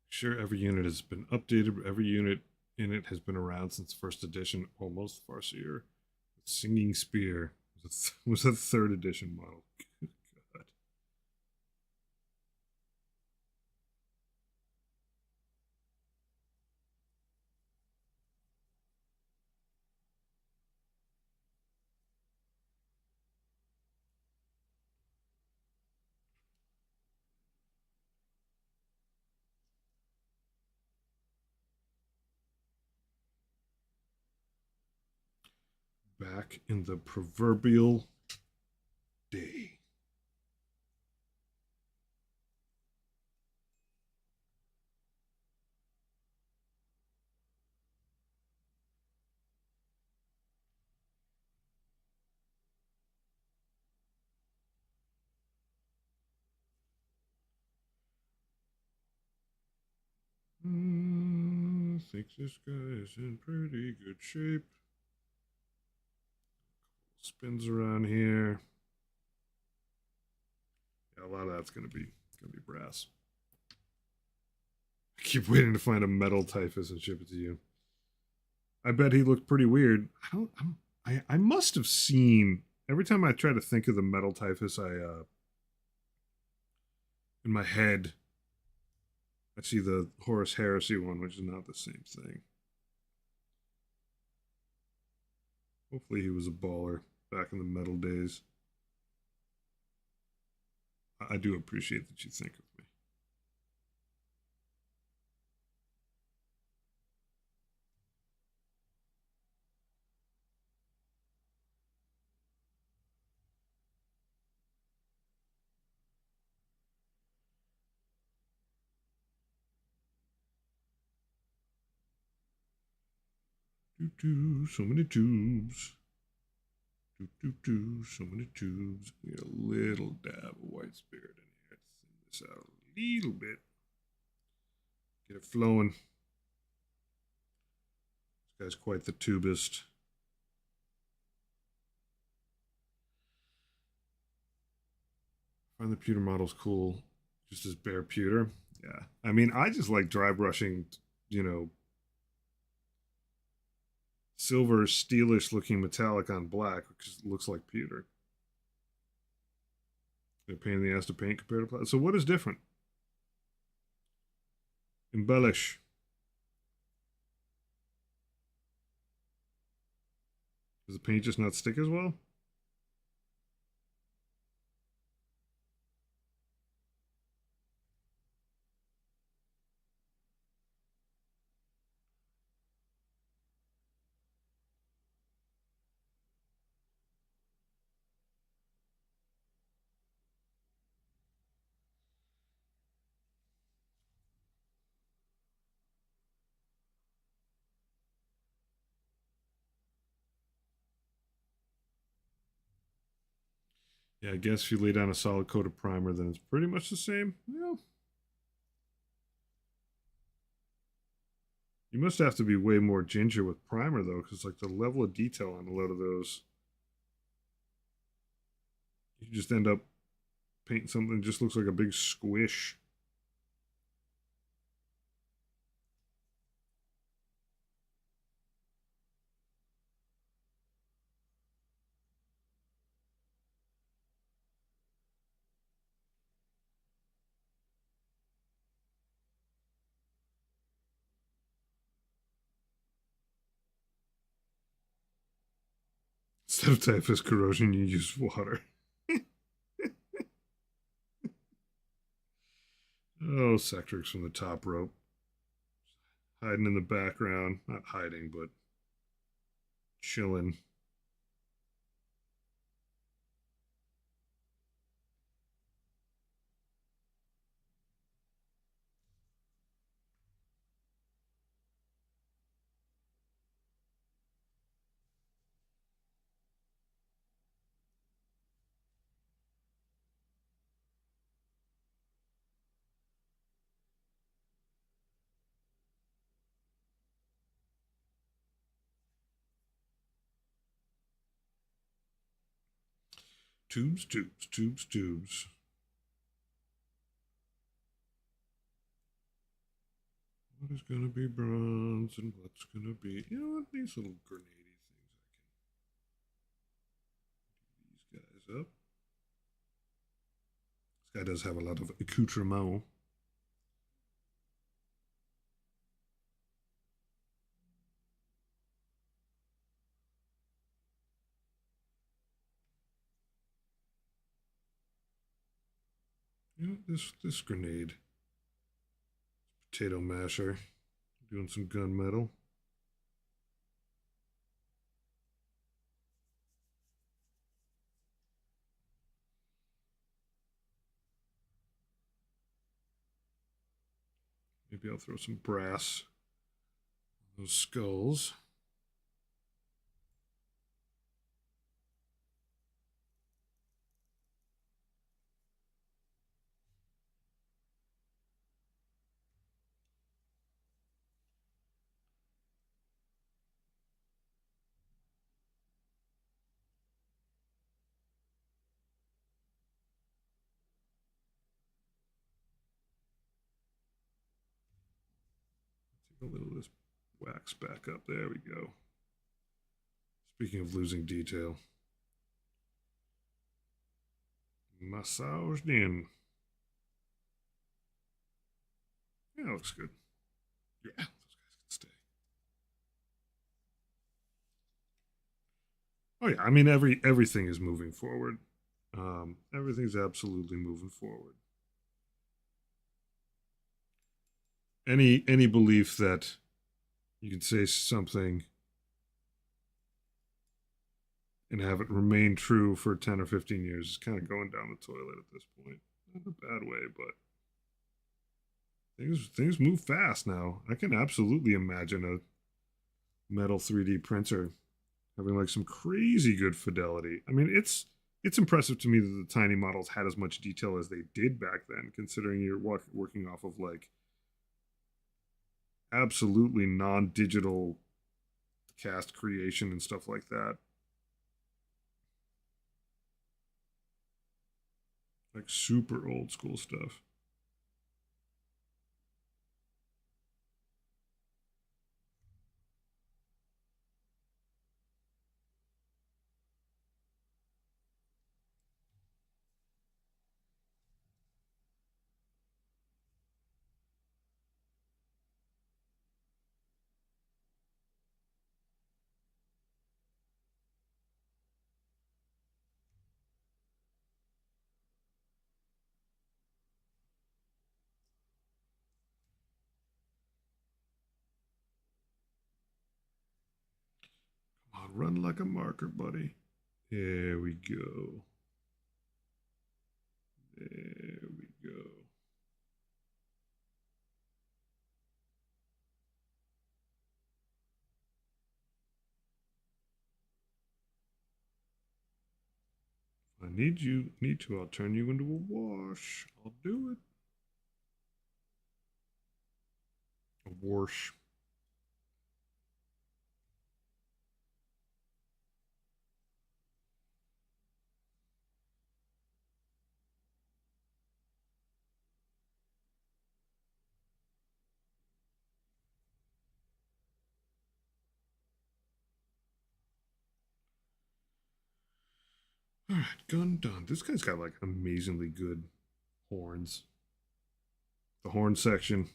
Sure, every unit has been updated, but every unit in it has been around since first edition, almost Farseer. Singing Spear was a third edition model. God. back in the proverbial day. I think this guy is in pretty good shape. Spins around here. Yeah, a lot of that's gonna be brass. I keep waiting to find a metal typhus and ship it to you. I bet he looked pretty weird. I must have seen every time I try to think of the metal typhus. In my head, I see the Horus Heresy one, which is not the same thing. Hopefully, he was a baller back in the metal days. I do appreciate that you think of me. So many tubes. So many tubes. We got a little dab of white spirit in here to thin this out a little bit. Get it flowing. This guy's quite the tubist. I find the pewter models cool, just as bare pewter. Yeah, I mean, I just like dry brushing, you know, silver steelish looking metallic on black, because it looks like pewter. They're pain in the ass to paint compared to plastic. So what is different? Embellish. Does the paint just not stick as well? Yeah, I guess if you lay down a solid coat of primer, then it's pretty much the same. Yeah. You must have to be way more ginger with primer though, because like the level of detail on a lot of those, you just end up painting something that just looks like a big squish. Instead of typhus corrosion, you use water. Oh, Sectrix from the top rope. Hiding in the background. Not hiding, but chilling. Tubes, tubes, tubes, tubes. What is going to be bronze and what's going to be... You know what? These little grenadey things, I can do these guys up. This guy does have a lot of accoutrement. You know, this grenade. Potato masher. Doing some gunmetal. Maybe I'll throw some brass on those skulls. Take a little of this wax back up. There we go. Speaking of losing detail. Massaged in. Yeah, looks good. Yeah, those guys can stay. Oh yeah, I mean everything is moving forward. Everything's absolutely moving forward. Any belief that you can say something and have it remain true for 10 or 15 years is kind of going down the toilet at this point. Not in a bad way, but things move fast now. I can absolutely imagine a metal 3D printer having like some crazy good fidelity. I mean, it's impressive to me that the tiny models had as much detail as they did back then, considering you're working off of like absolutely non-digital cast creation and stuff like that. Like super old school stuff. Come on, run like a marker, buddy. There we go. There we go. If I need to, I'll turn you into a wash. I'll do it. A wash. All right, gun done. This guy's got like amazingly good horns. The horn section,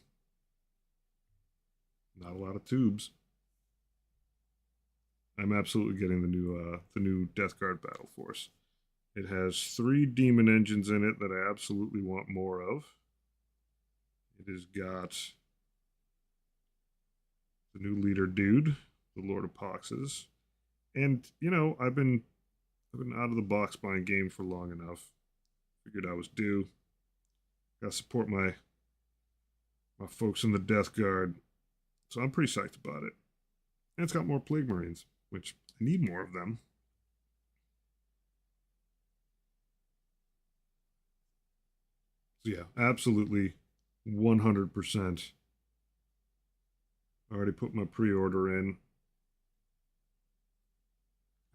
not a lot of tubes. I'm absolutely getting the new Death Guard Battle Force. It has 3 demon engines in it that I absolutely want more of. It has got the new leader dude, the Lord of Poxes. And you know, I've been out of the box buying games for long enough. Figured I was due. Gotta support my folks in the Death Guard. So I'm pretty psyched about it. And it's got more Plague Marines, which I need more of them. So yeah, absolutely 100%. I already put my pre-order in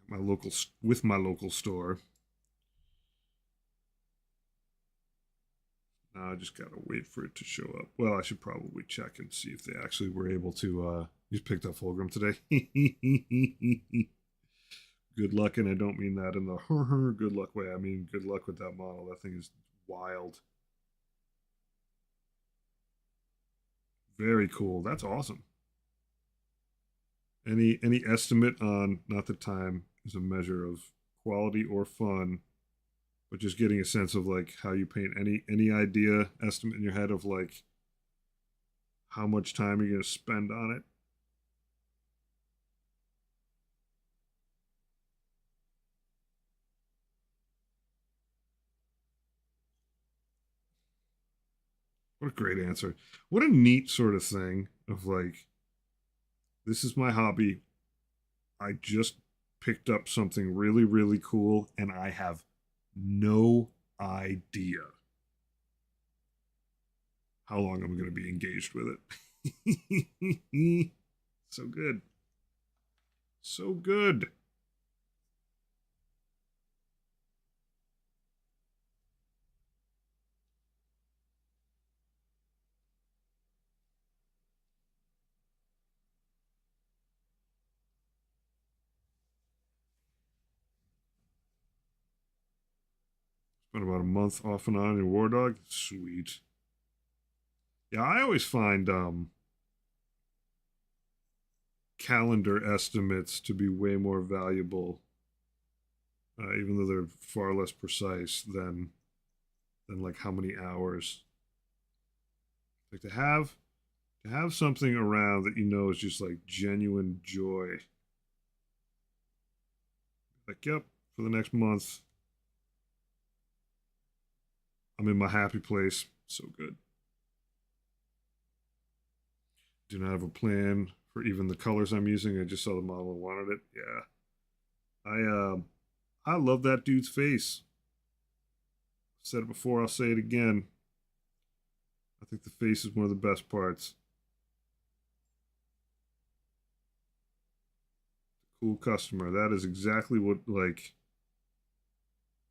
my local with my local store. Now I just gotta wait for it to show up. Well, I should probably check and see if they actually were able to. You picked up Fulgrim today. Good luck, and I don't mean that in the good luck way. I mean good luck with that model. That thing is wild. Very cool. That's awesome. Any estimate on, not that time is a measure of quality or fun, but just getting a sense of like how you paint, any idea estimate in your head of like how much time you're going to spend on it? What a great answer. What a neat sort of thing of like, this is my hobby. I just picked up something really, really cool, and I have no idea how long I'm going to be engaged with it. So good. So good. Spent about a month off and on in War Dog. Sweet. Yeah, I always find calendar estimates to be way more valuable, even though they're far less precise than like how many hours. Like to have something around that you know is just like genuine joy. Like, yep, for the next month, I'm in my happy place. So good. Do not have a plan for even the colors I'm using. I just saw the model and wanted it. Yeah. I love that dude's face. I've said it before, I'll say it again. I think the face is one of the best parts. Cool customer. That is exactly what like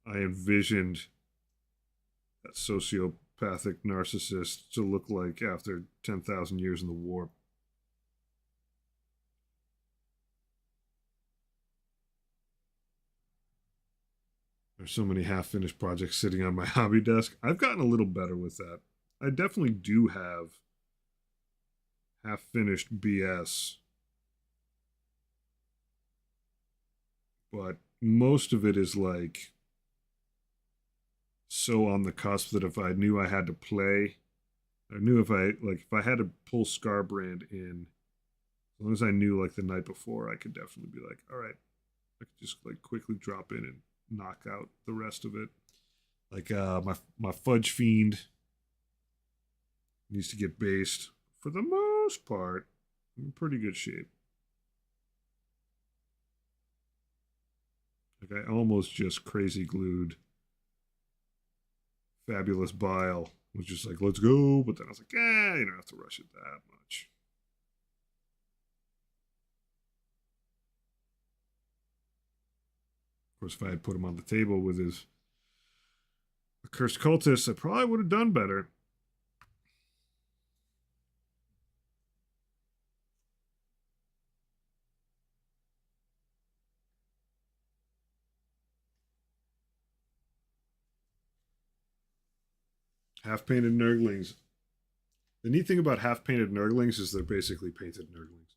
I envisioned that sociopathic narcissist to look like after 10,000 years in the war. There's so many half finished projects sitting on my hobby desk. I've gotten a little better with that. I definitely do have half finished BS, but most of it is like so on the cusp that if I knew I had to play, I knew if I had to pull Scarbrand in, as long as I knew like the night before, I could definitely be like, all right, I could just like quickly drop in and knock out the rest of it. Like my Fudge Fiend needs to get based. For the most part, I'm in pretty good shape. Like I almost just crazy glued Fabulous Bile. Was just like, let's go. But then I was like, you don't have to rush it that much. Of course, if I had put him on the table with his Cursed Cultist, I probably would have done better. Half painted Nurglings. The neat thing about half painted Nurglings is they're basically painted Nurglings.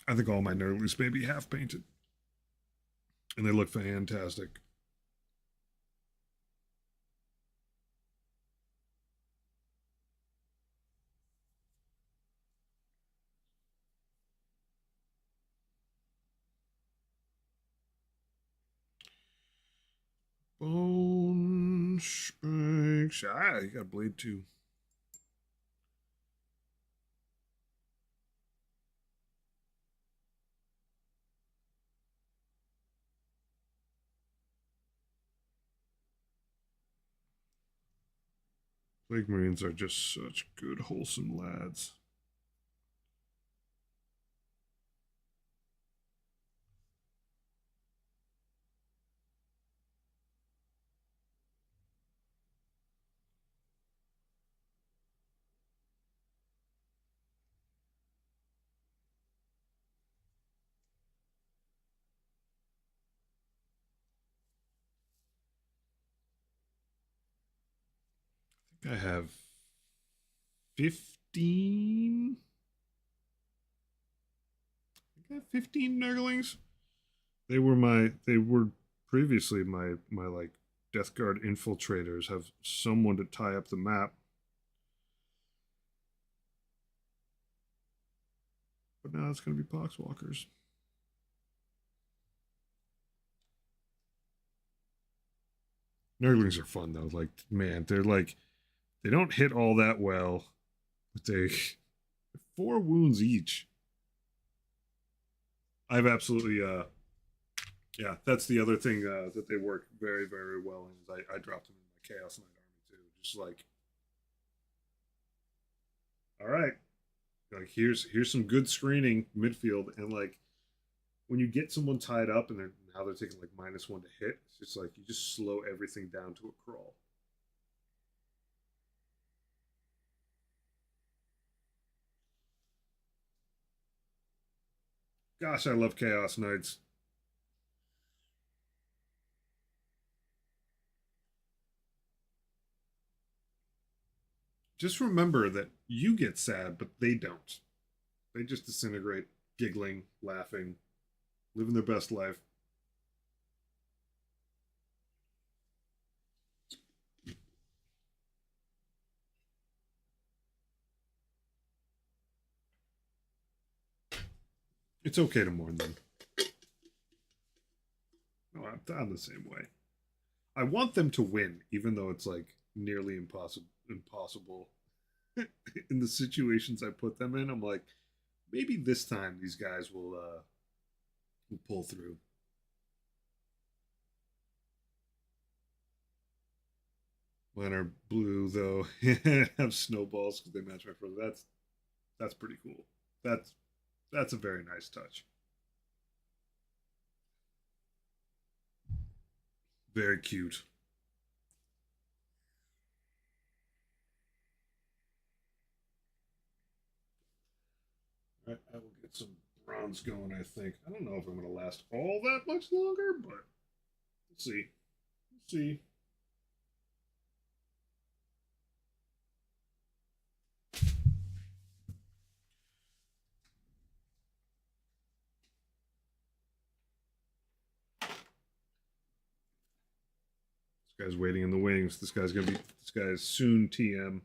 I think all my Nurglings may be half painted, and they look fantastic. Bone spikes. You got a blade too. Plague Marines are just such good, wholesome lads. I think I have 15. I think I have 15 Nurglings. They were previously my like Death Guard infiltrators. Have someone to tie up the map. But now it's going to be Poxwalkers. Nurglings are fun though. Like, man, they're like, they don't hit all that well, but they 4 wounds each. I've absolutely yeah, that's the other thing that they work very, very well in. Is I dropped them in my Chaos Knight army too. Just like, all right, like here's some good screening midfield, and like when you get someone tied up and now they're taking like -1 to hit, it's just like you just slow everything down to a crawl. Gosh, I love Chaos Knights. Just remember that you get sad, but they don't. They just disintegrate, giggling, laughing, living their best life. It's okay to mourn them. No, I'm the same way. I want them to win, even though it's like nearly impossible in the situations I put them in. I'm like, maybe this time these guys will pull through. Mine are blue though. Have snowballs because they match my frozen. That's pretty cool. That's a very nice touch. Very cute. All right, I will get some bronze going. I think. I don't know if I'm going to last all that much longer, but we'll see. We'll see. This guy's waiting in the wings. This guy's gonna be. This guy's soon TM.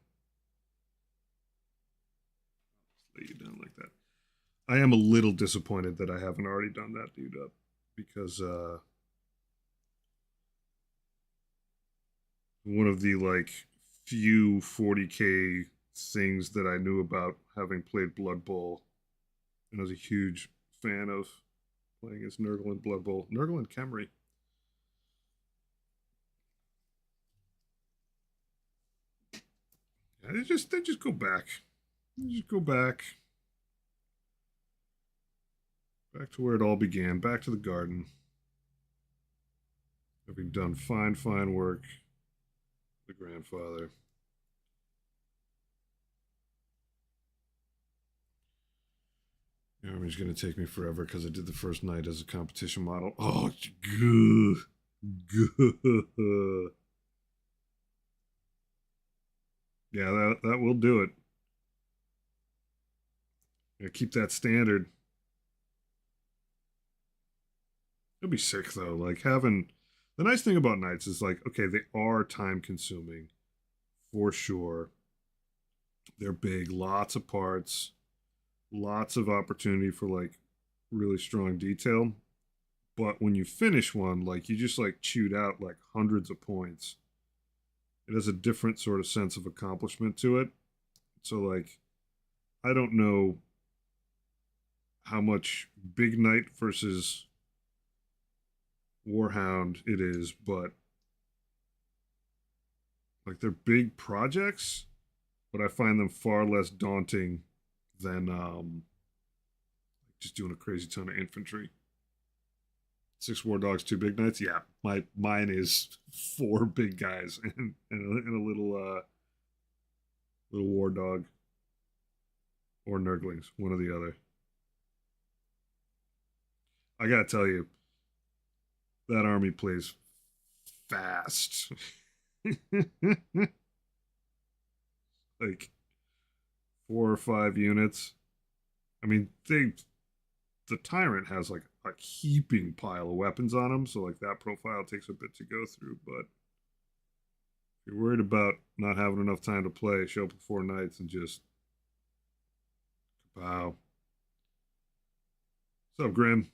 Lay you down like that. I am a little disappointed that I haven't already done that dude up because one of the like few 40k things that I knew about having played Blood Bowl, and I was a huge fan of playing as Nurgle in Blood Bowl. Nurgle and Khemri. Yeah, they just go back. They just go back. Back to where it all began. Back to the garden. Having done fine, fine work. The grandfather. The army's going to take me forever because I did the first night as a competition model. Oh, good. Good. Yeah, that will do it. Yeah, keep that standard. It'll be sick though. Like having the nice thing about nights is like, okay, they are time consuming for sure. They're big, lots of parts, lots of opportunity for like really strong detail. But when you finish one, like you just like chewed out like hundreds of points. It has a different sort of sense of accomplishment to it. So like I don't know how much Big Knight versus Warhound it is, but like they're big projects, but I find them far less daunting than just doing a crazy ton of infantry. 6 war dogs, 2 big knights. Yeah, mine is 4 big guys and a little war dog or nurglings, one or the other. I gotta tell you, that army plays fast. Like 4 or 5 units. I mean, the tyrant has like a heaping pile of weapons on him, so like that profile takes a bit to go through. But if you're worried about not having enough time to play, show up with 4 knights and just wow. What's up, Grim?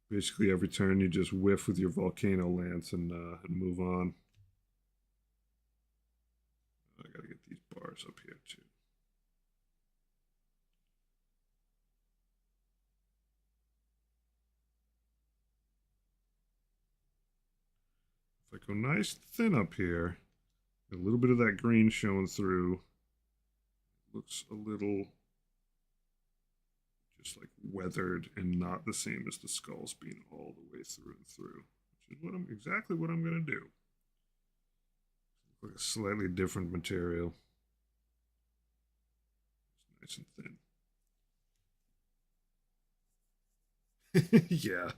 Basically, every turn you just whiff with your volcano lance and move on. I gotta get these bars up here too. If I go nice thin up here, a little bit of that green showing through. Looks a little just like weathered and not the same as the skulls being all the way through and through, which is exactly what I'm going to do. Like a slightly different material. It's nice and thin. Yeah.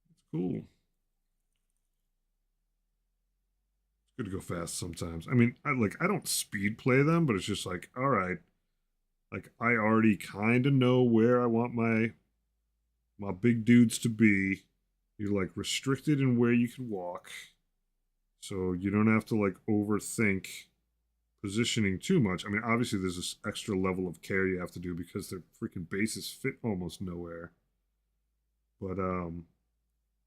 It's cool. It's good to go fast sometimes. I mean, I don't speed play them, but it's just like, all right, like I already kind of know where I want my big dudes to be. You're like restricted in where you can walk. So you don't have to like overthink positioning too much. I mean, obviously there's this extra level of care you have to do because their freaking bases fit almost nowhere. But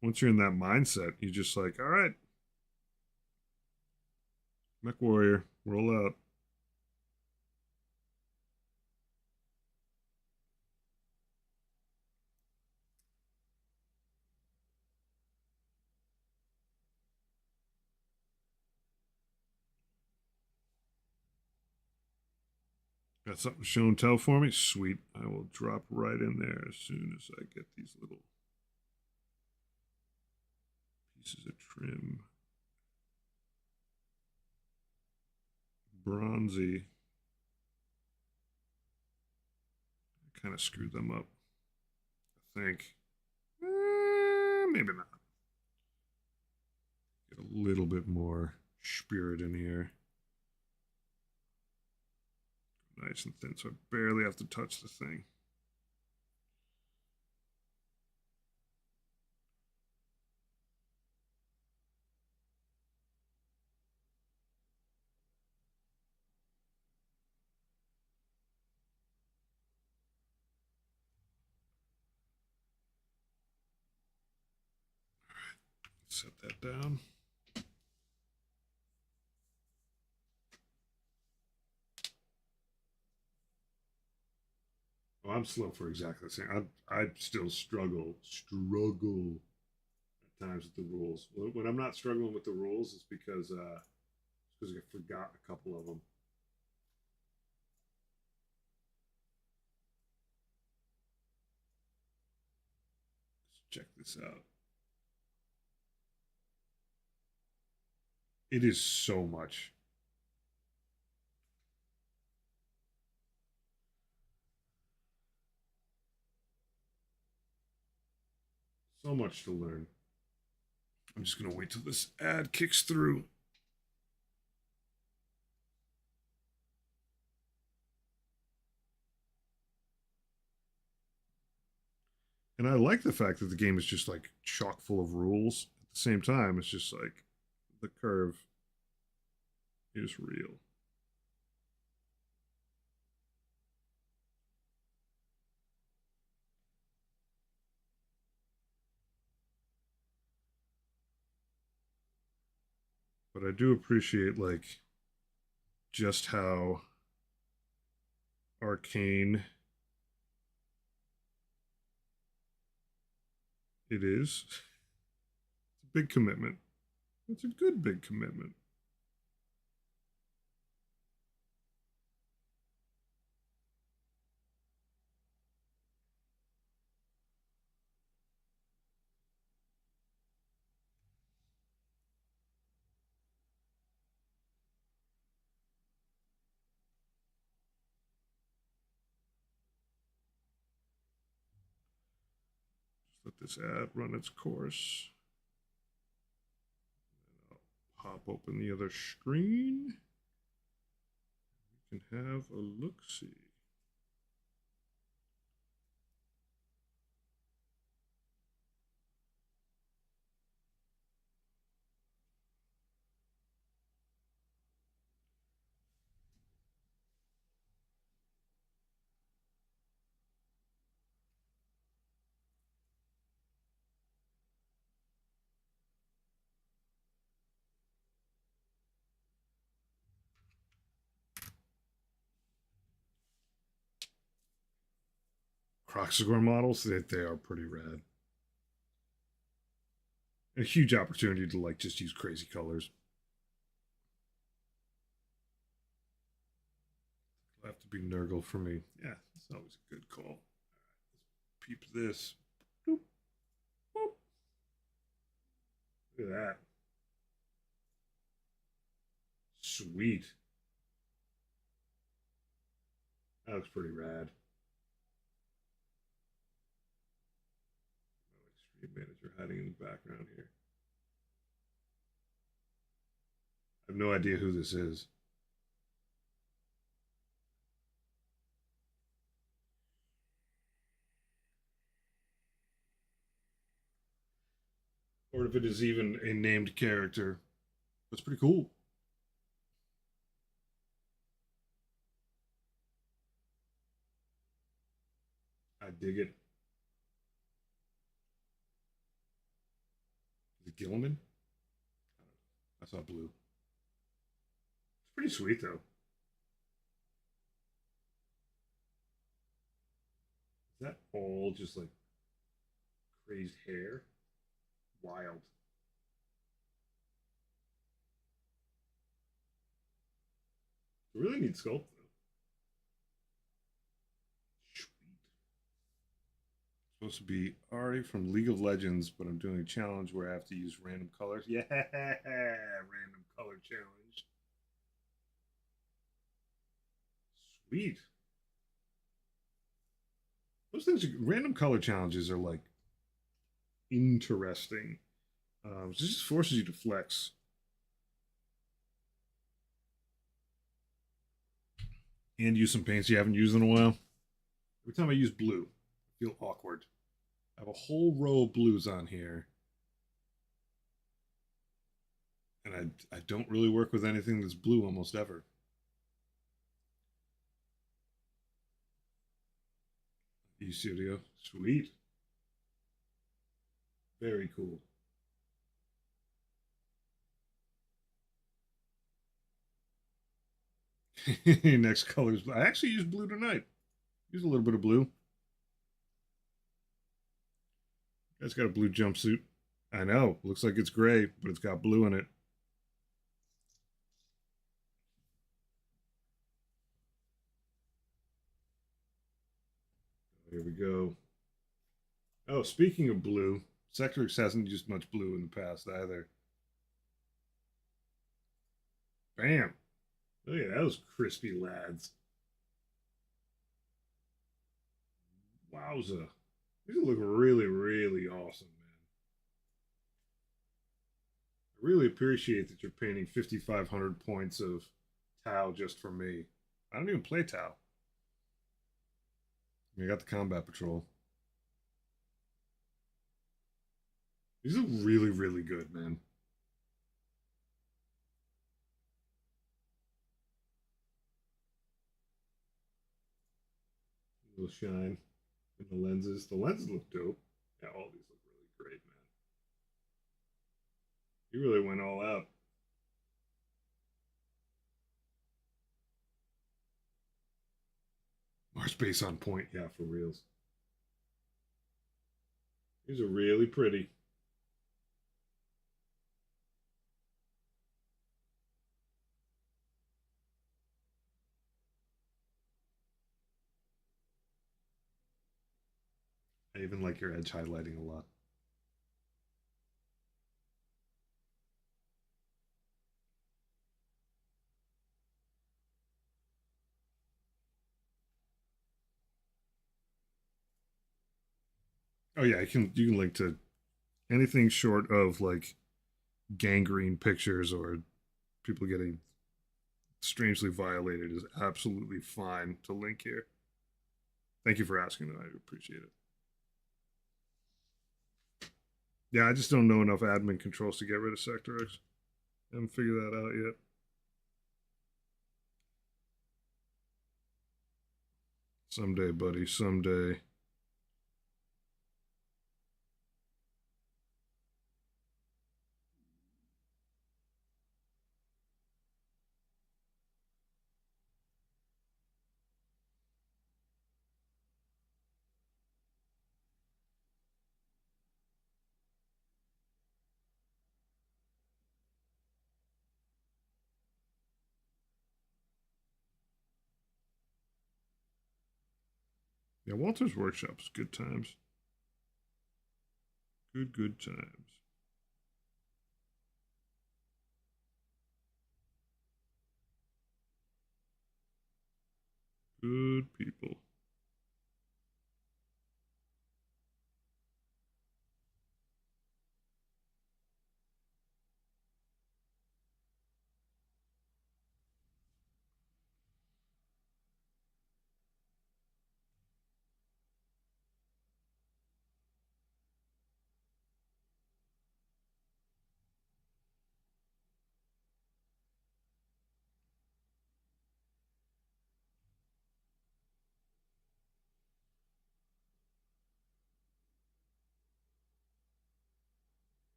once you're in that mindset, you're just like, all right, Mech Warrior, roll out. Got something show and tell for me? Sweet. I will drop right in there as soon as I get these little pieces of trim. Bronzy. I kind of screwed them up, I think. Maybe not. Get a little bit more spirit in here. Nice and thin, so I barely have to touch the thing. Set that down. Oh, I'm slow for exactly the same. I still struggle at times with the rules. When I'm not struggling with the rules, it's because I forgot a couple of them. Let's check this out. It is so much. So much to learn. I'm just gonna wait till this ad kicks through. And I like the fact that the game is just like chock full of rules. At the same time, it's just like the curve is real. But I do appreciate like just how arcane it is. It's a big commitment. It's a good big commitment. Just let this ad run its course. I'll pop open the other screen. We can have a look-see. Croxagore models, they are pretty rad. A huge opportunity to like just use crazy colors. It'll have to be Nurgle for me. Yeah, it's always a good call. All right, let's peep this. Boop, boop. Look at that. Sweet. That looks pretty rad. Stream manager hiding in the background here. I have no idea who this is. Or if it is even a named character. That's pretty cool. I dig it. Is it Gilliman? I saw blue. It's pretty sweet though. Is that all just like crazed hair? Wild. Really neat sculpt though. Sweet. Supposed to be Ari from League of Legends, but I'm doing a challenge where I have to use random colors. Yeah, random color challenge. Sweet. Those things, random color challenges are like interesting. It just forces you to flex. And use some paints you haven't used in a while. Every time I use blue, I feel awkward. I have a whole row of blues on here. And I don't really work with anything that's blue almost ever. E-Studio. Sweet. Very cool. Next color is blue. I actually used blue tonight. Use a little bit of blue. It's got a blue jumpsuit. I know. Looks like it's gray, but it's got blue in it. Here we go. Oh, speaking of blue, Sectrix hasn't used much blue in the past either. Bam. Look at those crispy lads. Wowza. These look really, really awesome, man. I really appreciate that you're painting 5,500 points of Tau just for me. I don't even play Tau. You got the Combat Patrol. These are really, really good, man. A little shine in the lenses. The lenses look dope. Yeah, all these look really great, man. You really went all out. Mars base on point. Yeah, for reals. These are really pretty. I even like your edge highlighting a lot. Oh yeah, you can link to anything short of like gangrene pictures or people getting strangely violated is absolutely fine to link here. Thank you for asking that. I appreciate it. Yeah, I just don't know enough admin controls to get rid of Sector X. I haven't figured that out yet. Someday, buddy, someday. Yeah, Walter's Workshop is good times. Good times. Good people.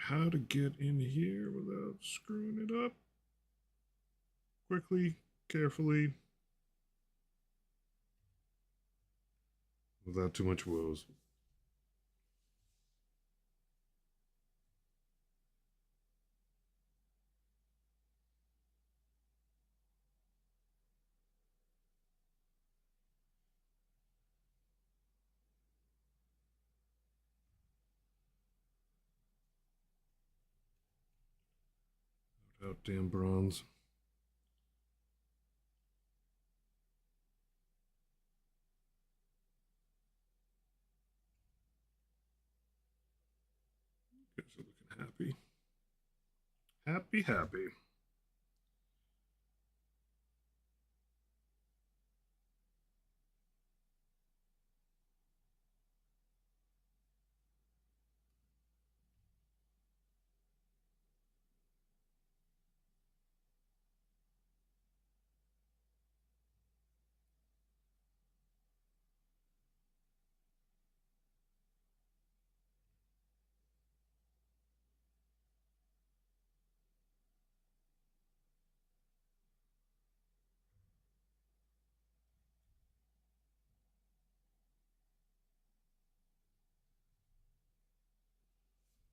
How to get in here without screwing it up? Quickly, carefully, without too much woes. Without damn bronze. Guys are looking happy. Happy.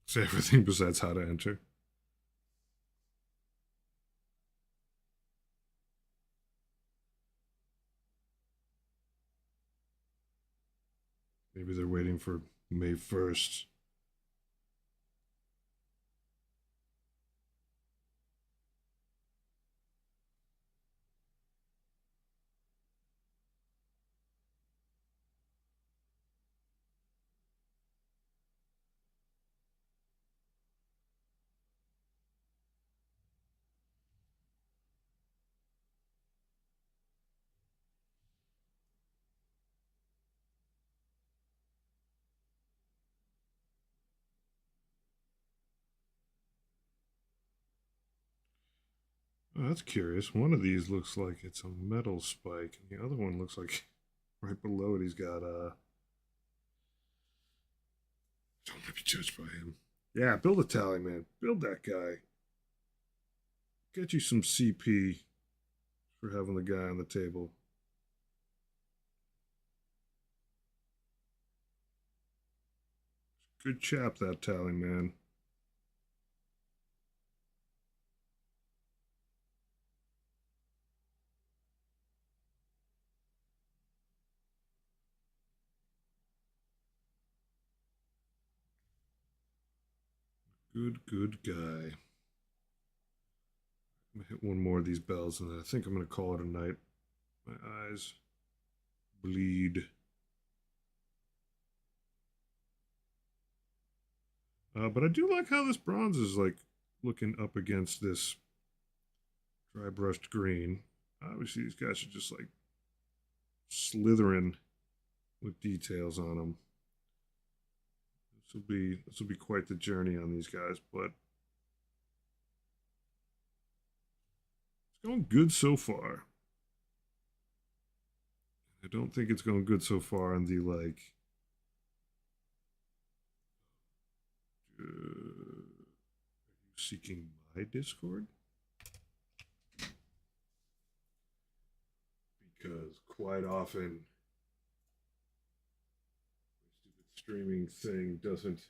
Say everything besides how to enter. Maybe they're waiting for May 1st. Oh, that's curious. One of these looks like it's a metal spike, and the other one looks like right below it he's got don't want to be judged by him. Yeah, build a tally, man. Build that guy. Get you some CP for having the guy on the table. Good chap, that tally man. Good guy. I'm gonna hit one more of these bells, and I think I'm gonna call it a night. My eyes bleed. But I do like how this bronze is like looking up against this dry brushed green. Obviously, these guys are just like slithering with details on them. This will be quite the journey on these guys, but it's going good so far. I don't think it's going good so far on the like seeking my Discord? Because quite often my stupid streaming thing doesn't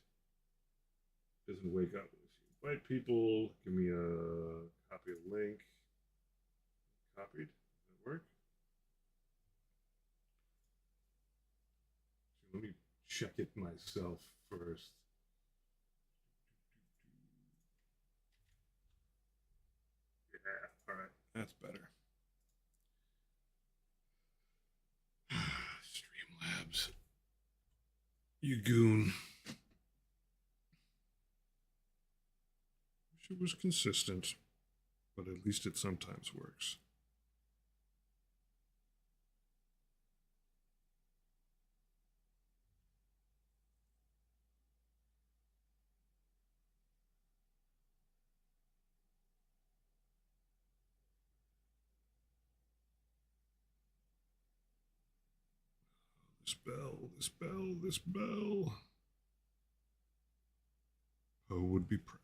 wake up. Invite people, give me a copy of the link. Copied. Does that work? Let me check it myself first. Yeah, all right. That's better. Streamlabs. You goon. Wish it was consistent, but at least it sometimes works. This bell, this bell, this bell. Poe would be proud.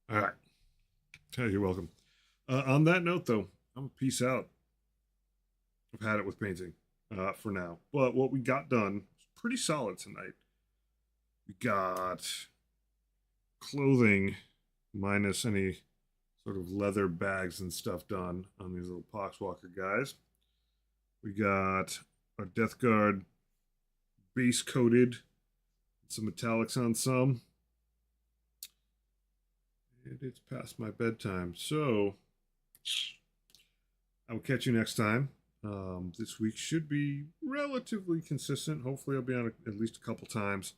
All right. Hey, you're welcome. On that note, though, I'm a peace out. I've had it with painting for now. But what we got done was pretty solid tonight. We got clothing minus any sort of leather bags and stuff done on these little Poxwalker guys. We got our Death Guard base coated, some metallics on some. And it's past my bedtime, so I will catch you next time. This week should be relatively consistent. Hopefully, I'll be on at least a couple times.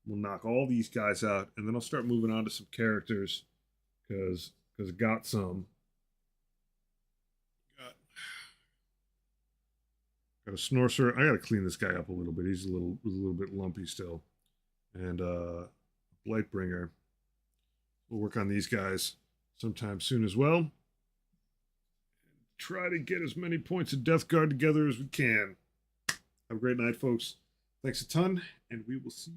We'll knock all these guys out, and then I'll start moving on to some characters because I got some. Got a Snorcer. I got to clean this guy up a little bit. He's a little bit lumpy still, and Blightbringer. We'll work on these guys sometime soon as well. Try to get as many points of Death Guard together as we can. Have a great night, folks. Thanks a ton, and we will see you.